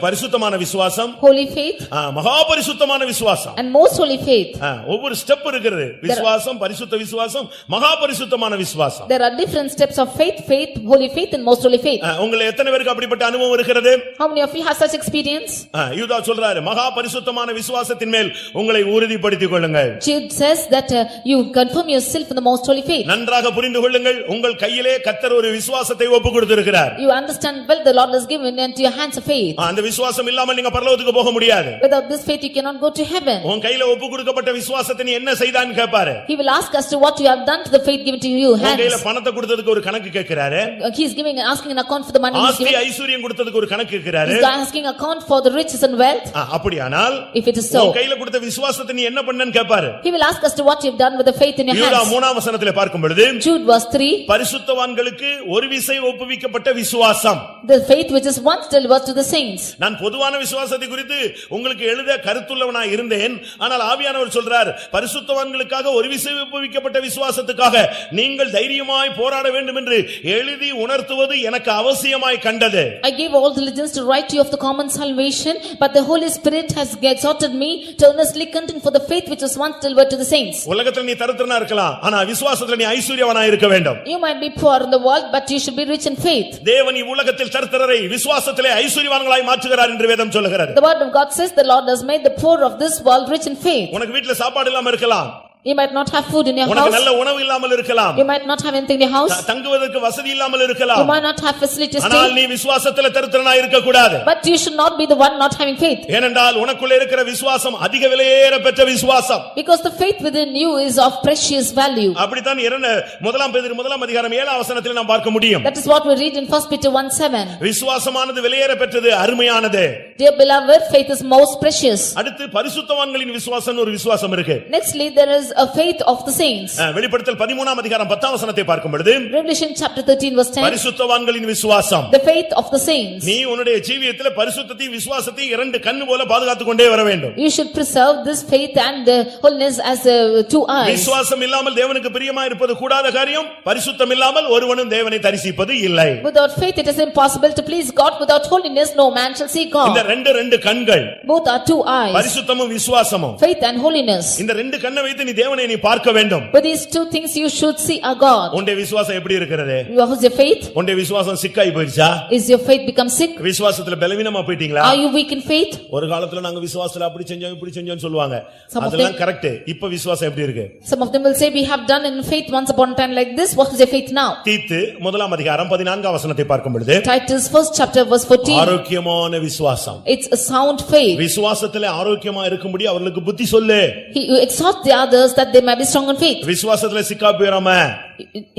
Speaker 1: பரிசுத்தமான விசுவாசம்,
Speaker 2: holy faith,
Speaker 1: மகா பரிசுத்தமான விசுவாசம்.
Speaker 2: and most holy faith.
Speaker 1: ஒவ்வொரு ஸ்டெப் இருக்குது. விசுவாசம், பரிசுத்த விசுவாசம், மகா பரிசுத்தமான விசுவாசம்.
Speaker 2: There are different steps of faith, faith, holy faith and most holy faith.
Speaker 1: உங்களை எத்தனை பேருக்கு அப்படிப்பட்ட அனுபவம் இருக்கிறது?
Speaker 2: How many of you have such experience?
Speaker 1: யூதா சொல்றாரு, மகா பரிசுத்தமான விசுவாசத்தின் மேல் உங்களை உறுதிப்படுத்திக் கொள்ளுங்கள்.
Speaker 2: Jude says that you confirm yourself in the most holy faith.
Speaker 1: நன்றாக புரிந்து கொள்ளுங்கள், உங்கள் கையிலே கர்த்தர் ஒரு விசுவாசத்தை ஒப்பு கொடுத்திருக்கிறார்.
Speaker 2: You understand well the Lord has given into your hands of faith.
Speaker 1: அந்த விசுவாசம் இல்லாமல் நீங்க பரலோகத்துக்கு போக முடியாது.
Speaker 2: Without this faith you cannot go to heaven.
Speaker 1: உன் கையில ஒப்பு கொடுக்கப்பட்ட விசுவாசத்தை நீ என்ன செய்தான்னு கேட்பாரு.
Speaker 2: He will ask us to what you have done to the faith given to you hands.
Speaker 1: உன் கையில பணத்தை கொடுத்ததுக்கு ஒரு கணக்கு கேட்கிறாரு.
Speaker 2: He is asking an account for the money he is
Speaker 1: ஆஸ்தி
Speaker 2: given.
Speaker 1: ஐஸ்வரியம் கொடுத்ததுக்கு ஒரு கணக்கு கேட்கிறாரு.
Speaker 2: He is asking account for the riches and wealth.
Speaker 1: அப்படியானால்
Speaker 2: if it is so,
Speaker 1: உன் கையில கொடுத்த விசுவாசத்தை நீ என்ன பண்ணன்னு கேட்பாரு.
Speaker 2: He will ask us to what you have done with the faith in your
Speaker 1: யூதா
Speaker 2: hands.
Speaker 1: 3ஆம் வசனத்திலே பார்க்கும் பொழுது
Speaker 2: Jude verse 3,
Speaker 1: பரிசுத்தவான்களுக்கு ஒரு விசை ஒப்புவிக்கப்பட்ட விசுவாசம்.
Speaker 2: the faith which is once delivered to the saints.
Speaker 1: நான் பொதுவான விசுவாசத்தை குறித்து உங்களுக்கு எழுத கருத்துள்ளவனாய் இருந்தேன். ஆனால் ஆவியானவர் சொல்றார், பரிசுத்தவான்களுக்காக ஒரு விசை ஒப்புவிக்கப்பட்ட விசுவாசத்துக்காக நீங்கள் தைரியமாய் போராட வேண்டும் என்று எழுதி உணர்த்துவது எனக்கு அவசியமாய் கண்டது.
Speaker 2: I gave all diligence to write to you of the common salvation, but the Holy Spirit has exhorted me to earnestly contend for the faith which was once delivered to the saints.
Speaker 1: உலகத்துல நீ தரித்திரனா இருக்கலாம், ஆனா விசுவாசத்துல நீ ஐஸ்வரியவானாய் இருக்க வேண்டும்.
Speaker 2: You might be poor in the world, but you should be rich in faith.
Speaker 1: தேவன் உலகத்தில் தரித்திரரை விசுவாசத்திலே ஐஸ்வரியவான்களாய் மாற்றுகிறார் என்று வேதம் சொல்கிறது.
Speaker 2: The word of God says the Lord has made the poor of this world rich in faith.
Speaker 1: உனக்கு வீட்ல சாப்பாடு இல்லாம இருக்கலாம்.
Speaker 2: You might not have food in your
Speaker 1: உனக்கு
Speaker 2: house.
Speaker 1: நல்ல உணவு இல்லாமல் இருக்கலாம்.
Speaker 2: You might not have anything in your house.
Speaker 1: தங்குவதற்கு வசதி இல்லாமல் இருக்கலாம்.
Speaker 2: You might not have facilities to
Speaker 1: ஆனால்
Speaker 2: stay.
Speaker 1: நீ விசுவாசத்திலே தரித்திரனாய் இருக்க கூடாது.
Speaker 2: But you should not be the one not having faith.
Speaker 1: ஏனென்றால் உனக்குள்ள இருக்கிற விசுவாசம் அதிக விலையேற பெற்ற விசுவாசம்.
Speaker 2: Because the faith within you is of precious value.
Speaker 1: அப்படித்தான் முதலாம் பேதுரு 1ஆம் அதிகாரம் 7ஆம் வசனத்தில் நாம் பார்க்க முடியும்.
Speaker 2: That is what we read in 1 Peter 1:7.
Speaker 1: விசுவாசமானது விலையேற பெற்றது, அருமையானது.
Speaker 2: Dear beloved, faith is most precious.
Speaker 1: அடுத்து பரிசுத்தவான்களின் விசுவாசம் ஒரு விசுவாசம் இருக்கு.
Speaker 2: Nextly, there is a faith of the saints.
Speaker 1: வெளிப்படுத்தல் 13ஆம் அதிகாரம் 10ஆம் வசனத்தை பார்க்கும் பொழுது
Speaker 2: Revelation chapter 13 verse 10.
Speaker 1: பரிசுத்தவான்களின் விசுவாசம்.
Speaker 2: The faith of the saints.
Speaker 1: நீ உன்னுடைய ஜீவியத்திலே பரிசுத்தத்தையும் விசுவாசத்தையும் இரண்டு கண்ணு போல பாதுகாத்துக் கொண்டே வர வேண்டும்.
Speaker 2: You should preserve this faith and holiness as two eyes.
Speaker 1: விசுவாசம் இல்லாமல் தேவனுக்கு பிரியமாய் இருப்பது கூடாத காரியம். பரிசுத்தம் இல்லாமல் ஒருவனும் தேவனை தரிசிப்பது இல்லை.
Speaker 2: Without faith it is impossible to please God. Without holiness no man shall see God.
Speaker 1: இந்த ரெண்டு கண்கள்.
Speaker 2: Both are two eyes.
Speaker 1: பரிசுத்தமும் விசுவாசமும்.
Speaker 2: Faith and holiness.
Speaker 1: இந்த ரெண்டு கண்ணை வைத்து நீ தேவனை நீ பார்க்க வேண்டும்.
Speaker 2: With these two things you should see a God.
Speaker 1: உன்னுடைய விசுவாசம் எப்படி இருக்கிறது?
Speaker 2: What is your faith?
Speaker 1: உன்னுடைய விசுவாசம் சிக்காய் போயிடுச்சா?
Speaker 2: Is your faith become sick?
Speaker 1: விசுவாசத்துல பலவீனமா போயிட்டீங்களா?
Speaker 2: Are you weak in faith?
Speaker 1: ஒரு காலத்துல நாங்க விசுவாசத்துல அப்படி செஞ்சோம் இப்படி செஞ்சோம்னு சொல்லுவாங்க.
Speaker 2: Some of
Speaker 1: அதெல்லாம் கரெக்ட். இப்ப விசுவாசம் எப்படி இருக்கு?
Speaker 2: Some of them will say we have done in faith once upon a time like this. What is your faith now?
Speaker 1: தீத்து 1ஆம் அதிகாரம் 14ஆம் வசனத்தை பார்க்கும் பொழுது
Speaker 2: Titus 1st chapter verse 14.
Speaker 1: ஆரோக்கியமான விசுவாசம்.
Speaker 2: It's a sound faith.
Speaker 1: விசுவாசத்திலே ஆரோக்கியமா இருக்கும்படி அவர்களுக்கு புத்தி சொல்லு.
Speaker 2: He exhorts the others that they may be strong in faith.
Speaker 1: விசுவாசத்திலே சிக்கா போயிராம.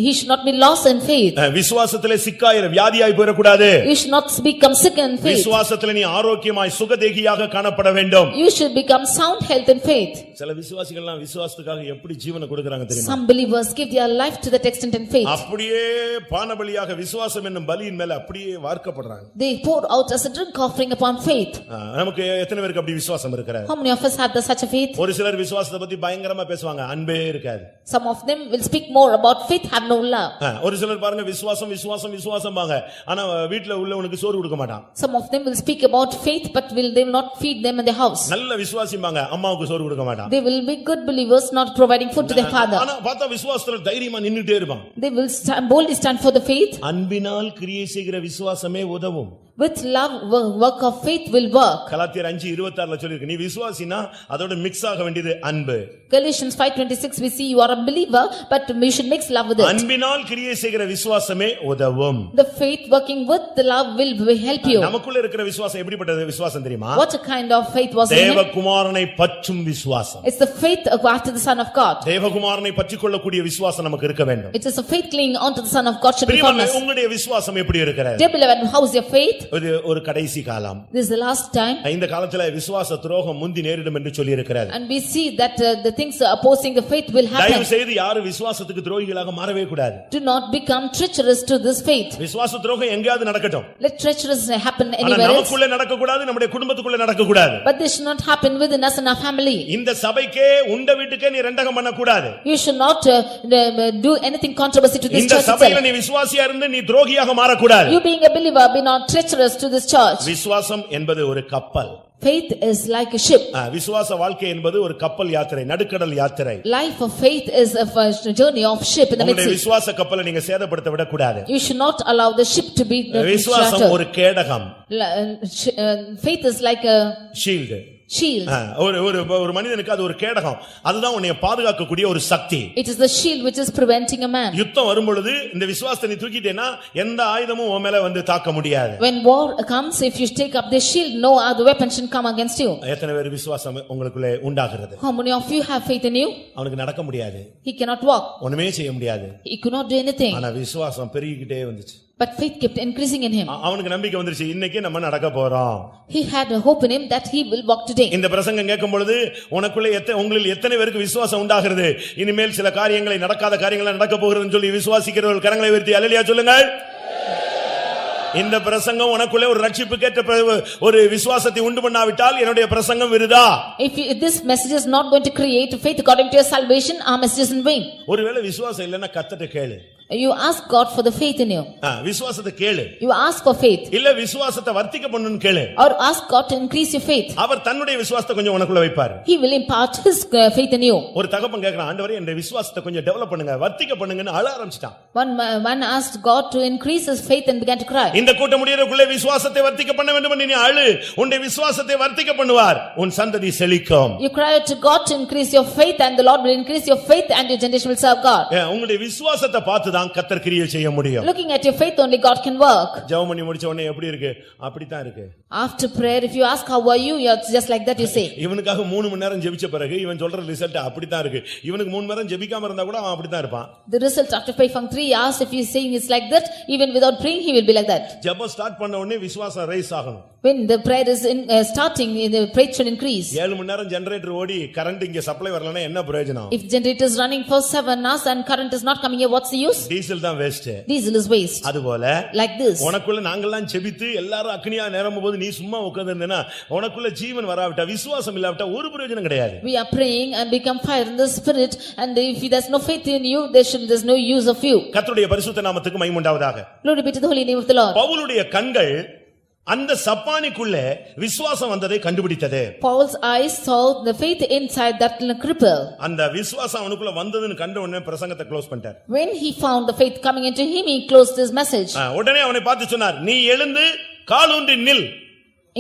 Speaker 2: He should not be lost in faith.
Speaker 1: விசுவாசத்திலே சிக்காயிர வியாதியாய் போயிர கூடாது.
Speaker 2: You should not become sick in faith.
Speaker 1: விசுவாசத்திலே நீ ஆரோக்கியமாய் சுகதேகியாக காணப்பட வேண்டும்.
Speaker 2: You should become sound health in faith.
Speaker 1: சில விசுவாசிகள் எல்லாம் விசுவாசத்துக்காக எப்படி ஜீவனை கொடுக்கறாங்க தெரியுமா?
Speaker 2: Some believers give their life to that extent in faith.
Speaker 1: அப்படியே பானபலியாக விசுவாசம் என்னும் பலியின் மேல அப்படியே வார்க்கப்படுறாங்க.
Speaker 2: They pour out as a drink offering upon faith.
Speaker 1: நமக்கு எத்தனை பேருக்கு அப்படி விசுவாசம் இருக்குற?
Speaker 2: How many of us have such a faith?
Speaker 1: ஒரு சிலர் விசுவாசத்தை பத்தி பயங்கரமா பேசுவாங்க, அன்பே இருக்காது.
Speaker 2: Some of them will speak more about faith, have no love.
Speaker 1: ஒரு சிலர் பாருங்க விசுவாசம் விசுவாசம் விசுவாசம்பாங்க, ஆனா வீட்ல உள்ளவனுக்கு சோறு கொடுக்க மாட்டான்.
Speaker 2: Some of them will speak about faith but they will not feed them in their house.
Speaker 1: நல்ல விசுவாசிம்பாங்க, அம்மாவுக்கு சோறு கொடுக்க மாட்டான்.
Speaker 2: They will be good believers not providing food to their father.
Speaker 1: ஆனா பார்த்தா விசுவாசத்துல தைரியமா நின்னுட்டே இருப்பான்.
Speaker 2: They will boldly stand for the faith.
Speaker 1: அன்பினால் கிரியை செய்கிற விசுவாசமே உதவும்.
Speaker 2: With love work of faith will work.
Speaker 1: கலாத்தியர் 5:26ல சொல்லிருக்கு, நீ விசுவாசினா அதோட மிக்ஸ் ஆக வேண்டியது அன்பு.
Speaker 2: Galatians 5:26 we see you are a believer but we should mix love with it.
Speaker 1: அன்பினால் கிரியை செய்கிற விசுவாசமே உதவும்.
Speaker 2: The faith working with the love will help you.
Speaker 1: நமக்குள்ள இருக்கிற விசுவாசம் எப்படிப்பட்ட விசுவாசம் தெரியுமா?
Speaker 2: What a kind of faith was in him?
Speaker 1: தேவகுமாரனை பற்றும் விசுவாசம்.
Speaker 2: It's the faith after the Son of God.
Speaker 1: தேவகுமாரனை பற்றிக்கொள்ளக்கூடிய விசுவாசம் நமக்கு இருக்க வேண்டும்.
Speaker 2: It is a faith clinging onto the Son of God should be firm.
Speaker 1: உங்களுடைய விசுவாசம் எப்படி இருக்கிறது?
Speaker 2: Dear beloved, how is your faith?
Speaker 1: ஒரு கடைசி காலம்.
Speaker 2: This is the last time.
Speaker 1: இந்த காலத்துல விசுவாச துரோகம் முந்தி நேரிடும் என்று சொல்லி இருக்கிறார்.
Speaker 2: And we see that the things opposing the faith will happen.
Speaker 1: தயவு செய்து யாரும் விசுவாசத்துக்கு துரோகிகளாக மாறவே கூடாது.
Speaker 2: Do not become treacherous to this faith.
Speaker 1: விசுவாச துரோகம் எங்கயாவது நடக்கட்டும்.
Speaker 2: Let treacherous happen anywhere
Speaker 1: ஆனா
Speaker 2: else.
Speaker 1: நமக்குள்ள நடக்க கூடாது, நம்முடைய குடும்பத்துக்குள்ள நடக்க கூடாது.
Speaker 2: But this should not happen within us and our family.
Speaker 1: இந்த சபைக்கே உண்ட வீட்டுக்கே நீ ரெண்டகம் பண்ண கூடாது.
Speaker 2: You should not do anything controversy to this church.
Speaker 1: இந்த சபையில நீ விசுவாசியா இருந்து நீ துரோகியாக மாற கூடாது.
Speaker 2: You being a believer be not treacherous enter us to this church.
Speaker 1: விசுவாசம் என்பது ஒரு கப்பல்.
Speaker 2: Faith is like a ship.
Speaker 1: விசுவாச வாழ்க்கை என்பது ஒரு கப்பல் யாத்திரை, நடுக்கடல் யாத்திரை.
Speaker 2: Life of faith is a journey of ship in the
Speaker 1: உங்களுடைய
Speaker 2: mid-sea.
Speaker 1: விசுவாச கப்பலை நீங்க சேதப்படுத்த விட கூடாது.
Speaker 2: You should not allow the ship to be
Speaker 1: விசுவாசம் ஒரு கேடகம்.
Speaker 2: Faith is like a
Speaker 1: shield. ஒரு மனிதனுக்கு அது ஒரு கேடகம். அதுதான் உன்னை பாதுகாக்க கூடிய ஒரு சக்தி.
Speaker 2: It is the shield which is preventing a man.
Speaker 1: யுத்தம் வரும் பொழுது இந்த விசுவாசத்தை நீ தூக்கிட்டேனா எந்த ஆயுதமும் உன் மேல வந்து தாக்க முடியாது.
Speaker 2: When war comes, if you take up the shield, no other weapon can come against you.
Speaker 1: எத்தனை பேர் விசுவாசம் உங்களுக்குள்ளே உண்டாகிறது?
Speaker 2: How many of you have faith in you?
Speaker 1: அவனுக்கு நடக்க முடியாது.
Speaker 2: He cannot walk.
Speaker 1: ஒண்ணுமே செய்ய முடியாது.
Speaker 2: He could not do anything.
Speaker 1: ஆனா விசுவாசம் பெருகிட்டே வந்துச்சு.
Speaker 2: But faith kept increasing in him.
Speaker 1: அவனுக்கு நம்பிக்கை வந்துருச்சு, இன்னைக்கு நம்ம நடக்க போறோம்.
Speaker 2: He had a hope in him that he will walk today.
Speaker 1: இந்த பிரசங்கம் கேட்கும் பொழுது உங்களில் எத்தனை பேருக்கு விசுவாசம் உண்டாகிறது? இனிமேல் சில காரியங்களை, நடக்காத காரியங்களை நடக்க போகிறதுன்னு சொல்லி விசுவாசிக்கிறவர்கள் கரங்களை உயர்த்தி அல்லேலூயா சொல்லுங்கள். இந்த பிரசங்கம் உனக்குள்ளே ஒரு ரட்சிப்புக்கேற்ற ஒரு விசுவாசத்தை உண்டு பண்ணாவிட்டால் என்னுடைய பிரசங்கம் விருதா.
Speaker 2: If this message is not going to create faith according to your salvation, our message is in vain.
Speaker 1: ஒருவேளை விசுவாசம் இல்லைன்னா கர்த்தர்ட்ட கேளு.
Speaker 2: You ask God for the faith in you.
Speaker 1: விசுவாசத்தை கேளு.
Speaker 2: You ask for faith.
Speaker 1: இல்ல விசுவாசத்தை வர்த்திக்க பண்ணுன்னு கேளு.
Speaker 2: Or ask God to increase your faith.
Speaker 1: அவர் தன்னுடைய விசுவாசத்தை கொஞ்சம் உனக்குள்ள வைப்பார்.
Speaker 2: He will impart his faith in you.
Speaker 1: ஒரு தகப்பன் கேக்குறான், ஆண்டவரே என்னுடைய விசுவாசத்தை கொஞ்சம் டெவலப் பண்ணுங்க, வர்த்திக்க பண்ணுங்கன்னு அழ ஆரம்பிச்சிட்டான்.
Speaker 2: One asked God to increase his faith and began to cry.
Speaker 1: இந்த கூட்டம் முடியறதுக்குள்ள விசுவாசத்தை வர்த்திக்க பண்ண வேண்டும் என்று நீ அழு. உன்னுடைய விசுவாசத்தை வர்த்திக்க பண்ணுவார். உன் சந்ததி செழிக்கும்.
Speaker 2: You cry out to God to increase your faith and the Lord will increase your faith and your generation will serve God.
Speaker 1: உங்களுடைய விசுவாசத்தை பார்த்து தான் கர்த்தர் கிரியை செய்ய முடியும்.
Speaker 2: Looking at your faith only God can work.
Speaker 1: ஜெபம் பண்ணி முடிச்ச உடனே எப்படி இருக்கு? அப்படி தான் இருக்கு.
Speaker 2: After prayer, if you ask how are you, you're just like that you say.
Speaker 1: இவனுக்காக 3 மணி நேரம் ஜெபிச்ச பிறகு இவன் சொல்ற ரிசல்ட் அப்படி தான் இருக்கு. இவனுக்கு 3 மணி நேரம் ஜெபிக்காம இருந்தா கூட அவன் அப்படி தான் இருப்பான்.
Speaker 2: The result after praying for 3 hours, if he is saying it's like that, even without praying he will be like that.
Speaker 1: ஜெபம் ஸ்டார்ட் பண்ண உடனே விசுவாசம் ரைஸ் ஆகணும்.
Speaker 2: When the prayer is starting, the faith should increase.
Speaker 1: 7 மணி நேரம் generator ஓடி current இங்க supply வரலனா என்ன பிரயோஜனம்?
Speaker 2: If generator is running for 7 hours and current is not coming here, what's the use?
Speaker 1: Diesel தான் வேஸ்ட்.
Speaker 2: Diesel is waste.
Speaker 1: அதுபோல
Speaker 2: like this,
Speaker 1: உனக்குள்ள நாங்கெல்லாம் ஜெபித்து எல்லாரும் அக்னியா நிரம்பும்போது நீ சும்மா உட்கார்ந்திருந்தேனா உனக்குள்ள ஜீவன் வராவிட்டா, விசுவாசம் இல்லாவிட்டா ஒரு பிரயோஜனம் கிடையாது.
Speaker 2: We are praying and become fire in the spirit, and if there's no faith in you, there's no use of you.
Speaker 1: கர்த்தருடைய பரிசுத்த நாமத்துக்கு மகிமை உண்டாவதாக.
Speaker 2: Glory be to the holy name of the Lord.
Speaker 1: பவுலுடைய கண்கள் அந்த சப்பானிக்குள்ள விசுவாசம் வந்ததை கண்டுபிடித்தது.
Speaker 2: Paul's eyes saw the faith inside that cripple.
Speaker 1: அந்த விசுவாசம் அவனுக்குள்ள வந்ததுன்னு கண்ட உடனே பிரசங்கத்தை க்ளோஸ் பண்ணிட்டார்.
Speaker 2: When he found the faith coming into him, he closed his message.
Speaker 1: உடனே அவனை பார்த்து சொன்னார், நீ எழுந்து காலூன்றி நில்.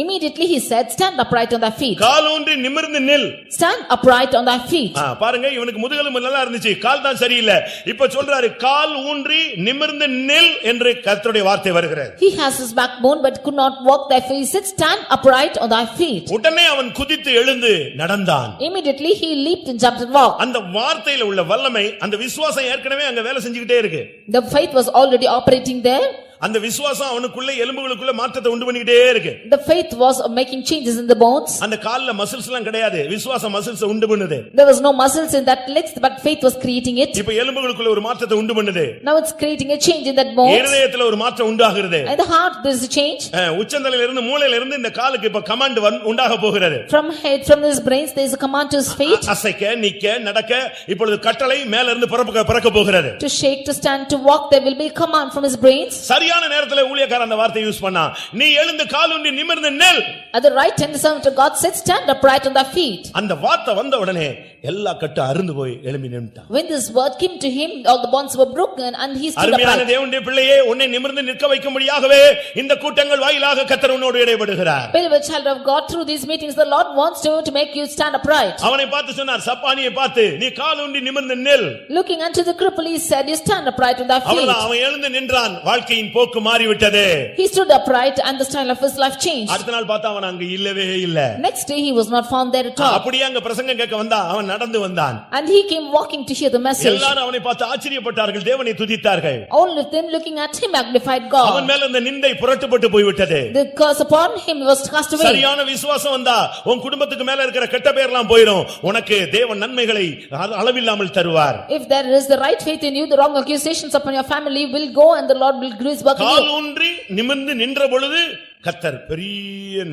Speaker 2: Immediately he said, stand upright on thy feet.
Speaker 1: காலூன்றி நிமிர்ந்து நில்.
Speaker 2: Stand upright on thy feet.
Speaker 1: பாருங்க, இவனுக்கு முதுகெலும்பு நல்லா இருந்துச்சு, கால் தான் சரியில்லை. இப்ப சொல்றாரு கால் ஊன்றி நிமிர்ந்து நில் என்று கர்த்தருடைய வார்த்தை வருகிறது.
Speaker 2: He has his backbone but could not walk, therefore he said, stand upright on thy feet.
Speaker 1: உடனே அவன் குதித்து எழுந்து நடந்தான்.
Speaker 2: Immediately he leaped and jumped and walked.
Speaker 1: அந்த வார்த்தையில உள்ள வல்லமை, அந்த விசுவாசம் ஏற்கனவே அங்க வேலை செஞ்சுக்கிட்டே இருக்கு.
Speaker 2: The faith was already operating there.
Speaker 1: அந்த விசுவாசம் அவனுக்குள்ள எலும்புகளுக்குள்ள மாற்றத்தை உண்டு பண்ணிக்கிட்டே இருக்கு.
Speaker 2: The faith was making changes in the bones.
Speaker 1: அந்த கால்ல மசில்ஸ் எல்லாம் கிடையாது, விசுவாசம் மசில்ஸ் உண்டு பண்ணுது.
Speaker 2: There was no muscles in that legs, but faith was creating it.
Speaker 1: இப்ப எலும்புகளுக்குள்ள ஒரு மாற்றத்தை உண்டு பண்ணுது.
Speaker 2: Now it's creating a change in that bones.
Speaker 1: இதயத்துல ஒரு மாற்றம் உண்டாகிறது.
Speaker 2: In the heart there is a change.
Speaker 1: உச்சந்தலையில இருந்து மூளையில இருந்து இந்த காலுக்கு இப்ப கமாண்ட் உண்டாக போகிறது.
Speaker 2: From head, from his brains there is a command to his feet.
Speaker 1: அசைக்க, நிக்க, நடக்க இப்பொழுது கட்டளை மேல இருந்து பிறக்க போகிறது.
Speaker 2: To shake, to stand, to walk, there will be a command from his brains.
Speaker 1: சரியான நேரத்துல ஊழியக்காரன் அந்த வார்த்தை யூஸ் பண்ணா, நீ எழுந்து காலூன்றி நிமிர்ந்து நில்.
Speaker 2: At the right time the servant of God said, stand upright on thy feet.
Speaker 1: அந்த வார்த்தை வந்த உடனே எல்லா கட்டு அறுந்து போய் எழும்பி நின்னுட்டான்.
Speaker 2: When this word came to him, all the bonds were broken and he stood
Speaker 1: அருமையான
Speaker 2: upright.
Speaker 1: தேவனுடைய பிள்ளையே, உன்னை நிமிர்ந்து நிற்க வைக்கும்படியாகவே இந்த கூட்டங்கள் வாயிலாக கர்த்தர் உன்னோடு இடைபடுகிறார்.
Speaker 2: Beloved child of God, through these meetings the Lord wants to make you stand upright.
Speaker 1: அவனை பார்த்து சொன்னார், சப்பானியை பார்த்து நீ காலூன்றி நிமிர்ந்து நில்.
Speaker 2: Looking unto the cripple he said, you stand upright on thy feet.
Speaker 1: அவன் எழுந்து நின்றான், வாழ்க்கையின் போக்கு மாறிவிட்டது.
Speaker 2: He stood upright and the style of his life changed.
Speaker 1: அடுத்த நாள் பார்த்தா அவன் அங்க இல்லவே இல்ல.
Speaker 2: Next day he was not found there at all.
Speaker 1: அப்படியே அங்க பிரசங்கம் கேட்க வந்தா அவன் நடந்து வந்தான்.
Speaker 2: And he came walking to hear the message.
Speaker 1: எல்லாரும் அவனை பார்த்து ஆச்சரியப்பட்டார்கள், தேவனை துதித்தார்கள்.
Speaker 2: All of them looking at him magnified God.
Speaker 1: அவன் மேல இந்த நிந்தை புரட்டப்பட்டு போய் விட்டது.
Speaker 2: The curse upon him was cast away.
Speaker 1: சரியான விசுவாசம் வந்தா உன் குடும்பத்துக்கு மேல இருக்கிற கெட்ட பேர்லாம் போயிடும். உனக்கு தேவன் நன்மைகளை அளவில்லாமல் தருவார்.
Speaker 2: If there is the right faith in you, the wrong accusations upon your family will go and the Lord will do his work in you.
Speaker 1: காலூன்றி நிமிர்ந்து நின்ற பொழுது கர்த்தர் பெரிய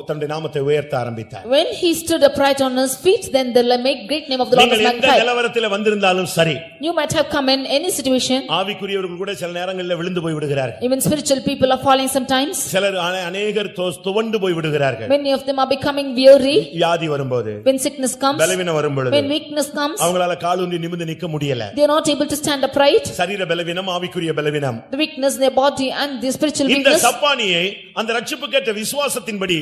Speaker 1: தன்னுடைய நாமத்தை உயர்த்த ஆரம்பித்தார்.
Speaker 2: When he stood upright on his feet, then the make great name of the Lord was
Speaker 1: நீங்கள் எந்த
Speaker 2: magnified.
Speaker 1: நிலவரத்தில் வந்திருந்தாலும் சரி,
Speaker 2: You might have come in any situation.
Speaker 1: ஆவிக்குரியவர்கள் கூட சில நேரங்களில் விழுந்து போய் விடுகிறார்கள்.
Speaker 2: Even spiritual people are falling sometimes.
Speaker 1: சிலர் அநேகர் துவண்டு போய் விடுகிறார்கள்.
Speaker 2: Many of them are becoming weary.
Speaker 1: வியாதி வரும்போது,
Speaker 2: When sickness comes,
Speaker 1: பலவீனம் வரும்போது,
Speaker 2: when weakness comes,
Speaker 1: அவங்களால காலூன்றி நிமிர்ந்து நிக்க முடியல.
Speaker 2: they are not able to stand upright.
Speaker 1: சரீர பலவீனம், ஆவிக்குரிய பலவீனம்.
Speaker 2: The weakness in their body and the spiritual
Speaker 1: இந்த
Speaker 2: weakness.
Speaker 1: சப்பானியை அந்த ரட்சிப்புக்கேற்ற விசுவாசத்தின்படி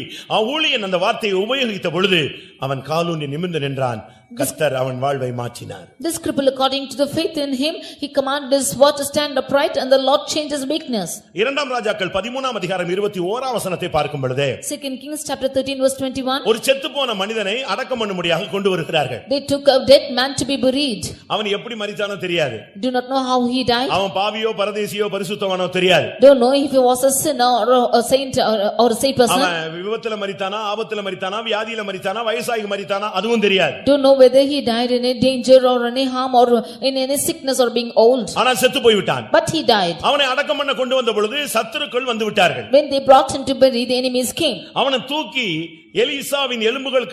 Speaker 1: ஊழியன் அந்த வார்த்தையை உபயோகித்த பொழுது அவன் காலூன்றி நிமிர்ந்து நின்றான். கர்த்தர் அவன் வாழ்வை மாற்றினார்.
Speaker 2: This cripple, according to the faith in him, he commanded his word to stand upright, and the Lord changed his weakness.
Speaker 1: இரண்டாம் ராஜாக்கள் 13ஆம் அதிகாரம் 21ஆம் வசனத்தை பார்க்கும் பொழுது,
Speaker 2: 2 Kings chapter 13 verse 21.
Speaker 1: ஒரு செத்துப்போன மனிதனை அடக்கம் பண்ணும்படியாக கொண்டு வருகிறார்கள்.
Speaker 2: They took a dead man to be buried.
Speaker 1: அவன் எப்படி மரித்தானோ தெரியாது.
Speaker 2: Do not know how he died.
Speaker 1: அவன் பாவியோ பரதேசியோ பரிசுத்தவானோ தெரியாது.
Speaker 2: Don't know if he was a sinner or a saint or a saint person.
Speaker 1: அவன் விபத்துல மரித்தானா, ஆபத்துல மரித்தானா, வியாதியில மரித்தானா, வயசாகி மரித்தானா அதுவும் தெரியாது.
Speaker 2: Don't know whether he died in a danger or any harm or in any sickness or being old.
Speaker 1: ஆனா செத்து போய் விட்டான்.
Speaker 2: But he died.
Speaker 1: அவனை அடக்கம் பண்ண கொண்டு வந்த பொழுது சத்துருக்கள் வந்து விட்டார்கள்.
Speaker 2: When they brought him to bury, the enemies came.
Speaker 1: அவனை தூக்கி எலிசாவின் எலும்புகள்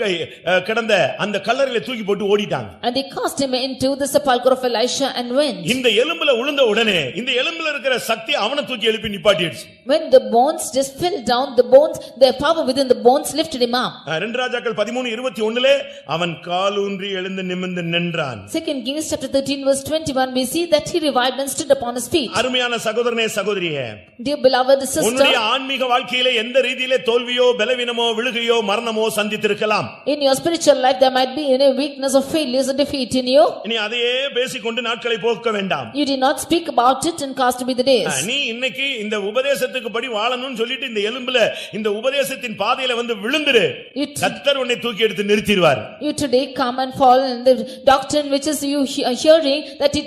Speaker 1: கிடந்த அந்த கல்லறையில தூக்கி போட்டு ஓடிட்டாங்க.
Speaker 2: And they cast him into the sepulchre of Elisha and went.
Speaker 1: இந்த எலும்புல விழுந்த உடனே இந்த எலும்புல இருக்கிற சக்தி அவனை தூக்கி எழுப்பி நிப்பாட்டிடுச்சு.
Speaker 2: When the bones just fell down, the bones, the power within the bones lifted him up.
Speaker 1: 2 ராஜாக்கள் 13:21 அவன் காலூன்றி எழுந்து நிமிர்ந்து நின்றான்.
Speaker 2: 2 Kings chapter 13 verse 21, we see that he revived and stood upon his feet.
Speaker 1: அருமையான சகோதரனே சகோதரியே,
Speaker 2: Dear beloved sister,
Speaker 1: உன்னுடைய ஆன்மீக வாழ்க்கையிலே எந்த ரீதியிலே தோல்வியோ பலவீனமோ விழுகையோ மரணமோ சந்தித்திருக்கலாம்.
Speaker 2: in your spiritual life there might be any weakness or failures or defeat in you.
Speaker 1: நீ அதையே பேசிக்கொண்டு நாட்களை போக்க வேண்டாம்.
Speaker 2: You did not speak about it and cast away the days.
Speaker 1: நீ இன்னைக்கு இந்த உபதேசத்துக்கு படி வாழணும்னு சொல்லிட்டு இந்த எலும்புல இந்த உபதேசத்தின் பாதையில வந்து விழுந்துரு. கர்த்தர் உன்னை தூக்கி எடுத்து நிறுத்திடுவார்.
Speaker 2: You today come and fall in the doctrine which is you hearing that he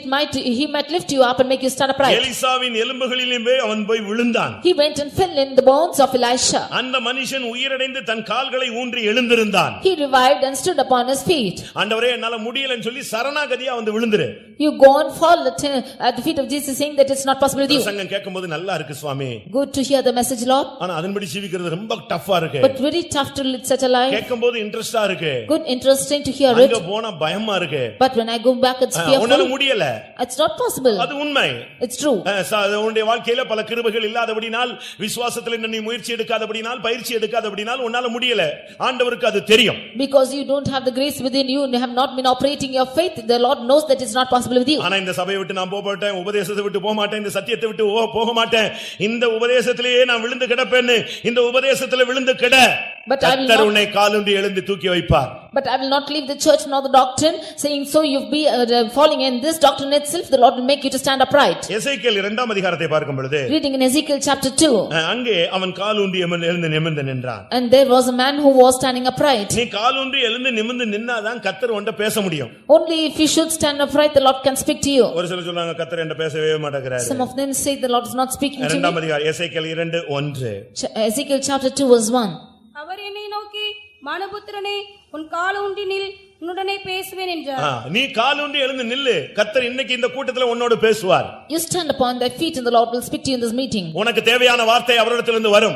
Speaker 2: might lift you up and make you stand upright.
Speaker 1: எலிசாவின் எலும்புகளிலே அவன் போய் விழுந்தான்.
Speaker 2: He went and fell in the bones of Elisha.
Speaker 1: அந்த மனுஷன் உயிரடைந்து தன் கால்களை ஊன்றி எழுந்திருந்தான்.
Speaker 2: He revived and stood upon his feet.
Speaker 1: ஆண்டவரே என்னால முடியலன்னு சொல்லி சரணாகதியா வந்து விழுந்துரு.
Speaker 2: You go and fall at the feet of Jesus saying that it's not possible with you.
Speaker 1: சங்கம் கேட்கும்போது நல்லா இருக்கு சுவாமி.
Speaker 2: Good to hear the message, Lord.
Speaker 1: ஆனா அதன்படி ஜீவிக்கிறது ரொம்ப டஃப்பா இருக்கு.
Speaker 2: But very tough to live such a life.
Speaker 1: கேட்கும்போது இன்ட்ரஸ்டா இருக்கு.
Speaker 2: Good, interesting to hear it.
Speaker 1: அங்க போனா பயமா இருக்கு.
Speaker 2: But when I go back it's fearful.
Speaker 1: உன்னால முடியல.
Speaker 2: It's not possible.
Speaker 1: அது உண்மை.
Speaker 2: It's true.
Speaker 1: உன்னுடைய வாழ்க்கையில பல கிருபைகள் இல்லாதபடினால், விசுவாசத்தில் நீ முயற்சி எடுக்காதபடினால், பயிற்சி எடுக்காதபடினால் உன்னால முடியல. ஆண்டவருக்கு அது தெரியும்.
Speaker 2: Because you don't have the grace within you and have not been operating your faith, the Lord knows that it's not possible with you.
Speaker 1: ஆனா இந்த சபையை விட்டு நான் போக மாட்டேன், உபதேசத்தை விட்டு போக மாட்டேன், இந்த சத்தியத்தை விட்டு போக மாட்டேன், இந்த உபதேசத்திலேயே நான் விழுந்து கிடப்பேன்னு இந்த உபதேசத்துல விழுந்து கிட. கர்த்தர் உன்னை காலூன்றி எழுந்து தூக்கி வைப்பார்.
Speaker 2: But I will not leave the church nor the doctrine, saying so you be falling in this doctrine itself, the Lord will make you to stand upright.
Speaker 1: எசேக்கியேல் 2ஆம் அதிகாரத்தை பார்க்கும் பொழுது,
Speaker 2: reading in Ezekiel chapter 2,
Speaker 1: அங்கே அவன் காலூன்றி எழுந்து நிமிர்ந்து நின்றான்.
Speaker 2: and there was a man who was standing upright.
Speaker 1: நீ காலூன்றி எழுந்து நிமிர்ந்து நின்னாதான் கர்த்தர் உன்கிட்ட பேச முடியும்.
Speaker 2: Only if you should stand upright the Lord can speak to you.
Speaker 1: ஒரு சிலர் சொல்றாங்க கர்த்தர் என்கிட்ட பேசவே மாட்டேங்கிறாரு.
Speaker 2: Some of them say the Lord is not speaking to me.
Speaker 1: 2ஆம் அதிகாரம் எசேக்கியேல் 2:1.
Speaker 2: Ezekiel chapter 2 verse 1.
Speaker 3: அவர் என்னை நோக்கி, மனுபுத்திரனே, உன் காலூன்றி நில், உன்னுடனே பேசுவேன் என்றார்.
Speaker 1: நீ காலூன்றி எழுந்து நில்லு, கர்த்தர் இன்னைக்கு இந்த கூட்டத்துல உன்னோடு பேசுவார்.
Speaker 2: You stand upon thy feet and the Lord will speak to you in this meeting.
Speaker 1: உனக்கு தேவையான வார்த்தை அவரிடத்திலிருந்து வரும்.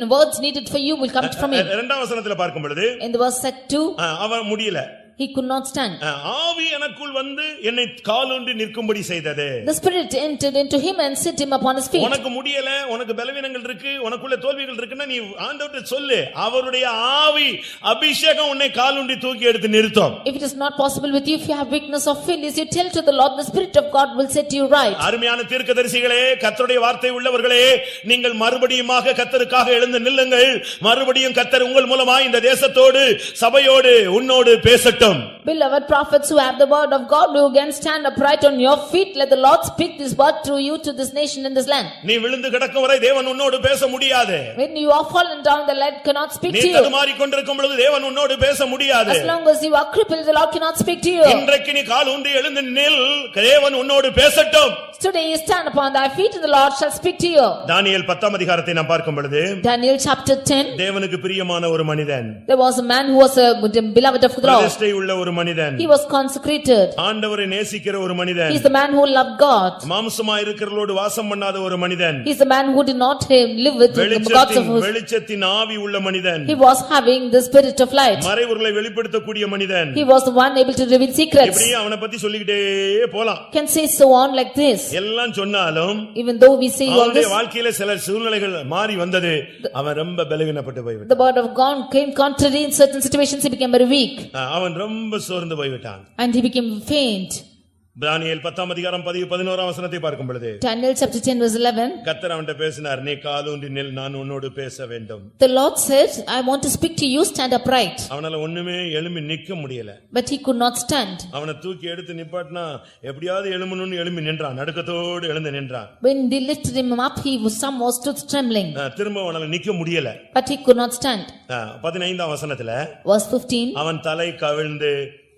Speaker 2: The words needed for you will come from him.
Speaker 1: 2ஆம் வசனத்துல பார்க்கும் பொழுது,
Speaker 2: in the verse 2,
Speaker 1: அவன் முடியல.
Speaker 2: he could not stand.
Speaker 1: ஆவி எனக்குள் வந்து என்னை காலூன்றி நிற்கும்படி செய்தது.
Speaker 2: The spirit entered into him and set him upon his feet.
Speaker 1: உனக்கு முடியல, உனக்கு பலவீனங்கள் இருக்கு, உனக்குள்ள தோல்விகள் இருக்குன்னா நீ ஆண்டவர்ட்ட சொல்லு. அவருடைய ஆவி அபிஷேகம் உன்னை காலூன்றி தூக்கி எடுத்து நிறுத்தும்.
Speaker 2: If it is not possible with you, if you have weakness or failures, you tell to the Lord, the Spirit of God will set you right.
Speaker 1: அருமையான தீர்க்கதரிசிகளே, கர்த்தருடைய வார்த்தை உள்ளவர்களே, நீங்கள் மறுபடியுமாக கர்த்தருக்காக எழுந்து நில்லுங்கள். மறுபடியும் கர்த்தர் உங்கள் மூலமா இந்த தேசத்தோடு, சபையோடு, உன்னோடு பேசட்டும்.
Speaker 2: Beloved prophets who have the word of God, who can stand upright on your feet, let the Lord speak this word through you to this nation and this land.
Speaker 1: நீ விழுந்து கிடக்கும் வரை தேவன் உன்னோடு பேச முடியாது.
Speaker 2: When you are fallen down, the Lord cannot speak to you.
Speaker 1: நீ தடுமாறிக் கொண்டிருக்கும் பொழுது தேவன் உன்னோடு பேச முடியாது.
Speaker 2: As long as you are crippled, the Lord cannot speak to you.
Speaker 1: இன்றைக்கு நீ கால் ஊன்றி எழுந்து நில், தேவன் உன்னோடு பேசட்டும்.
Speaker 2: Today you stand upon thy feet and the Lord shall speak to you.
Speaker 1: தானியேல் 10ஆம் அதிகாரத்தை நாம் பார்க்கும் பொழுது,
Speaker 2: Daniel chapter 10,
Speaker 1: தேவனுக்கு பிரியமான ஒரு மனிதன்,
Speaker 2: there was a man who was a beloved of God.
Speaker 1: பிரதிஷ்டை உள்ள ஒரு மனிதன்,
Speaker 2: He was consecrated.
Speaker 1: ஆண்டவரை நேசிக்கிற ஒரு மனிதன்,
Speaker 2: He is the man who loved God.
Speaker 1: மாம்சமாய் இருக்கிறவர்களோடு வாசம் பண்ணாத ஒரு மனிதன்,
Speaker 2: He is the man who did not live with the gods of his.
Speaker 1: வெளிச்சத்தின் ஆவி உள்ள மனிதன்,
Speaker 2: He was having the spirit of light.
Speaker 1: மறைபொருளை வெளிப்படுத்தக்கூடிய மனிதன்.
Speaker 2: He was the one able to reveal secrets.
Speaker 1: இப்படியே அவனை பத்தி சொல்லிக்கிட்டே போலாம்.
Speaker 2: Can say so on like this.
Speaker 1: எல்லாம் சொன்னாலும்
Speaker 2: Even though we say all
Speaker 1: அவனுடைய
Speaker 2: this,
Speaker 1: வாழ்க்கையில சில சூழ்நிலைகள் மாறி வந்தது, அவன் ரொம்ப பலவீனப்பட்டு போய்விட்டான்.
Speaker 2: the word of God came contrary in certain situations. He became very weak.
Speaker 1: அவன் ரொம்ப சோர்ந்து போய்விட்டான்.
Speaker 2: And he became faint.
Speaker 1: தானியேல் 10 அதிகாரம் 11 வசனத்தை பார்க்கும் பொழுது,
Speaker 2: Daniel chapter 10 verse 11.
Speaker 1: கர்த்தர் அவன்கிட்ட பேசினார், நீ காலூன்றி நில், நான் உன்னோடு பேச வேண்டும்.
Speaker 2: The Lord said, I want to speak to you, stand upright.
Speaker 1: அவனால ஒண்ணுமே எழும்பி நிக்க முடியல.
Speaker 2: But he could not stand.
Speaker 1: அவனை தூக்கி எடுத்து நிப்பாட்டினா எப்படியாவது எழும்பணும்னு எழும்பி நின்றான், நடுக்கத்தோடு எழுந்து நின்றான்.
Speaker 2: When they lifted him up, he was somehow stood trembling.
Speaker 1: திரும்ப அவனால நிக்க முடியல.
Speaker 2: But he could not stand.
Speaker 1: 15 வசனத்துல
Speaker 2: Verse 15.
Speaker 1: அவன் தலை கவிழ்ந்து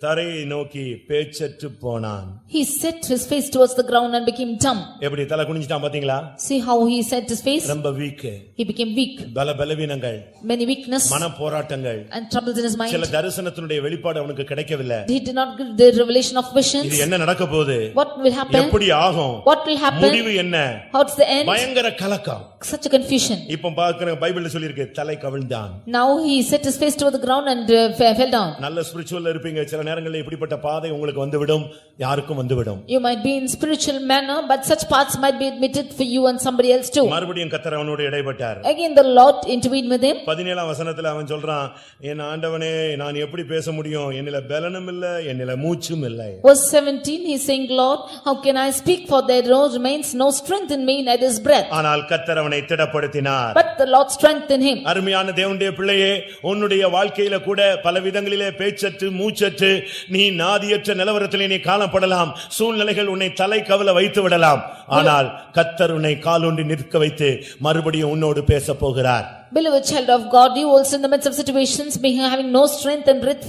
Speaker 1: தரையை நோக்கி பேச்சற்று போனான்.
Speaker 2: He set his face towards the ground and became dumb.
Speaker 1: எப்படி தலை குனிஞ்சிட்டான் பாத்தீங்களா?
Speaker 2: See how he set his face?
Speaker 1: ரொம்ப வீக்.
Speaker 2: He became weak.
Speaker 1: பலவீனங்கள்,
Speaker 2: Many weakness
Speaker 1: மன போராட்டங்கள்,
Speaker 2: and troubles in his mind.
Speaker 1: சில தரிசனத்தினுடைய வெளிப்பாடு அவனுக்கு கிடைக்கவில்லை.
Speaker 2: He did not get the revelation of visions.
Speaker 1: இது என்ன நடக்க போகுது?
Speaker 2: What will happen?
Speaker 1: எப்படி ஆகும்?
Speaker 2: What will happen?
Speaker 1: முடிவு என்ன?
Speaker 2: What's the end?
Speaker 1: பயங்கர கலக்கம்.
Speaker 2: Such a confusion.
Speaker 1: இப்போ பார்க்கிற பைபிள்ல சொல்லி இருக்கு, தலை கவிழ்ந்தான்.
Speaker 2: Now he set his face toward the ground and fell down.
Speaker 1: நல்ல ஸ்பிரிச்சுவல்ல இருப்பீங்க, சில நேரங்களில் இப்படிப்பட்ட பாதை உங்களுக்கு வந்துவிடும், யாருக்கும் வந்துவிடும்.
Speaker 2: You might be in spiritual manner, but such paths might be admitted for you and somebody else too.
Speaker 1: மறுபடியும் கர்த்தர் அவனோடு இடைப்பட்டார்.
Speaker 2: Again the Lord intervened with him.
Speaker 1: 17 வசனத்துல அவன் சொல்றான், என் ஆண்டவனே, நான் எப்படி பேச முடியும்? என்னில பலனும் இல்ல, என்னில மூச்சும் இல்லை.
Speaker 2: Verse 17 he is saying, Lord, how can I speak, for there remains no strength in me, neither is breath.
Speaker 1: ஆனால் கர்த்தர் அவனை திடப்படுத்தினார்.
Speaker 2: But the Lord strengthened him.
Speaker 1: அருமையான தேவனுடைய பிள்ளையே, உன்னுடைய வாழ்க்கையில கூட பல விதங்களிலே பேச்சற்று மூச்சற்று நீ நாதியற்ற நிலவரத்திலே நீ காணப்படலாம். சூழ்நிலைகள் உன்னை தலை கவல வைத்து விடலாம். ஆனால் கர்த்தர் உன்னை காலூன்றி நிற்க வைத்து மறுபடியும் உன்னோடு பேச போகிறார்.
Speaker 2: Beloved child of God, you also in the midst of situations may having no strength and breath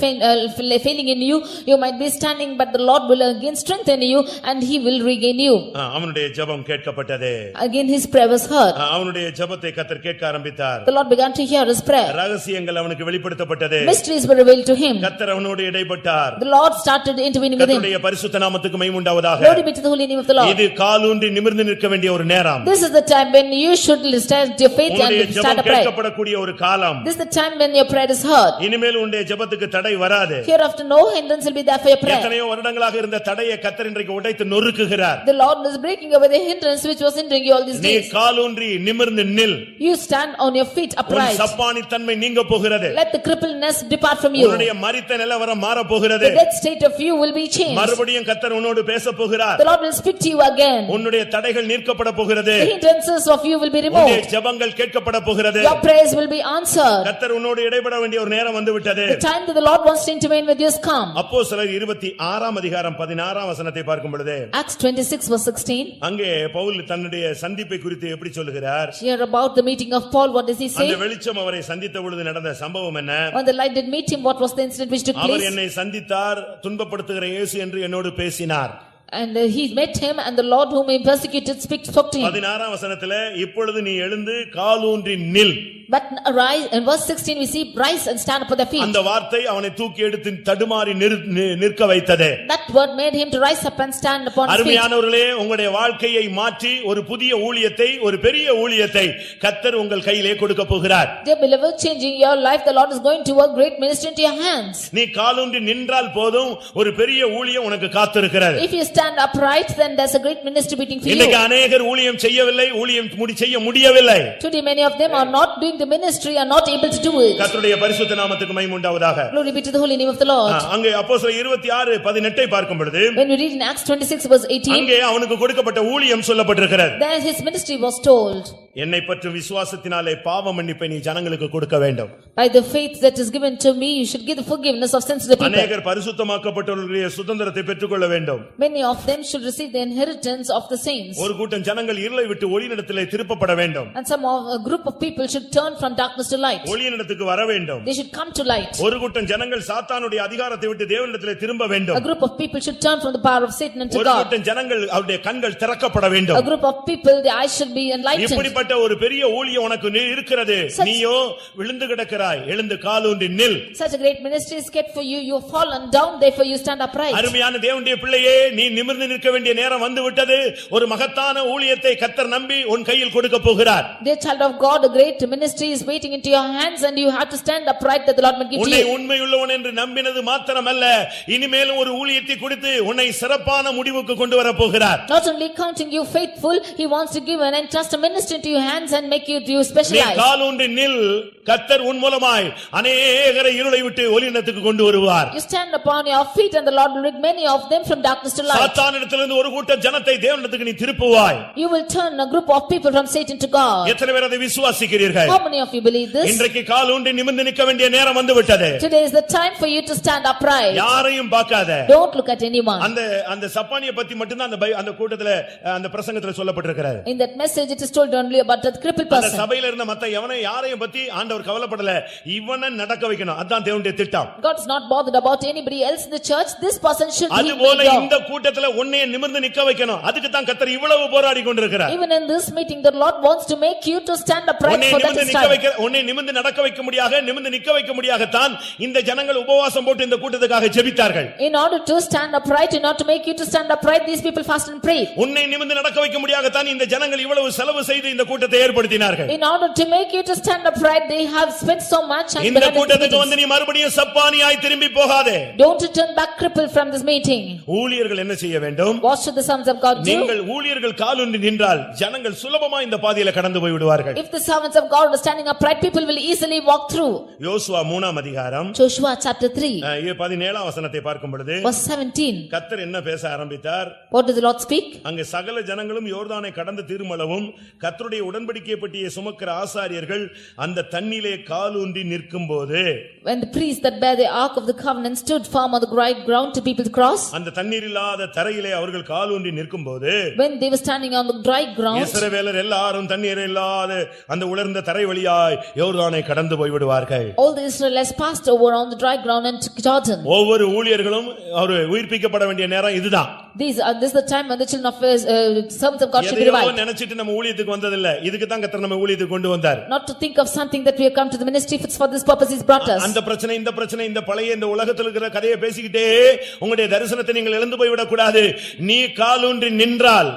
Speaker 2: failing in you, you might be standing, but the Lord will again strengthen you and he will regain you.
Speaker 1: அவனுடைய ஜெபம் கேட்கப்பட்டது.
Speaker 2: Again his prayer was heard.
Speaker 1: அவனுடைய ஜெபத்தை கர்த்தர் கேட்க ஆரம்பித்தார்.
Speaker 2: The Lord began to hear his prayer.
Speaker 1: ரகசியங்கள் அவனுக்கு வெளிப்படுத்தப்பட்டது.
Speaker 2: Mysteries were revealed to him.
Speaker 1: கர்த்தர் அவனோடு இடைப்பட்டார்.
Speaker 2: The Lord started intervening with him.
Speaker 1: கர்த்தருடைய பரிசுத்த நாமத்துக்கு மகிமை உண்டாவதாக.
Speaker 2: Glory be to the holy name of the Lord.
Speaker 1: இது காலூன்றி நிமிர்ந்து நிற்க வேண்டிய ஒரு நேரம்.
Speaker 2: This is the time when you should stand your faith and stand upright.
Speaker 1: கேட்கப்படக்கூடிய ஒரு காலம்.
Speaker 2: This is the time when your prayer is heard.
Speaker 1: இனிமேல் உன்னுடைய ஜெபத்துக்கு தடை வராது.
Speaker 2: Hereafter no hindrance will be there for your prayer.
Speaker 1: எத்தனையோ வருடங்களாக இருந்த தடையை கர்த்தர் இன்றைக்கு உடைத்து நொறுக்குகிறார்.
Speaker 2: The Lord is breaking away the hindrance which was hindering you all these
Speaker 1: நீ
Speaker 2: days.
Speaker 1: காலூன்றி நிமிர்ந்து நில்.
Speaker 2: You stand on your feet upright.
Speaker 1: உன் சப்பானி தன்மை நீங்க போகிறது.
Speaker 2: Let the crippledness depart from you.
Speaker 1: உன்னுடைய மரித்த நிலவரம் மாற போகிறது.
Speaker 2: The death state of you will be changed.
Speaker 1: மறுபடியும் கர்த்தர் உன்னோடு பேச போகிறார்.
Speaker 2: The Lord will speak to you again.
Speaker 1: உன்னுடைய தடைகள் நீக்கப்பட போகிறது.
Speaker 2: The hindrances of you will be
Speaker 1: உன்னுடைய
Speaker 2: removed.
Speaker 1: ஜெபங்கள் கேட்கப்பட போகிறது.
Speaker 2: Your prayers will be answered.
Speaker 1: கர்த்தர் உன்னோடு இடைப்பட வேண்டிய ஒரு நேரம் வந்து விட்டது.
Speaker 2: The time that the Lord wants to intervene with you has come.
Speaker 1: அப்போஸ்தலர் 26 அதிகாரம் 16 வசனத்தை பார்க்கும் பொழுது,
Speaker 2: Acts 26 verse 16.
Speaker 1: அங்கே பவுல் தன்னுடைய சந்திப்பை குறித்து எப்படி சொல்லுகிறார்?
Speaker 2: Here about the meeting of Paul, what does he say?
Speaker 1: அந்த வெளிச்சம் அவரை சந்தித்த பொழுது நடந்த சம்பவம் என்ன?
Speaker 2: When the light did meet him, what was the incident which took
Speaker 1: our
Speaker 2: place?
Speaker 1: என்னை சந்தித்தார், துன்பப்படுத்துகிற இயேசு என்று என்னோடு பேசினார்.
Speaker 2: And he met him, and the Lord whom he persecuted spoke to him.
Speaker 1: 16 வசனத்திலே, இப்பொழுது நீ எழுந்து காலூன்றி நில்.
Speaker 2: But arise, in verse 16 we see, rise and stand upon their feet.
Speaker 1: அந்த வார்த்தை அவனை தூக்கி எடுத்து தடுமாறி நிற்க வைத்தது.
Speaker 2: That word made him to rise up and stand upon his feet.
Speaker 1: அருமையானவர்களே, உங்களுடைய வாழ்க்கையை மாற்றி ஒரு புதிய ஊழியத்தை, ஒரு பெரிய ஊழியத்தை கர்த்தர் உங்கள் கையிலே கொடுக்க போகிறார்.
Speaker 2: Dear beloved, changing your life, the Lord is going to work great ministry into your hands.
Speaker 1: நீ காலூன்றி நின்றால் போதும், ஒரு பெரிய ஊழியம் உனக்கு காத்திருக்கிறது.
Speaker 2: If you stand upright, then there's a great ministry waiting for you.
Speaker 1: இன்னைக்கு अनेகர் ஊழியம் செய்யவில்லை, ஊழியம் செய்ய முடியவில்லை.
Speaker 2: Today many of them are not doing the ministry, are not able to do it.
Speaker 1: கர்த்தருடைய பரிசுத்த நாமத்துக்கு மகிமை உண்டாவதாக.
Speaker 2: Glory be to the holy name of the Lord.
Speaker 1: அங்கே அப்போஸ்தலர் 26:18 பார்க்கும் பொழுது,
Speaker 2: When we read in Acts 26 verse 18,
Speaker 1: அங்கே அவனுக்கு கொடுக்கப்பட்ட ஊழியம் சொல்லப்பட்டிருக்கிறது.
Speaker 2: there his ministry was told.
Speaker 1: என்னை பற்றி விசுவாசத்தினாலே பாவ மன்னிப்பை நீ ஜனங்களுக்கு கொடுக்க வேண்டும்.
Speaker 2: By the faith that is given to me, you should give the forgiveness of sins to the people.
Speaker 1: அநேகர் பரிசுத்தமாக்கப்பட்டவர்களுடைய சுதந்திரத்தை பெற்றுக்கொள்ள வேண்டும்.
Speaker 2: Many of them should receive the inheritance of the saints.
Speaker 1: ஒரு கூட்டம் ஜனங்கள் இருளை விட்டு ஒளியினிடத்திலே திருப்பப்பட வேண்டும்.
Speaker 2: And a group of people should turn from darkness to light.
Speaker 1: ஒளியினிடத்துக்கு வர வேண்டும்.
Speaker 2: They should come to light.
Speaker 1: ஒரு கூட்டம் ஜனங்கள் சாத்தானுடைய அதிகாரத்தை விட்டு தேவனிடத்திலே திரும்ப வேண்டும்.
Speaker 2: A group of people should turn from the power of Satan unto
Speaker 1: ஒரு
Speaker 2: God.
Speaker 1: கூட்டம் ஜனங்கள் அவருடைய கண்கள் திறக்கப்பட வேண்டும்.
Speaker 2: A group of people, the eyes should be enlightened.
Speaker 1: அப்படிப்பட்ட ஒரு பெரிய ஊழியம் உனக்கு இருக்கிறது. நீயோ விழுந்து கிடக்கிறாய். எழுந்து காலூன்றி நில்.
Speaker 2: Such a great ministry is kept for you. You have fallen down, therefore you stand upright.
Speaker 1: அருமையான தேவனுடைய பிள்ளையே, நீ நிமிர்ந்து நிற்க வேண்டிய நேரம் வந்து விட்டது. ஒரு மகத்தான ஊழியத்தை கர்த்தர் நம்பி உன் கையில் கொடுக்க போகிறார்.
Speaker 2: Dear child of God, a great ministry is waiting into your hands and you have to stand upright that the Lord may give to
Speaker 1: உன்னை
Speaker 2: you.
Speaker 1: உண்மையுள்ளவன் என்று நம்பினது மாத்திரமல்ல, இனிமேலும் ஒரு ஊழியத்தை கொடுத்து உன்னை சிறப்பான முடிவுக்கு கொண்டு வர போகிறார்.
Speaker 2: Not only counting you faithful, he wants to give and entrust a ministry into your hands and make you
Speaker 1: நீ
Speaker 2: specialized.
Speaker 1: காலூன்றி நில். கர்த்தர் உன் மூலமாய் அநேகரை இருளை விட்டு ஒளியினத்துக்கு கொண்டு வருவார்.
Speaker 2: You stand upon your feet and the Lord will bring many of them from darkness to light.
Speaker 1: சாத்தானிடத்திலிருந்து ஒரு கூட்டம் ஜனத்தை தேவனிடத்துக்கு நீ திருப்புவாய்.
Speaker 2: You will turn a group of people from Satan to God.
Speaker 1: எத்தனை பேர் அதை விசுவாசிக்கிறீர்கள்?
Speaker 2: How many of you believe this?
Speaker 1: இன்றைக்கு காலூன்றி நிமிர்ந்து நிற்க வேண்டிய நேரம் வந்து விட்டது.
Speaker 2: Today is the time for you to stand upright.
Speaker 1: யாரையும் பார்க்காத.
Speaker 2: Don't look at anyone.
Speaker 1: அந்த சப்பானியை பத்தி மட்டும் தான் அந்த கூட்டத்துல அந்த பிரசங்கத்துல சொல்லப்பட்டிருக்கிறது.
Speaker 2: In that message it is told only about that crippled
Speaker 1: அந்த
Speaker 2: person.
Speaker 1: சபையில இருந்த மத்த யாரையும் பத்தி ஆண்டவர் கவலைப்படல. இவனை நடக்க வைக்கணும். அதான் தேவனுடைய திட்டம்.
Speaker 2: God is not bothered about anybody else in the church. This person should be
Speaker 1: அதுபோல இந்த கூட்டத்துல உன்னை நிமிர்ந்து நிற்க வைக்கணும். அதுக்கு தான் கர்த்தர் இவ்வளவு போராடி கொண்டிருக்கிறார்.
Speaker 2: Even in this meeting the Lord wants to make you to stand upright for that time.
Speaker 1: உன்னை நிமிர்ந்து நடக்க வைக்க முடியாக, நிமிர்ந்து நிற்க வைக்க முடியாக தான் இந்த ஜனங்கள் உபவாசம் போட்டு இந்த கூட்டத்துக்காக ஜெபித்தார்கள்.
Speaker 2: In order to stand upright, in order to make you to stand upright, these people fast and pray.
Speaker 1: உன்னை நிமிர்ந்து நடக்க வைக்க முடியாக தான் இந்த ஜனங்கள் இவ்வளவு செலவு செய்து இந்த கூட்டத்தை ஏற்படுத்தினார்கள்.
Speaker 2: In order to make you to stand upright, they have spent so much.
Speaker 1: இந்த கூட்டத்துக்கு வந்து நீ மறுபடியும் சப்பானியாய் திரும்பி போகாதே.
Speaker 2: Don't return back crippled from this meeting.
Speaker 1: ஊழியர்கள் என்ன செய்ய வேண்டும்?
Speaker 2: What should the sons of God do?
Speaker 1: நீங்கள் ஊழியர்கள் காலூன்றி நின்றால் ஜனங்கள் சுலபமா இந்த பாதையில கடந்து போய் விடுவார்கள்.
Speaker 2: If the servants of God are standing upright, people will easily walk through.
Speaker 1: யோசுவா 3ஆம் அதிகாரம்
Speaker 2: Joshua chapter 3
Speaker 1: 17ஆம் வசனத்தை பார்க்கும் பொழுது
Speaker 2: verse 17.
Speaker 1: கர்த்தர் என்ன பேச ஆரம்பித்தார்?
Speaker 2: What did the Lord speak?
Speaker 1: அங்கே சகல ஜனங்களும் யோர்தானை கடந்து திருமளவும் கர்த்தருடைய உடன்படிக்கை பெட்டியை சுமக்கிற ஆசாரியர்கள் அந்த தண்ணீரிலே காலூன்றி நிற்கும்போது,
Speaker 2: When the priests that bear the ark of the covenant stood firm on the dry ground to people to cross,
Speaker 1: அந்த தண்ணீர் இல்லாத தரையிலே அவர்கள் காலூன்றி நிற்கும்போது,
Speaker 2: when they were standing on the dry ground,
Speaker 1: இஸ்ரவேலர் எல்லாரும் தண்ணீர் இல்லாத அந்த உலர்ந்த தரை வழியாய் யோர்தானை கடந்து போய் விடுவார்கள்.
Speaker 2: all the Israelites passed over on the dry ground and took Jordan.
Speaker 1: ஒவ்வொரு ஊழியர்களும் அவர் உயிர்ப்பிக்கப்பட வேண்டிய நேரம் இதுதான்.
Speaker 2: This is the time when the children of servants of God should be revived.
Speaker 1: நினைச்சிட்டு நம்ம ஊழியத்துக்கு வந்ததில்ல. இதுக்கு தான் கர்த்தர் நம்ம ஊழியத்துக்கு கொண்டு வந்தார்.
Speaker 2: Not to think of something that we have come to the ministry, if it's for this purpose he's brought us.
Speaker 1: அந்த பிரச்சனை இந்த பழைய இந்த உலகத்தில் இருக்கிற கதையை பேசிக்கிட்டே உங்களுடைய தரிசனத்தை நீங்கள் இழந்து போய் விடக் கூடாது. நீ காலூன்றி நின்றால்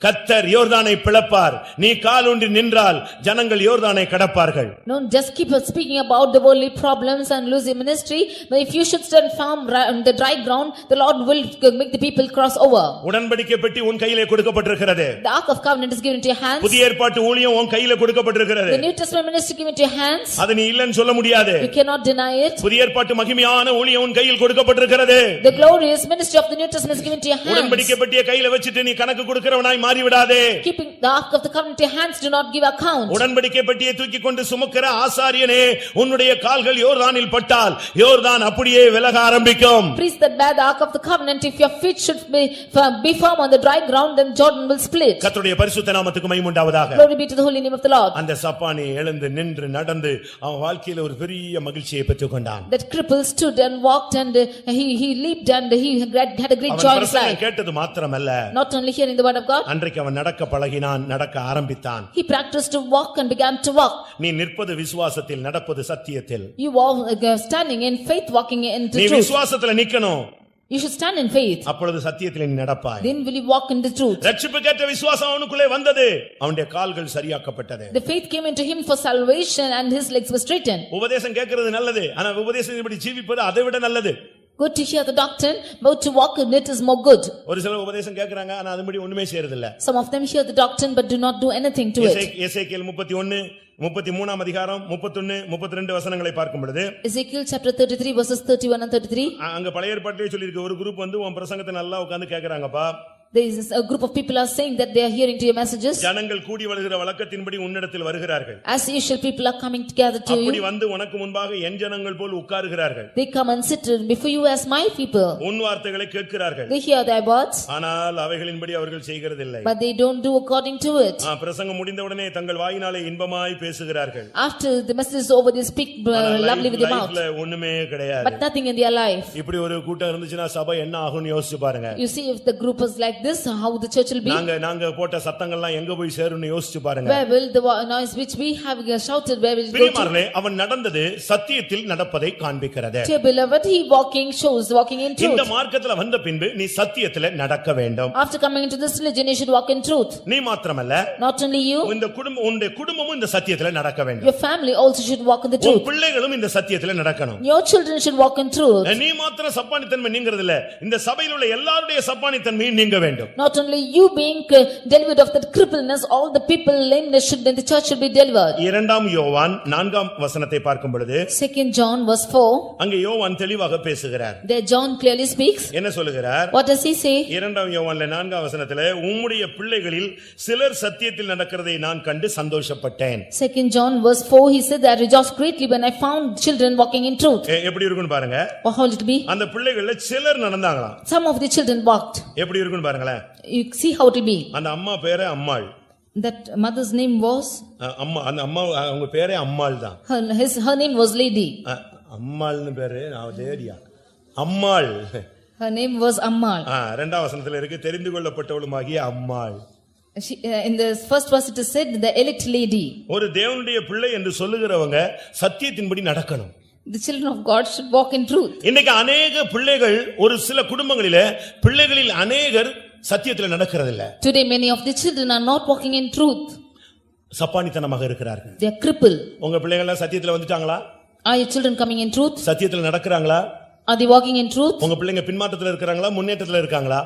Speaker 1: கர்த்தர் யோர்தானை பிளப்பார். நீ காலூன்றி நின்றால் ஜனங்கள் யோர்தானை கடப்பார்கள்.
Speaker 2: No, just keep speaking about the worldly problems and lose your ministry. But if you should stand firm on the dry ground, the Lord will make the people cross over.
Speaker 1: உடன்படிக்கை பெட்டி உன் கையிலே கொடுக்கப்பட்டிருக்கிறது.
Speaker 2: The ark of covenant is given into your hands.
Speaker 1: புதிய ஏற்பாட்டு ஊழியம் உன் கையிலே கொடுக்கப்பட்டிருக்கிறது.
Speaker 2: The New Testament ministry given into your hands.
Speaker 1: அது நீ இல்லன்னு சொல்ல முடியாது.
Speaker 2: You cannot deny it.
Speaker 1: புதிய ஏற்பாட்டு மகிமையான ஊழியம் உன் கையில் கொடுக்கப்பட்டிருக்கிறது.
Speaker 2: The glorious ministry of the New Testament is given into your hands.
Speaker 1: உடன்படிக்கை பெட்டியை கையில வச்சிட்டு நீ கணக்கு கொடுக்கிறவனாய் மாறி விடாதே.
Speaker 2: Keeping the ark of the covenant in your hands, do not give account.
Speaker 1: உடன்படிக்கை பெட்டியை தூக்கி கொண்டு சுமக்கிற ஆசாரியனே, உன்னுடைய கால்கள் யோர்தானில் பட்டால் யோர்தான் அப்படியே விலக ஆரம்பிக்கும்.
Speaker 2: Priest that bear the ark of the covenant, if your feet should be firm on the dry ground, then Jordan will split.
Speaker 1: கர்த்தருடைய பரிசுத்த நாமத்துக்கு மகிமை உண்டாவதாக.
Speaker 2: Glory be to the holy name of the Lord.
Speaker 1: அந்த சப்பானி எழுந்து நின்று நடந்து அவன் வாழ்க்கையில ஒரு பெரிய மகிழ்ச்சியை பெற்றுக்கொண்டான்.
Speaker 2: That cripple stood and walked and he leaped and he had a great joy in his life.
Speaker 1: கேட்டது மாத்திரமல்ல,
Speaker 2: Not only hearing the word of God,
Speaker 1: அன்றைக்கு அவன் நடக்க பழகினான், நடக்க ஆரம்பித்தான்.
Speaker 2: he practiced to walk and began to walk.
Speaker 1: நீ நிற்பது விசுவாசத்தில், நடப்பது சத்தியத்தில்.
Speaker 2: You are standing in faith, walking in the
Speaker 1: நீ
Speaker 2: truth.
Speaker 1: விசுவாசத்துல நிக்கணும்.
Speaker 2: You should stand in faith.
Speaker 1: அப்பொழுது சத்தியத்தில் நீ நடப்பாய்.
Speaker 2: Then will you walk in the truth.
Speaker 1: ரட்சிப்புக்கேற்ற விசுவாசம் அவனுக்குள்ளே வந்தது. அவனுடைய கால்கள் சரியாக்கப்பட்டது.
Speaker 2: The faith came into him for salvation and his legs were straightened.
Speaker 1: உபதேசம் கேட்கிறது நல்லது, ஆனா உபதேசம் இப்படி ஜீவிப்பது அதை விட நல்லது.
Speaker 2: Good to hear the doctrine, but to walk in it is more good.
Speaker 1: ஒரு சிலர் உபதேசம் கேக்குறாங்க, ஆனா அதுபடி ஒண்ணுமே செய்யறது இல்ல.
Speaker 2: Some of them hear the doctrine but do not do anything to it.
Speaker 1: எசேக்கியேல் 31 33ஆம் அதிகாரம் 31 32 வசனங்களை பார்க்கும் பொழுது,
Speaker 2: Ezekiel chapter 33 verses 31 and 33.
Speaker 1: அங்க பழைய ஏற்பாட்டிலே சொல்லி இருக்கு, ஒரு குரூப் வந்து உன் பிரசங்கத்தை நல்லா உட்கார்ந்து கேக்குறாங்கப்பா.
Speaker 2: There is a group of people are saying that they are hearing to your messages.
Speaker 1: ஜனங்கள் கூடி வருகிற வழக்கத்தின்படி உன்னிடத்தில் வருகிறார்கள்.
Speaker 2: As usual people are coming together to you.
Speaker 1: அப்படி வந்து உனக்கு முன்பாக என் ஜனங்கள் போல் உட்காருகிறார்கள்.
Speaker 2: They come and sit before you as my people.
Speaker 1: உன் வார்த்தைகளை கேட்கிறார்கள்.
Speaker 2: They hear thy words.
Speaker 1: ஆனால் அவைகளின்படி அவர்கள் செய்கிறதில்லை.
Speaker 2: But they don't do according to it.
Speaker 1: பிரசங்கம் முடிந்த உடனே தங்கள் வாயினாலே இன்பமாய் பேசுகிறார்கள்.
Speaker 2: After the message is over they speak lovely with their mouth.
Speaker 1: லைஃப்ல ஒண்ணுமே கிடையாது.
Speaker 2: But nothing in their life.
Speaker 1: இப்படி ஒரு கூட்டம் இருந்துச்சுனா சபை என்ன ஆகும்னு யோசிச்சு பாருங்க.
Speaker 2: You see if the group is like this, how the church will be?
Speaker 1: நாங்க போட்ட சத்தங்கள்லாம் எங்க போய் சேரும்னு யோசிச்சு பாருங்க.
Speaker 2: Where will the noise which we have shouted, where will it go to?
Speaker 1: பிரியமானவர்களே, அவன் நடந்தது சத்தியத்தில் நடப்பதை காண்பிக்கிறது.
Speaker 2: Dear beloved, he shows walking in truth.
Speaker 1: இந்த மார்க்கத்துல வந்த பின்பு நீ சத்தியத்துல நடக்க வேண்டும்.
Speaker 2: After coming into this religion, you should walk in truth.
Speaker 1: நீ மாத்திரமல்ல,
Speaker 2: Not only you,
Speaker 1: உன்னுடைய குடும்பமும் இந்த சத்தியத்துல நடக்க வேண்டும்.
Speaker 2: your family also should walk in the truth.
Speaker 1: உன் பிள்ளைகளும் இந்த சத்தியத்துல நடக்கணும்.
Speaker 2: Your children should walk in truth.
Speaker 1: நீ மாத்திரம் சப்பானித்தன்மை நீங்கிறது இல்ல, இந்த சபையில் உள்ள எல்லாருடைய சப்பானித்தன்மையும் நீங்க வேண்டும்.
Speaker 2: Not only you being delivered of that crippleness, all the people in the church should be delivered.
Speaker 1: இரண்டாம் யோவான் 4ஆம் வசனத்தை பார்க்கும் பொழுது
Speaker 2: 2 John verse 4,
Speaker 1: அங்கே யோவான் தெளிவாக பேசுகிறார்.
Speaker 2: there John clearly speaks.
Speaker 1: என்ன சொல்லுகிறார்?
Speaker 2: What does he say?
Speaker 1: இரண்டாம் யோவான்ல 4ஆம் வசனத்திலே உம்முடைய பிள்ளைகளில் சிலர் சத்தியத்தில் நடக்கிறதை நான் கண்டு சந்தோஷப்பட்டேன்.
Speaker 2: 2 John verse 4, he said, I rejoiced greatly when I found children walking in truth.
Speaker 1: எப்படி இருக்குன்னு பாருங்க.
Speaker 2: How will it be?
Speaker 1: அந்த பிள்ளைகள்ல சிலர் நடந்தாங்களாம்.
Speaker 2: Some of the children walked.
Speaker 1: எப்படி இருக்குன்னு பாருங்களே.
Speaker 2: You see how it will be.
Speaker 1: அந்த அம்மா பேரே அம்மாள்.
Speaker 2: That mother's name was?
Speaker 1: அம்மா, அந்த அம்மா அவங்க பேரே அம்மாள் தான்.
Speaker 2: Her name was Lady.
Speaker 1: அம்மாள்னு பேரு நான் தேடியா. அம்மாள்.
Speaker 2: Her name was Ammal.
Speaker 1: இரண்டாம் வசனத்துல இருக்கு தெரிந்து கொள்ளப்பட்டவளுமாகிய அம்மாள்.
Speaker 2: In the first verse it is said the elect lady.
Speaker 1: ஒரு தேவனுடைய பிள்ளை என்று சொல்லுகிறவங்க சத்தியத்தின்படி நடக்கணும்.
Speaker 2: The children of God should walk in truth.
Speaker 1: இன்னைக்கு अनेक பிள்ளைகள் ஒரு சில குடும்பங்களிலே பிள்ளைகளில் अनेகர் சத்தியத்தில் நடக்கிறது இல்ல.
Speaker 2: Today many of the children are not walking in truth.
Speaker 1: சப்பானித்தனமாக இருக்கிறார்கள்.
Speaker 2: They are crippled.
Speaker 1: உங்க பிள்ளைகள் எல்லாம் சத்தியத்துல வந்துட்டாங்களா?
Speaker 2: Are your children coming in truth?
Speaker 1: சத்தியத்தில் நடக்கறாங்களா?
Speaker 2: Are they walking in truth?
Speaker 1: உங்க பிள்ளைங்க பின்மாற்றத்துல இருக்காங்களா முன்னேற்றத்துல இருக்காங்களா?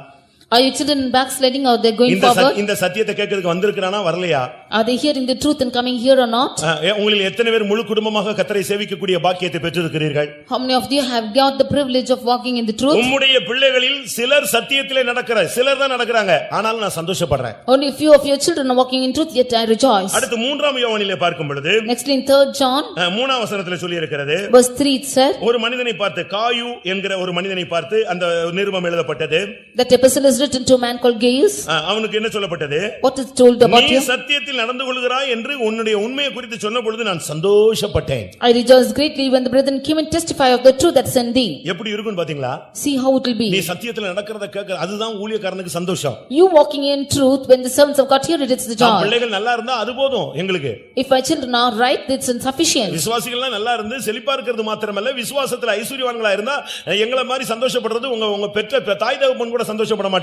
Speaker 2: Are your children backsliding or they going forward?
Speaker 1: இந்த சத்தியத்தை கேட்கிறதுக்கு வந்திருக்கானா வரலையா?
Speaker 2: Are they hearing the truth and coming here or not?
Speaker 1: உங்களில் எத்தனை பேர் முழு குடும்பமாக கர்த்தரை சேவிக்கக்கூடிய பாக்கியத்தை பெற்றிருக்கிறீர்கள்?
Speaker 2: How many of you have got the privilege of walking in the truth?
Speaker 1: உம்முடைய பிள்ளைகளில் சிலர் சத்தியத்திலே நடக்கறாங்க. சிலர் தான் நடக்கறாங்க. ஆனாலும் நான் சந்தோஷப்படுறேன்.
Speaker 2: Only few of your children are walking in truth, yet I rejoice.
Speaker 1: அடுத்து 3ஆம் யோவானிலே பார்க்கும் பொழுது
Speaker 2: Next in 3 John
Speaker 1: 3ஆம் வசனத்திலே சொல்லி இருக்கிறது.
Speaker 2: verse 3 it said,
Speaker 1: ஒரு மனிதனை பார்த்து காயு என்கிற ஒரு மனிதனை பார்த்து அந்த நிருபம் எழுதப்பட்டது.
Speaker 2: that epistle is written to a man called Gaius.
Speaker 1: அவனுக்கு என்ன சொல்லப்பட்டது?
Speaker 2: What is told about
Speaker 1: நீ
Speaker 2: you?
Speaker 1: சத்தியத்தில் நடந்து கொள்கிறாய் என்று உன்னுடைய உண்மையை குறித்து சொன்ன பொழுது நான் சந்தோஷப்பட்டேன்.
Speaker 2: I rejoiced greatly when the brethren came and testify of the truth that's in thee.
Speaker 1: எப்படி இருக்கும் பாத்தீங்களா?
Speaker 2: See how it will be.
Speaker 1: நீ சத்தியத்தில் நடக்கிறத கேட்க அதுதான் ஊழியக்காரனுக்கு சந்தோஷம்.
Speaker 2: You walking in truth when the servants of God hear it, it's the joy.
Speaker 1: பிள்ளைகள் நல்லா இருந்தா அது போதும் எங்களுக்கு.
Speaker 2: If my children are right, it's insufficient.
Speaker 1: விசுவாசிகள் நல்லா இருந்து செழிப்பா இருக்கிறது மாத்திரமல்ல விசுவாசத்துல ஐஸ்வரியவான்களா இருந்தா எங்களை மாதிரி சந்தோஷப்படுறது உங்க பெற்ற தாய் தகப்பன் கூட சந்தோஷப்பட மாட்டான்.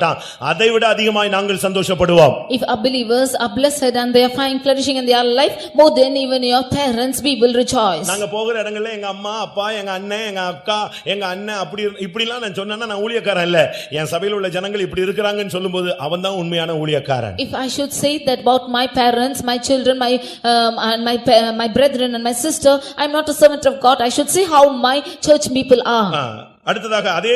Speaker 1: அதை விட அதிகமாய் நாங்கள் சந்தோஷப்படுவோம்.
Speaker 2: If our believers are blessed and they are fine flourishing in their life more than even your parents, we will rejoice.
Speaker 1: நாங்க போகிற இடங்கள்ல எங்க அம்மா அப்பா எங்க அண்ணன் எங்க அக்கா எங்க அண்ணன் அப்படி இப்படிலாம் நான் சொன்னா நான் ஊழியக்காரன் இல்ல. என் சபையில் உள்ள ஜனங்கள் இப்படி இருக்கறாங்கன்னு சொல்லும்போது அவன் தான் உண்மையான ஊழியக்காரன்.
Speaker 2: If I should say that about my parents, my children, and my brethren and my sister, I am not a servant of God. I should say how my church people are.
Speaker 1: அடுத்ததாக அதே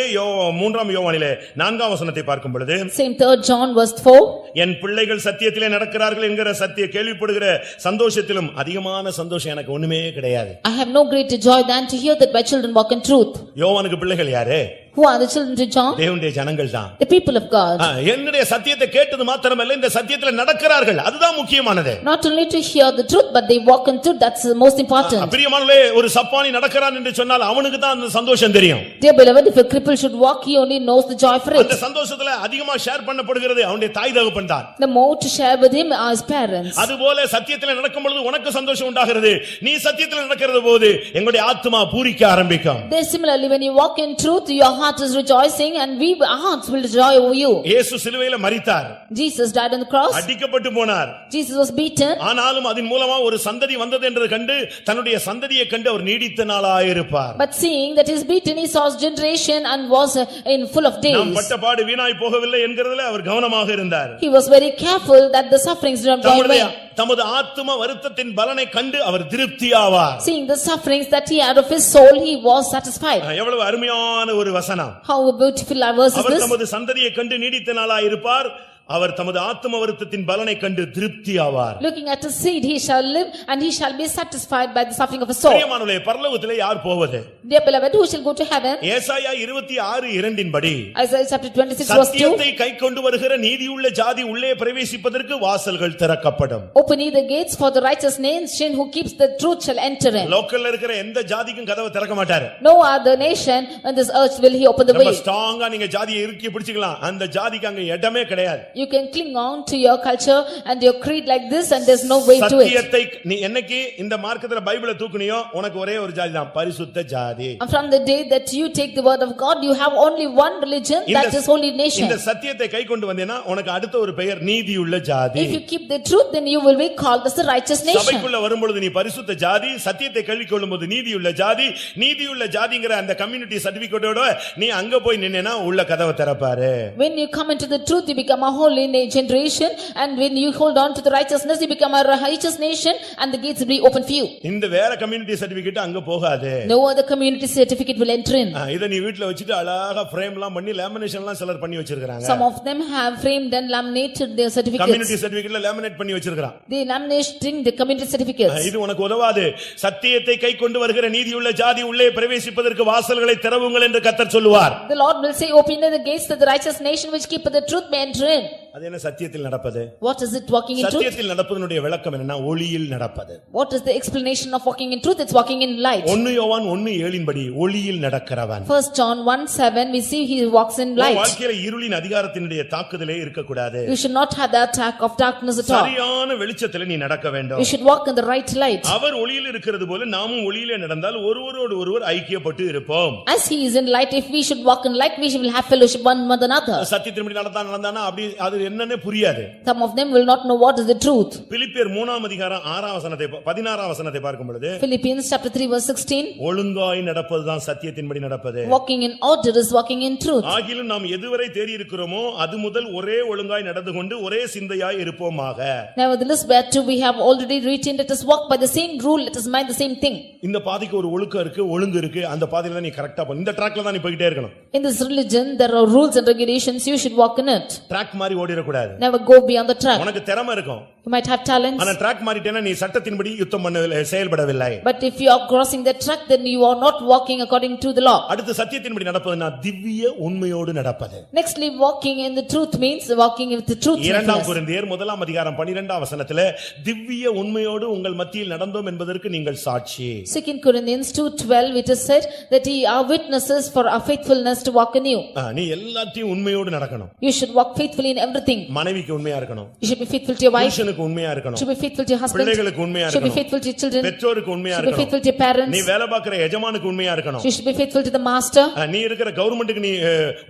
Speaker 1: 3ஆம் யோவானிலே 4ஆம் வசனத்தை பார்க்கும் பொழுது
Speaker 2: Same 3 John verse 4,
Speaker 1: என் பிள்ளைகள் சத்தியத்திலே நடக்கிறார்கள் என்கிற சத்திய கேள்விப்படுகிற சந்தோஷத்திலும் அதிகமான சந்தோஷம் எனக்கு ஒண்ணுமே கிடையாது.
Speaker 2: I have no greater joy than to hear that my children walk in truth.
Speaker 1: யோவானுக்கு பிள்ளைகள் யாரு?
Speaker 2: Who are the children to John?
Speaker 1: தேவனுடைய ஜனங்கள் தான்.
Speaker 2: The people of God.
Speaker 1: என்னுடைய சத்தியத்தை கேட்டது மாத்திரமல்ல இந்த சத்தியத்திலே நடக்கிறார்கள் அதுதான் முக்கியமானது.
Speaker 2: Not only to hear the truth but they walk in truth, that's the most important.
Speaker 1: பிரியமானவர்களே ஒரு சப்பானி நடக்கிறான் என்று சொன்னால் அவனுக்கு தான் அந்த சந்தோஷம் தெரியும்.
Speaker 2: Dear beloved, if a cripple should walk, he only knows the joy for it.
Speaker 1: அந்த சந்தோஷத்துல அதிகமா ஷேர் பண்ணப்படுகிறது அவனுடைய தாய் தகப்பன் தான்.
Speaker 2: The more to share with him are his parents.
Speaker 1: அதுபோல சத்தியத்திலே நடக்கும் பொழுது உனக்கு சந்தோஷம் உண்டாகிறது. நீ சத்தியத்திலே நடக்கிறது போது எங்களுடைய ஆத்துமா பூரிக்க ஆரம்பிக்கும்.
Speaker 2: There similarly when you walk in truth, your heart is rejoicing and our hearts will joy over you.
Speaker 1: இயேசு சிலுவையிலே மரித்தார்.
Speaker 2: Jesus died on the cross.
Speaker 1: அடிக்கப்பட்டு போனார்.
Speaker 2: Jesus was beaten.
Speaker 1: ஆனாலும் அதன் மூலமா ஒரு சந்ததி வந்தது என்று கண்டு தன்னுடைய சந்ததியை கண்டு அவர் நீடித்த நாளாய் இருப்பார்.
Speaker 2: But seeing that he is beaten, he saw his generation and was in full of days.
Speaker 1: நாம் பட்ட பாடு வீணாய் போகவில்லை என்கிறதுல அவர் கவனமாக இருந்தார்.
Speaker 2: He was very careful that the sufferings did not go away.
Speaker 1: தமது ஆத்தும வருத்தத்தின் பலனை கண்டு அவர் திருப்தியாவார்.
Speaker 2: Seeing the sufferings that he had of his soul, he was satisfied.
Speaker 1: எவ்வளவு அருமையான ஒரு வசனம்.
Speaker 2: How beautiful our verse is
Speaker 1: our
Speaker 2: this.
Speaker 1: தமது சந்ததியை கண்டு நீடித்த நாளாய் இருப்பார். அவர் தமது ஆத்தும வருத்தத்தின் பலனை கண்டு திருப்தி ஆவார்.
Speaker 2: Looking at his seed, he shall live and he shall be satisfied by the suffering of his soul.
Speaker 1: பிரியமானவர்களே, பரலோகத்திலே யார் போவது?
Speaker 2: Dear beloved, who shall go to heaven?
Speaker 1: ஏசாயா 26:2 படி
Speaker 2: Isaiah chapter 26 verse 2.
Speaker 1: சத்தியத்தை கைக்கொண்டு வருகிற நீதியுள்ள ஜாதி உள்ளே பிரவேசிப்பதற்கு வாசல்கள் திறக்கப்படும்.
Speaker 2: Open ye the gates for the righteous nation who keeps the truth shall enter in.
Speaker 1: லோக்கல்ல இருக்கிற எந்த ஜாதிக்கும் கதவை திறக்க மாட்டாரு.
Speaker 2: No other nation on this earth will he open the way.
Speaker 1: ரொம்ப ஸ்ட்ராங்கா நீங்க ஜாதியை இறுக்கி பிடிச்சுக்கலாம். அந்த ஜாதிக்கு அங்க இடமே கிடையாது.
Speaker 2: You can cling on to your culture and your creed like this and there's no way to it.
Speaker 1: சத்தியத்தை நீ என்னைக்கு இந்த மார்க்கத்துல பைபிளை தூக்குனியோ உனக்கு ஒரே ஒரு ஜாதி தான், பரிசுத்த ஜாதி.
Speaker 2: And from the day that you take the word of God, you have only one religion, that is holy nation.
Speaker 1: இந்த சத்தியத்தை கைக்கொண்டு வந்தேனா உனக்கு அடுத்த ஒரு பெயர் நீதியுள்ள ஜாதி.
Speaker 2: If you keep the truth, then you will be called as the righteous nation.
Speaker 1: சபைக்குள்ள வரும்போது நீ பரிசுத்த ஜாதி, சத்தியத்தை கைக்கொள்ளும்போது நீதியுள்ள ஜாதி. நீதியுள்ள ஜாதிங்கற அந்த கம்யூனிட்டி சர்டிபிகேட்டோட நீ அங்க போய் நின்னேனா உள்ள கதவை திறப்பாரு.
Speaker 2: When you come into the truth, you become a holy generation, and when you hold on to the righteousness, you become a righteous nation, and the gates will be open for you.
Speaker 1: இந்த வேற community certificate அங்க போகாது.
Speaker 2: No other community certificate will enter in.
Speaker 1: இத நீ வீட்ல வச்சிட்டு அழகா ஃப்ரேம்லாம் பண்ணி லேமினேஷன்லாம் சிலர் பண்ணி வச்சிருக்காங்க.
Speaker 2: Some of them have framed and laminated their certificates.
Speaker 1: Community சர்டிபிகேட்ல லேமினேட் பண்ணி வச்சிருக்காங்க.
Speaker 2: They laminating the community certificates.
Speaker 1: இது உனக்கு உதவாது. சத்தியத்தை கைக்கொண்டு வருகிற நீதியுள்ள ஜாதி உள்ளே பிரவேசிப்பதற்கு வாசல்களை திறவுங்கள் என்று கர்த்தர் சொல்லுவார்.
Speaker 2: The Lord will say, open the gates to the righteous nation which keep the truth may enter in.
Speaker 1: அது என்ன சத்தியத்தில் நடப்பது?
Speaker 2: What is it walking in truth?
Speaker 1: சத்தியத்தில் நடப்பதனுடைய விளக்கம் என்னன்னா ஒளியில் நடப்பது.
Speaker 2: What is the explanation of walking in truth? It's walking in light.
Speaker 1: 1 யோவான் 1:7 படி ஒளியில் நடக்கிறவன்.
Speaker 2: 1 John 1:7 we see he walks in light.
Speaker 1: வாழ்க்கையில இருளின் அதிகாரத்தினுடைய தாக்குதலே இருக்க கூடாது.
Speaker 2: You should not have the attack of darkness at all.
Speaker 1: சரியான வெளிச்சத்திலே நீ நடக்க வேண்டும்.
Speaker 2: You should walk in the right light.
Speaker 1: அவர் ஒளியில் இருக்கிறது போல நாமும் ஒளியிலே நடந்தால் ஒருவரோடு ஒருவர் ஐக்கியப்பட்டு இருப்போம்.
Speaker 2: As he is in light, if we should walk in light, we will have fellowship one with another.
Speaker 1: சத்தியத்தின்படி நடந்தானா அப்படி அது என்னன்னே புரியாது.
Speaker 2: Some of them will not know what is the truth.
Speaker 1: பிலிப்பியர் 3:16 பார்க்கும் பொழுது
Speaker 2: Philippians chapter 3 verse 16.
Speaker 1: ஒழுங்காய் நடப்பதுதான் சத்தியத்தின்படி நடப்பது.
Speaker 2: Walking in order is walking in truth.
Speaker 1: ஆகிலும் நாம் எதுவரை தேறி இருக்கிறோமோ அது முதல் ஒரே ஒழுங்காய் நடந்து கொண்டு ஒரே சிந்தையாய் இருப்போமாக.
Speaker 2: Nevertheless, whereto we have already reached, let us walk by the same rule, let us mind the same thing.
Speaker 1: இந்த பாதைக்கு ஒரு ஒழுக்கம் இருக்கு, ஒழுங்கு இருக்கு. அந்த பாதையில தான் நீ கரெக்ட்டா போ. இந்த ட்ராக்ல தான் நீ போயிட்டே இருக்கணும்.
Speaker 2: In this religion there are rules and regulations, you should walk in it.
Speaker 1: Track மாதிரி ஓடிர கூடாது.
Speaker 2: Never go beyond the track.
Speaker 1: உனக்கு திறமை இருக்கும்.
Speaker 2: You might have talents.
Speaker 1: ஆனா ட்ராக் மாறிட்டேனா நீ சட்டத்தின்படி யுத்தம் பண்ணவில்லை, செயல்படவில்லை.
Speaker 2: But if you are crossing the track, then you are not walking according to the law.
Speaker 1: அடுத்து சத்தியத்தின்படி நடப்பதுனா திவ்ய உண்மையோடு நடப்பது.
Speaker 2: Nextly, walking in the truth means walking with the truth.
Speaker 1: 2 கொரிந்தியர் 1:12 திவ்ய உண்மையோடு உங்கள் மத்தியில் நடந்தோம் என்பதற்கு நீங்கள் சாட்சி.
Speaker 2: 2 Corinthians 2:12 it is said that ye are witnesses for our faithfulness to walk in you.
Speaker 1: நீ எல்லாத்தையும் உண்மையோடு நடக்கணும்.
Speaker 2: You should walk faithfully in everything.
Speaker 1: மனைவிக்கு உண்மையா இருக்கணும்.
Speaker 2: You should be faithful to your wife.
Speaker 1: புருஷனுக்கு உண்மையா இருக்கணும்.
Speaker 2: Should be faithful to your husband.
Speaker 1: பிள்ளைகளுக்கு உண்மையா
Speaker 2: Should be
Speaker 1: இருக்கணும்.
Speaker 2: faithful to your children.
Speaker 1: பெற்றோருக்கு உண்மையா
Speaker 2: Should be faithful
Speaker 1: இருக்கணும்.
Speaker 2: to your parents.
Speaker 1: நீ வேலை பார்க்கிற எஜமானுக்கு உண்மையா இருக்கணும்.
Speaker 2: You should be faithful to the master.
Speaker 1: நீ இருக்கிற கவர்மெண்ட்டுக்கு நீ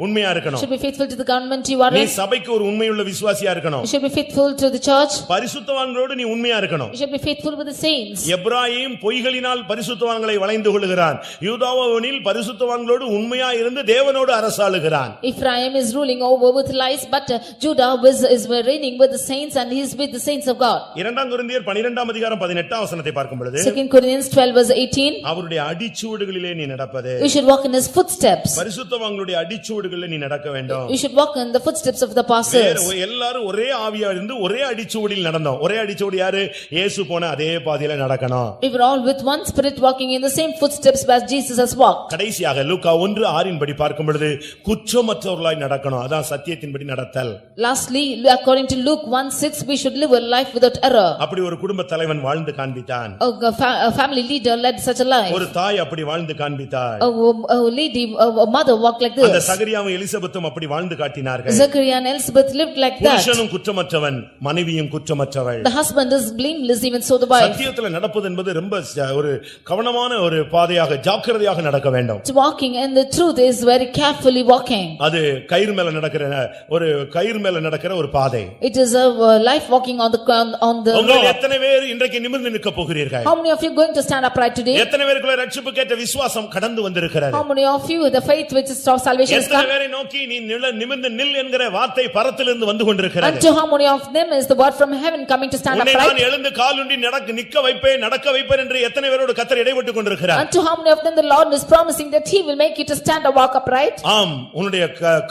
Speaker 1: உண்மையா இருக்கணும்.
Speaker 2: Should be faithful to the government you are
Speaker 1: நீ
Speaker 2: in.
Speaker 1: சபைக்கு ஒரு உண்மையுள்ள விசுவாசியா இருக்கணும்.
Speaker 2: You should be faithful to the church.
Speaker 1: பரிசுத்தவான்களோடு நீ உண்மையா இருக்கணும்.
Speaker 2: You should be faithful with the saints.
Speaker 1: Ephraim பொய்களினால் பரிசுத்தவான்களை வளைந்து கொள்கிறான். யூதாவோனில் பரிசுத்தவான்களோடு உண்மையா இருந்து தேவனோடு அரசாளுகிறான்.
Speaker 2: Ephraim is ruling over with lies, but Judah is reigning with the saints and he is with the saints of God.
Speaker 1: 2 கொரிந்தியர் 12:18 பார்க்கும் பொழுது
Speaker 2: 2 Corinthians 12 verse 18.
Speaker 1: அவருடைய அடிச்சுவடுகளிலே நீ நடப்பது.
Speaker 2: You should walk in his footsteps.
Speaker 1: பரிசுத்தவான்களுடைய அடிச்சுவடுகளிலே நீ நடக்க வேண்டும்.
Speaker 2: You should walk in the footsteps of the apostles.
Speaker 1: எல்லாரும் ஒரே ஆவியா இருந்து ஒரே அடிச்சுவடியில் நடந்தோம். ஒரே அடிச்சுவடி யாரு? இயேசு போன அதே பாதையில நடக்கணும்.
Speaker 2: We were all with one spirit walking in the same footsteps as Jesus has walked.
Speaker 1: கடைசியாக லூக்கா 1:6 படி பார்க்கும் பொழுது குற்றமற்றவர்களாய் நடக்கணும். அதான் சத்தியத்தின்படி நடத்தல்.
Speaker 2: Lastly, according to Luke 1:6, we should live a life without error.
Speaker 1: அப்படி ஒரு குடும்ப தலைவன் வாழ்ந்து காண்பித்தான்.
Speaker 2: A family leader led such a life.
Speaker 1: ஒரு தாய் அப்படி வாழ்ந்து காண்பித்தாள்.
Speaker 2: A lady, a mother walked like this.
Speaker 1: அந்த சகரியாவும் எலிசபெத்தும் அப்படி வாழ்ந்து காட்டினார்கள்.
Speaker 2: Zechariah and Elizabeth lived like that.
Speaker 1: புருஷனும் குற்றமற்றவன், மனைவியும் குற்றமற்றவள்.
Speaker 2: The husband is blameless, even so the wife.
Speaker 1: சத்தியத்துல நடப்பது என்பது ரொம்ப ஒரு கவனமான ஒரு பாதையாக ஜாக்கிரதையாக நடக்க வேண்டும்.
Speaker 2: Walking in the truth is very carefully walking.
Speaker 1: அது கயிறு மேல நடக்கிற ஒரு பாதை.
Speaker 2: It is a life walking on the
Speaker 1: உங்கள்
Speaker 2: road.
Speaker 1: எத்தனை பேர் இன்றைக்கு நிமிர்ந்து நிற்க போகிறீர்கள்?
Speaker 2: How many of you going to stand upright today?
Speaker 1: எத்தனை பேருக்குள்ள ரட்சிப்புக்கு ஏற்ற விசுவாசம் கடந்து வந்திருக்கிறது?
Speaker 2: How many of you the faith which is of salvation is
Speaker 1: எத்தனை
Speaker 2: come?
Speaker 1: பேரை நோக்கி நீ நிமிர்ந்து நில் என்கிற வார்த்தை பரத்திலிருந்து வந்து கொண்டிருக்கிறது?
Speaker 2: And to how many of them is the word from heaven coming to stand
Speaker 1: உன்னை
Speaker 2: upright?
Speaker 1: நான் எழுந்து காலுண்டி நடக்க வைப்பேன் என்று எத்தனை பேரோடு கர்த்தர் இடைப்பட்டு கொண்டிருக்கிறார்?
Speaker 2: And to how many of them the Lord is promising that he will make you to stand or walk upright?
Speaker 1: ஆம், உன்னுடைய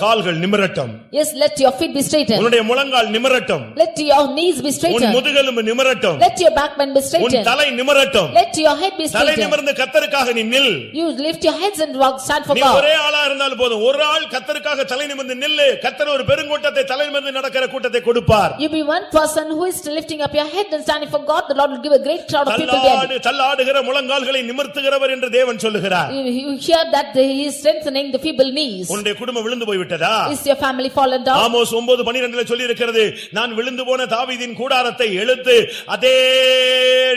Speaker 1: கால்கள் நிமிரட்டும்.
Speaker 2: Yes, let your feet be straightened.
Speaker 1: உன்னுடைய முழங்கால் நிமிரட்டும்.
Speaker 2: Let your knees be
Speaker 1: உன்
Speaker 2: straightened.
Speaker 1: முதுகெலும்பு நிமிரட்டும்.
Speaker 2: Let your backbone be
Speaker 1: உன்
Speaker 2: straightened.
Speaker 1: தலை நிமிரட்டும்.
Speaker 2: Let your head be
Speaker 1: தலை
Speaker 2: straightened.
Speaker 1: நிமிர்ந்து கர்த்தருக்காக நீ நில்.
Speaker 2: You lift your heads and walk, stand for
Speaker 1: நீ
Speaker 2: God.
Speaker 1: ஒரே ஆளா இருந்தாலும் போதும். ஒரு ஆள் கர்த்தருக்காக தலை நிமிர்ந்து நில்லு. கர்த்தர் ஒரு பெருங்கூட்டத்தை தலை நிமிர்ந்து நடக்கிற கூட்டத்தை கொடுப்பார்.
Speaker 2: You be one person who is lifting up your head and standing for God. The Lord will give a great crowd of people there.
Speaker 1: தள்ளாடுகிற முழங்கால்களை நிமிர்த்துகிறவர் என்று தேவன் சொல்லுகிறார்.
Speaker 2: You hear that he is strengthening the feeble knees.
Speaker 1: உன்னுடைய குடும்பம் விழுந்து போய் விட்டதா?
Speaker 2: Is your family fallen down?
Speaker 1: Amos 9:12 சொல்லி இருக்கிறது, நான் விழுந்து போன தாவீதின் கூடாரத்தை எழுத்து அதே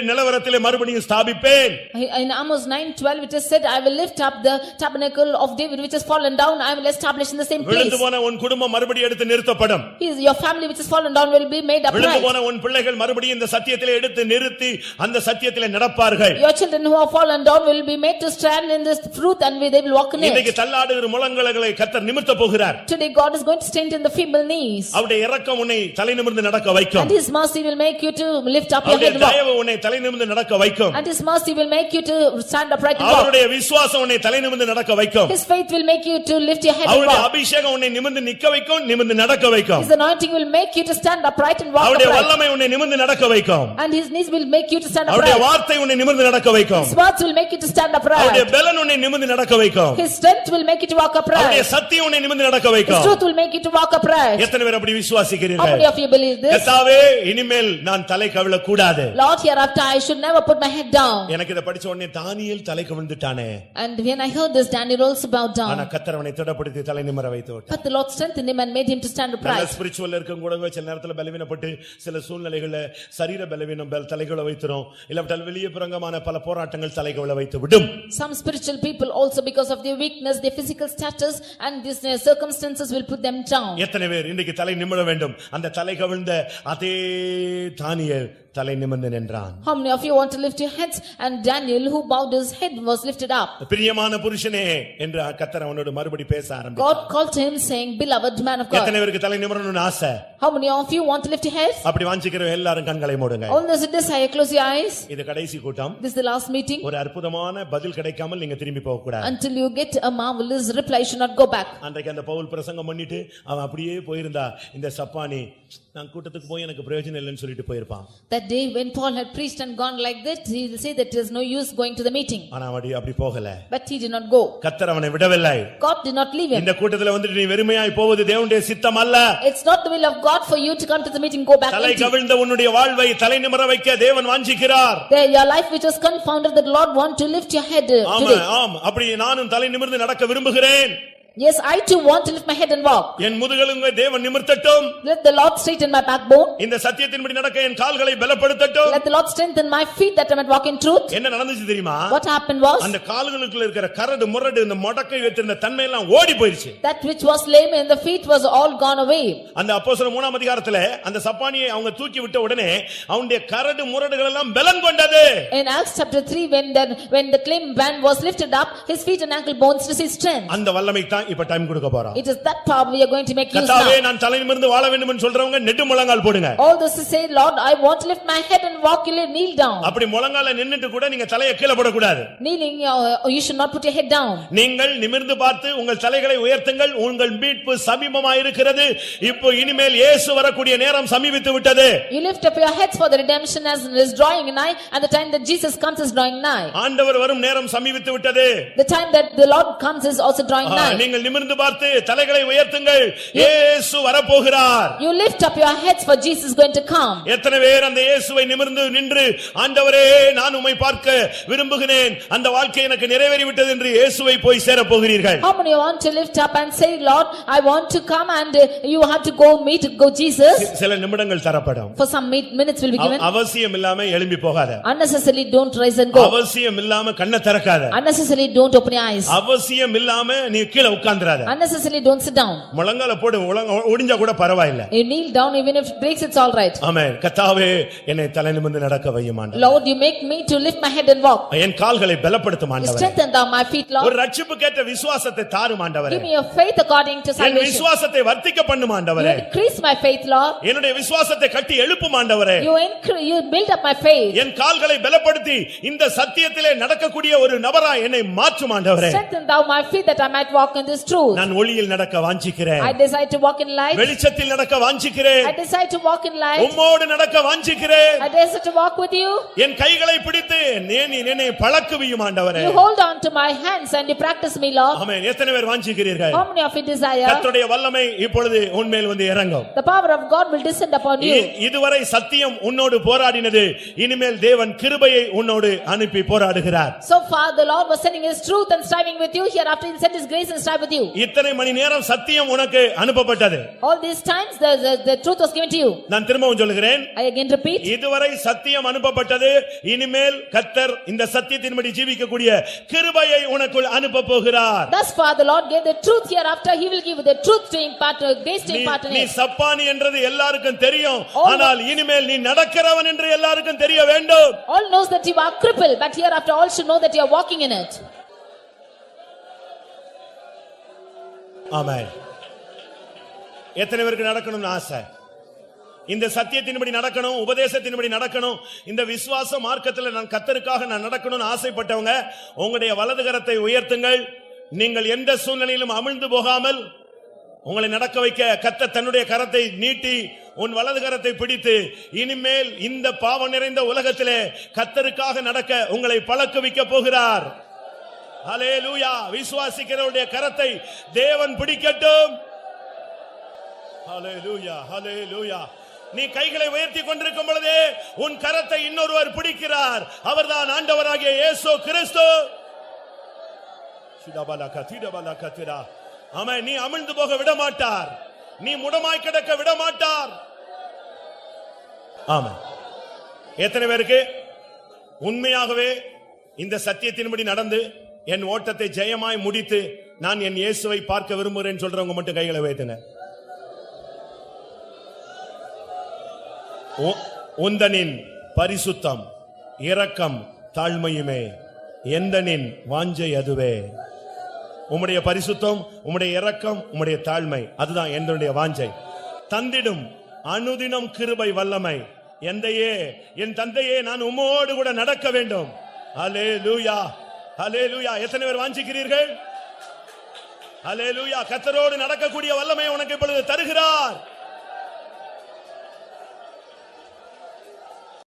Speaker 1: நிலவரத்திலே மறுபடியும் ஸ்தாபிப்பேன்.
Speaker 2: In Amos 9:12 it is said, I will lift up the tabernacle of David which has fallen down. I will establish in the same place.
Speaker 1: விழுந்து போன உன் குடும்பம் மறுபடியும் எடுத்து நிறுத்தப்படும்.
Speaker 2: Your family which has fallen down will be made upright.
Speaker 1: விழுந்து போன உன் பிள்ளைகள் மறுபடியும் இந்த சத்தியத்திலே எடுத்து நிறுத்தி அந்த சத்தியத்திலே நடப்பார்கள்.
Speaker 2: Your children who have fallen down will be made to stand in this truth and they will walk in it.
Speaker 1: இன்னைக்கு தள்ளாடுகிற முழங்கால்களை கர்த்தர் நிமிர்த்த போகிறார்.
Speaker 2: Today God is going to strengthen the feeble knees.
Speaker 1: அவருடைய இரக்கம் உன்னை தலை நிமிர்ந்து நடக்க வைக்கும்.
Speaker 2: And his mercy will make you to lift up your head and walk.
Speaker 1: தயவு உன்னை தலை நிமிர்ந்து நடக்க வைக்கும்.
Speaker 2: And his mercy will make you to stand upright and walk.
Speaker 1: அவருடைய விசுவாசம் உன்னை தலை நிமிர்ந்து நடக்க வைக்கும்.
Speaker 2: His faith will make you to lift your head and
Speaker 1: அவருடைய
Speaker 2: walk.
Speaker 1: அபிஷேகம் உன்னை நிமிர்ந்து நிக்க வைக்கும், நிமிர்ந்து நடக்க வைக்கும்.
Speaker 2: His anointing will make you to stand upright and walk
Speaker 1: அவருடைய
Speaker 2: upright.
Speaker 1: வல்லமை உன்னை நிமிர்ந்து நடக்க வைக்கும்.
Speaker 2: And his knees will make you to stand
Speaker 1: அவருடைய
Speaker 2: upright.
Speaker 1: வார்த்தை உன்னை நிமிர்ந்து நடக்க வைக்கும்.
Speaker 2: His words will make you to stand
Speaker 1: அவருடைய
Speaker 2: upright.
Speaker 1: பலன் உன்னை நிமிர்ந்து நடக்க வைக்கும்.
Speaker 2: His strength will make you to walk
Speaker 1: அவருடைய
Speaker 2: upright.
Speaker 1: சத்தியம் உன்னை நிமிர்ந்து நடக்க
Speaker 2: His
Speaker 1: வைக்கும்.
Speaker 2: truth will make you to walk upright.
Speaker 1: எத்தனை பேர் அப்படி
Speaker 2: How
Speaker 1: விசுவாசிக்கிறீர்கள்?
Speaker 2: many of you believe this?
Speaker 1: கர்த்தாவே, இனிமேல் நான் தலை கவிழ கூடாது.
Speaker 2: Lord, hereafter I should never put my head down.
Speaker 1: எனக்கு இத படிச்ச உடனே தானியேல் தலை கவிழ்ந்துட்டானே.
Speaker 2: And when I heard this, Daniel also bowed
Speaker 1: ஆனா
Speaker 2: down.
Speaker 1: கர்த்தர் அவனை திடப்படுத்தி தலை நிமிர வைத்து விட்டார்.
Speaker 2: But the Lord strengthened him and made him to stand
Speaker 1: நல்ல
Speaker 2: upright.
Speaker 1: ஸ்பிரிச்சுவல் இருக்கும் கூடவே சில நேரத்துல பலவீனப்பட்டு சில சூழ்நிலைகள்ல சரீர பலவீனம் தலைகளை வைத்துரும். இல்லாவிட்டால் வெளியே பிரங்கமான பல போராட்டங்கள் தலைகளை வைத்து விடும்.
Speaker 2: Some spiritual people also because of their weakness, their physical status and these circumstances will put them down.
Speaker 1: எத்தனை பேர் இன்றைக்கு தலை நிமிர வேண்டும்? அந்த தலை கவிழ்ந்த அதே தானியேல் தலை நிமிர்ந்து நின்றான்.
Speaker 2: How many of you want to lift your heads? And Daniel who bowed his head was lifted up.
Speaker 1: பிரியமான புருஷனே என்று கர்த்தர் அவனோடு மறுபடி பேச ஆரம்பித்தார்.
Speaker 2: God called to him saying, beloved man of God.
Speaker 1: எத்தனை பேருக்கு தலை நிமிரணும்னு ஆசை?
Speaker 2: How many of you want to lift your heads?
Speaker 1: அப்படி வாஞ்சிக்கிற எல்லாரும் கண்களை மூடுங்க.
Speaker 2: All those who desire, close your eyes.
Speaker 1: இது கடைசி கூட்டம்.
Speaker 2: This is the last meeting.
Speaker 1: ஒரு அற்புதமான பதில் கிடைக்காமல் நீங்க திரும்பி போக கூடாது.
Speaker 2: Until you get a marvelous reply, you should not go back.
Speaker 1: அன்றைக்கு அந்த பவுல் பிரசங்கம் பண்ணிட்டு அவன் அப்படியே போயிருந்தா இந்த சப்பானி நான் கூட்டத்துக்கு போய் எனக்கு பிரயோஜனம் இல்லைன்னு சொல்லிட்டு போயிருப்பான்.
Speaker 2: That day when Paul had preached and gone like that, he will say that there is no use going to the meeting.
Speaker 1: ஆனா அவன் அப்படி போகல.
Speaker 2: But he did not go.
Speaker 1: கர்த்தர் அவனை விடவில்லை.
Speaker 2: God did not leave him.
Speaker 1: இந்த கூட்டத்துல வந்துட்டு நீ வெறுமையாய் போவது தேவனுடைய சித்தம் அல்ல.
Speaker 2: It's not the will of God for you to come to the meeting, go back
Speaker 1: தலை
Speaker 2: empty.
Speaker 1: கவிழ்ந்த உன்னுடைய வாழ்வை தலை நிமிர வைக்க தேவன் வாஞ்சிக்கிறார்.
Speaker 2: There your life which was confounded, that Lord want to lift your head today.
Speaker 1: ஆம் அப்படி நானும் தலை நிமிர்ந்து நடக்க விரும்புகிறேன்.
Speaker 2: Yes, I too want to lift my head and walk.
Speaker 1: என் முதுகெலும்பை தேவன் நிமிர்த்தட்டும்.
Speaker 2: Let the Lord straighten my backbone.
Speaker 1: இந்த சத்தியத்தின்படி நடக்க என் கால்களை பலப்படுத்தட்டும்.
Speaker 2: Let the Lord strengthen my feet that I might walk in truth.
Speaker 1: என்ன நடந்துச்சு தெரியுமா?
Speaker 2: What happened was,
Speaker 1: அந்த கால்களுக்குள்ள இருக்கிற கரடு முரடு இந்த மடக்கை வைத்திருந்த தன்மை எல்லாம் ஓடி போயிருச்சு.
Speaker 2: that which was lame in the feet was all gone away.
Speaker 1: அந்த அப்போஸ்தலர் 3ஆம் அதிகாரத்திலே அந்த சப்பானியை அவங்க தூக்கி விட்ட உடனே அவனுடைய கரடு முரடுகள் எல்லாம் பலன் கொண்டது.
Speaker 2: In Acts chapter 3 when the lame man was lifted up, his feet and ankle bones received strength.
Speaker 1: அந்த வல்லமை தான் இப்ப டைம் கொடுக்க போறோம்.
Speaker 2: It is that power we are going to make use
Speaker 1: கர்த்தாவே
Speaker 2: now.
Speaker 1: நான் தலை நிமிர்ந்து வாழ வேண்டும் என்று சொல்றவங்க நெடு முழங்கால் போடுங்க.
Speaker 2: All those who say, Lord, I want to lift my head and walk, you kneel down.
Speaker 1: அப்படி முழங்கால நின்னுட்டு கூட நீங்க தலையை கீழ போட கூடாது.
Speaker 2: Kneeling, you should not put your head down.
Speaker 1: நீங்கள் நிமிர்ந்து பார்த்து உங்கள் தலைகளை உயர்த்துங்கள், உங்கள் மீட்பு சமீபமாய் இருக்கிறது. இப்போ இனிமேல் இயேசு வரக்கூடிய நேரம் சமீபித்து விட்டது.
Speaker 2: You lift up your heads for the redemption as is drawing nigh, and the time that Jesus comes is drawing nigh.
Speaker 1: ஆண்டவர் வரும் நேரம் சமீபித்து விட்டது.
Speaker 2: The time that the Lord comes is also drawing nigh.
Speaker 1: நீங்கள் நிமிர்ந்து பார்த்து தலைகளை உயர்த்துங்கள், இயேசு வரப்போகிறார்.
Speaker 2: You lift up your heads for Jesus is going to come.
Speaker 1: எத்தனை பேர் அந்த இயேசுவை நிமிர்ந்து நின்று ஆண்டவரே நான் உம்மை பார்க்க விரும்புகிறேன், அந்த வாழ்க்கை எனக்கு நிறைவேறி விட்டது என்று இயேசுவை போய் சேர போகிறீர்கள்?
Speaker 2: How many want to lift up and say, Lord, I want to come, and you have to go Jesus?
Speaker 1: சில நிமிடங்கள் தரப்படும்.
Speaker 2: For some minutes will be given.
Speaker 1: அவசியம் இல்லாம எழும்பி போகாத.
Speaker 2: Unnecessarily don't rise and go.
Speaker 1: அவசியம் இல்லாம கண்ணை திறக்காத.
Speaker 2: Unnecessarily don't open your eyes.
Speaker 1: அவசியம் இல்லாம நீ கீழ உட்கார்ந்திராத.
Speaker 2: Unnecessarily don't sit down.
Speaker 1: முழங்கால போடு, ஒடிஞ்சா கூட பரவாயில்லை.
Speaker 2: You kneel down, even if it breaks, it's all right.
Speaker 1: ஆமென். கர்த்தாவே என்னை தலை நிமிர்ந்து நடக்க வையும் ஆண்டவரே.
Speaker 2: Lord, you make me to lift my head and walk.
Speaker 1: என் கால்களை பலப்படுத்தும் ஆண்டவரே.
Speaker 2: Strengthen thou my feet, Lord.
Speaker 1: ஒரு ரட்சிப்புக்கேற்ற விசுவாசத்தை தாரும் ஆண்டவரே.
Speaker 2: Give me a faith according to
Speaker 1: N
Speaker 2: salvation.
Speaker 1: விசுவாசத்தை வர்த்திக்க பண்ணும் ஆண்டவரே.
Speaker 2: You increase my faith, Lord.
Speaker 1: என்னுடைய விசுவாசத்தை கட்டி எழுப்பும் ஆண்டவரே.
Speaker 2: You build up my faith.
Speaker 1: என் கால்களை பலப்படுத்தி இந்த சத்தியத்திலே நடக்கக்கூடிய ஒரு நபரா என்னை மாற்றும் ஆண்டவரே.
Speaker 2: Strengthen thou my feet that I might walk in in this truth.
Speaker 1: நான் ஒளியில் நடக்க வாஞ்சிக்கிறேன்.
Speaker 2: I desire to walk in light.
Speaker 1: வெளிச்சத்தில் நடக்க வாஞ்சிக்கிறேன்.
Speaker 2: I desire to walk in light.
Speaker 1: உம்மோடு நடக்க வாஞ்சிக்கிறேன்.
Speaker 2: I desire to walk with you.
Speaker 1: என் கைகளை பிடித்து என்னை பழக்குவியும் ஆண்டவரே.
Speaker 2: You hold on to my hands and you practice me, Lord.
Speaker 1: ஆமென். எத்தனை பேர் வாஞ்சிக்கிறீர்கள்?
Speaker 2: How many of you desire?
Speaker 1: கர்த்தருடைய வல்லமை இப்பொழுது உன்மேல் வந்து இறங்கும்.
Speaker 2: The power of God will descend upon you.
Speaker 1: இதுவரை சத்தியம் உன்னோடு போராடினது, இனிமேல் தேவன் கிருபையை உன்னோடு அனுப்பி போராடுகிறார்.
Speaker 2: So far the Lord was sending his truth and striving with you. Hereafter he sent his grace and strive with you.
Speaker 1: இத்தனை மணி நேரம் சத்தியம் உனக்கு அனுப்பப்பட்டது.
Speaker 2: All these times the truth was given to you.
Speaker 1: நான் திரும்பவும் சொல்கிறேன்.
Speaker 2: I again repeat.
Speaker 1: இதுவரை சத்தியம் அனுப்பப்பட்டது, இனிமேல் கர்த்தர் இந்த சத்தியத்தின்படி ஜீவிக்கக்கூடிய கிருபையை உனக்குள் அனுப்ப போகிறார்.
Speaker 2: Thus far the Lord gave the truth. Hereafter he will give the truth to impart, grace to impart in
Speaker 1: நீ
Speaker 2: it.
Speaker 1: சப்பானி என்றது எல்லாருக்கும் தெரியும், ஆனால் இனிமேல் நீ நடக்கிறவன் என்று எல்லாருக்கும் தெரிய வேண்டும்.
Speaker 2: All knows that you are crippled, but hereafter all should know that you are walking in it.
Speaker 1: ஆமென். எத்தனை பேருக்கு நடக்கணும்னு ஆசை? இந்த சத்தியத்தின்படி நடக்கணும், உபதேசத்தின்படி நடக்கணும், இந்த விசுவாச மார்க்கத்தில் நான் கர்த்தருக்காக நான் நடக்கணும்னு ஆசைப்பட்டவங்க உங்களுடைய வலது கரத்தை உயர்த்துங்கள். நீங்கள் எந்த சூழ்நிலையிலும் அமிழ்ந்து போகாமல் உங்களை நடக்க வைக்க கர்த்தர் தன்னுடைய கரத்தை நீட்டி உன் வலது கரத்தை பிடித்து இனிமேல் இந்த பாவம் நிறைந்த உலகத்திலே கர்த்தருக்காக நடக்க உங்களை பழக்குவிக்க போகிறார். ஹல்லேலூயா. விசுவாசிக்கிறவருடைய கரத்தை தேவன் பிடிக்கட்டும். ஹல்லேலூயா, ஹல்லேலூயா. நீ கைகளை உயர்த்தி கொண்டிருக்கும் பொழுதே உன் கரத்தை இன்னொருவர் பிடிக்கிறார். அவர்தான் ஆண்டவராகிய இயேசு கிறிஸ்து. ஆமென். நீ அமிழ்ந்து போக விட மாட்டார், நீ முடமாய் கிடக்க விட மாட்டார். ஆமென். எத்தனை பேருக்கு உண்மையாகவே இந்த சத்தியத்தின்படி நடந்து என் ஓட்டத்தை ஜெயமாய் முடித்து நான் என் இயேசுவை பார்க்க விரும்புகிறேன் சொல்றவங்க மட்டும் கைகளை வைத்துங்க. உந்தனின் பரிசுத்தம் இரக்கம் தாழ்மையுமே எந்தனின் வாஞ்சை அதுவே. உம்முடைய பரிசுத்தம், உம்முடைய இரக்கம், உம்முடைய தாழ்மை, அதுதான் என்னுடைய வாஞ்சை. தந்திடும் அனுதினம் கிருபை வல்லமை எந்தையே, என் தந்தையே, நான் உம்மோடு கூட நடக்க வேண்டும். ஹல்லேலூயா, ஹல்லேலூயா. எத்தனை பேர் வாஞ்சிக்கிறீர்கள்? ஹல்லேலூயா. கர்த்தரோடு நடக்கக்கூடிய வல்லமை உனக்கு இப்பொழுது தருகிறார்.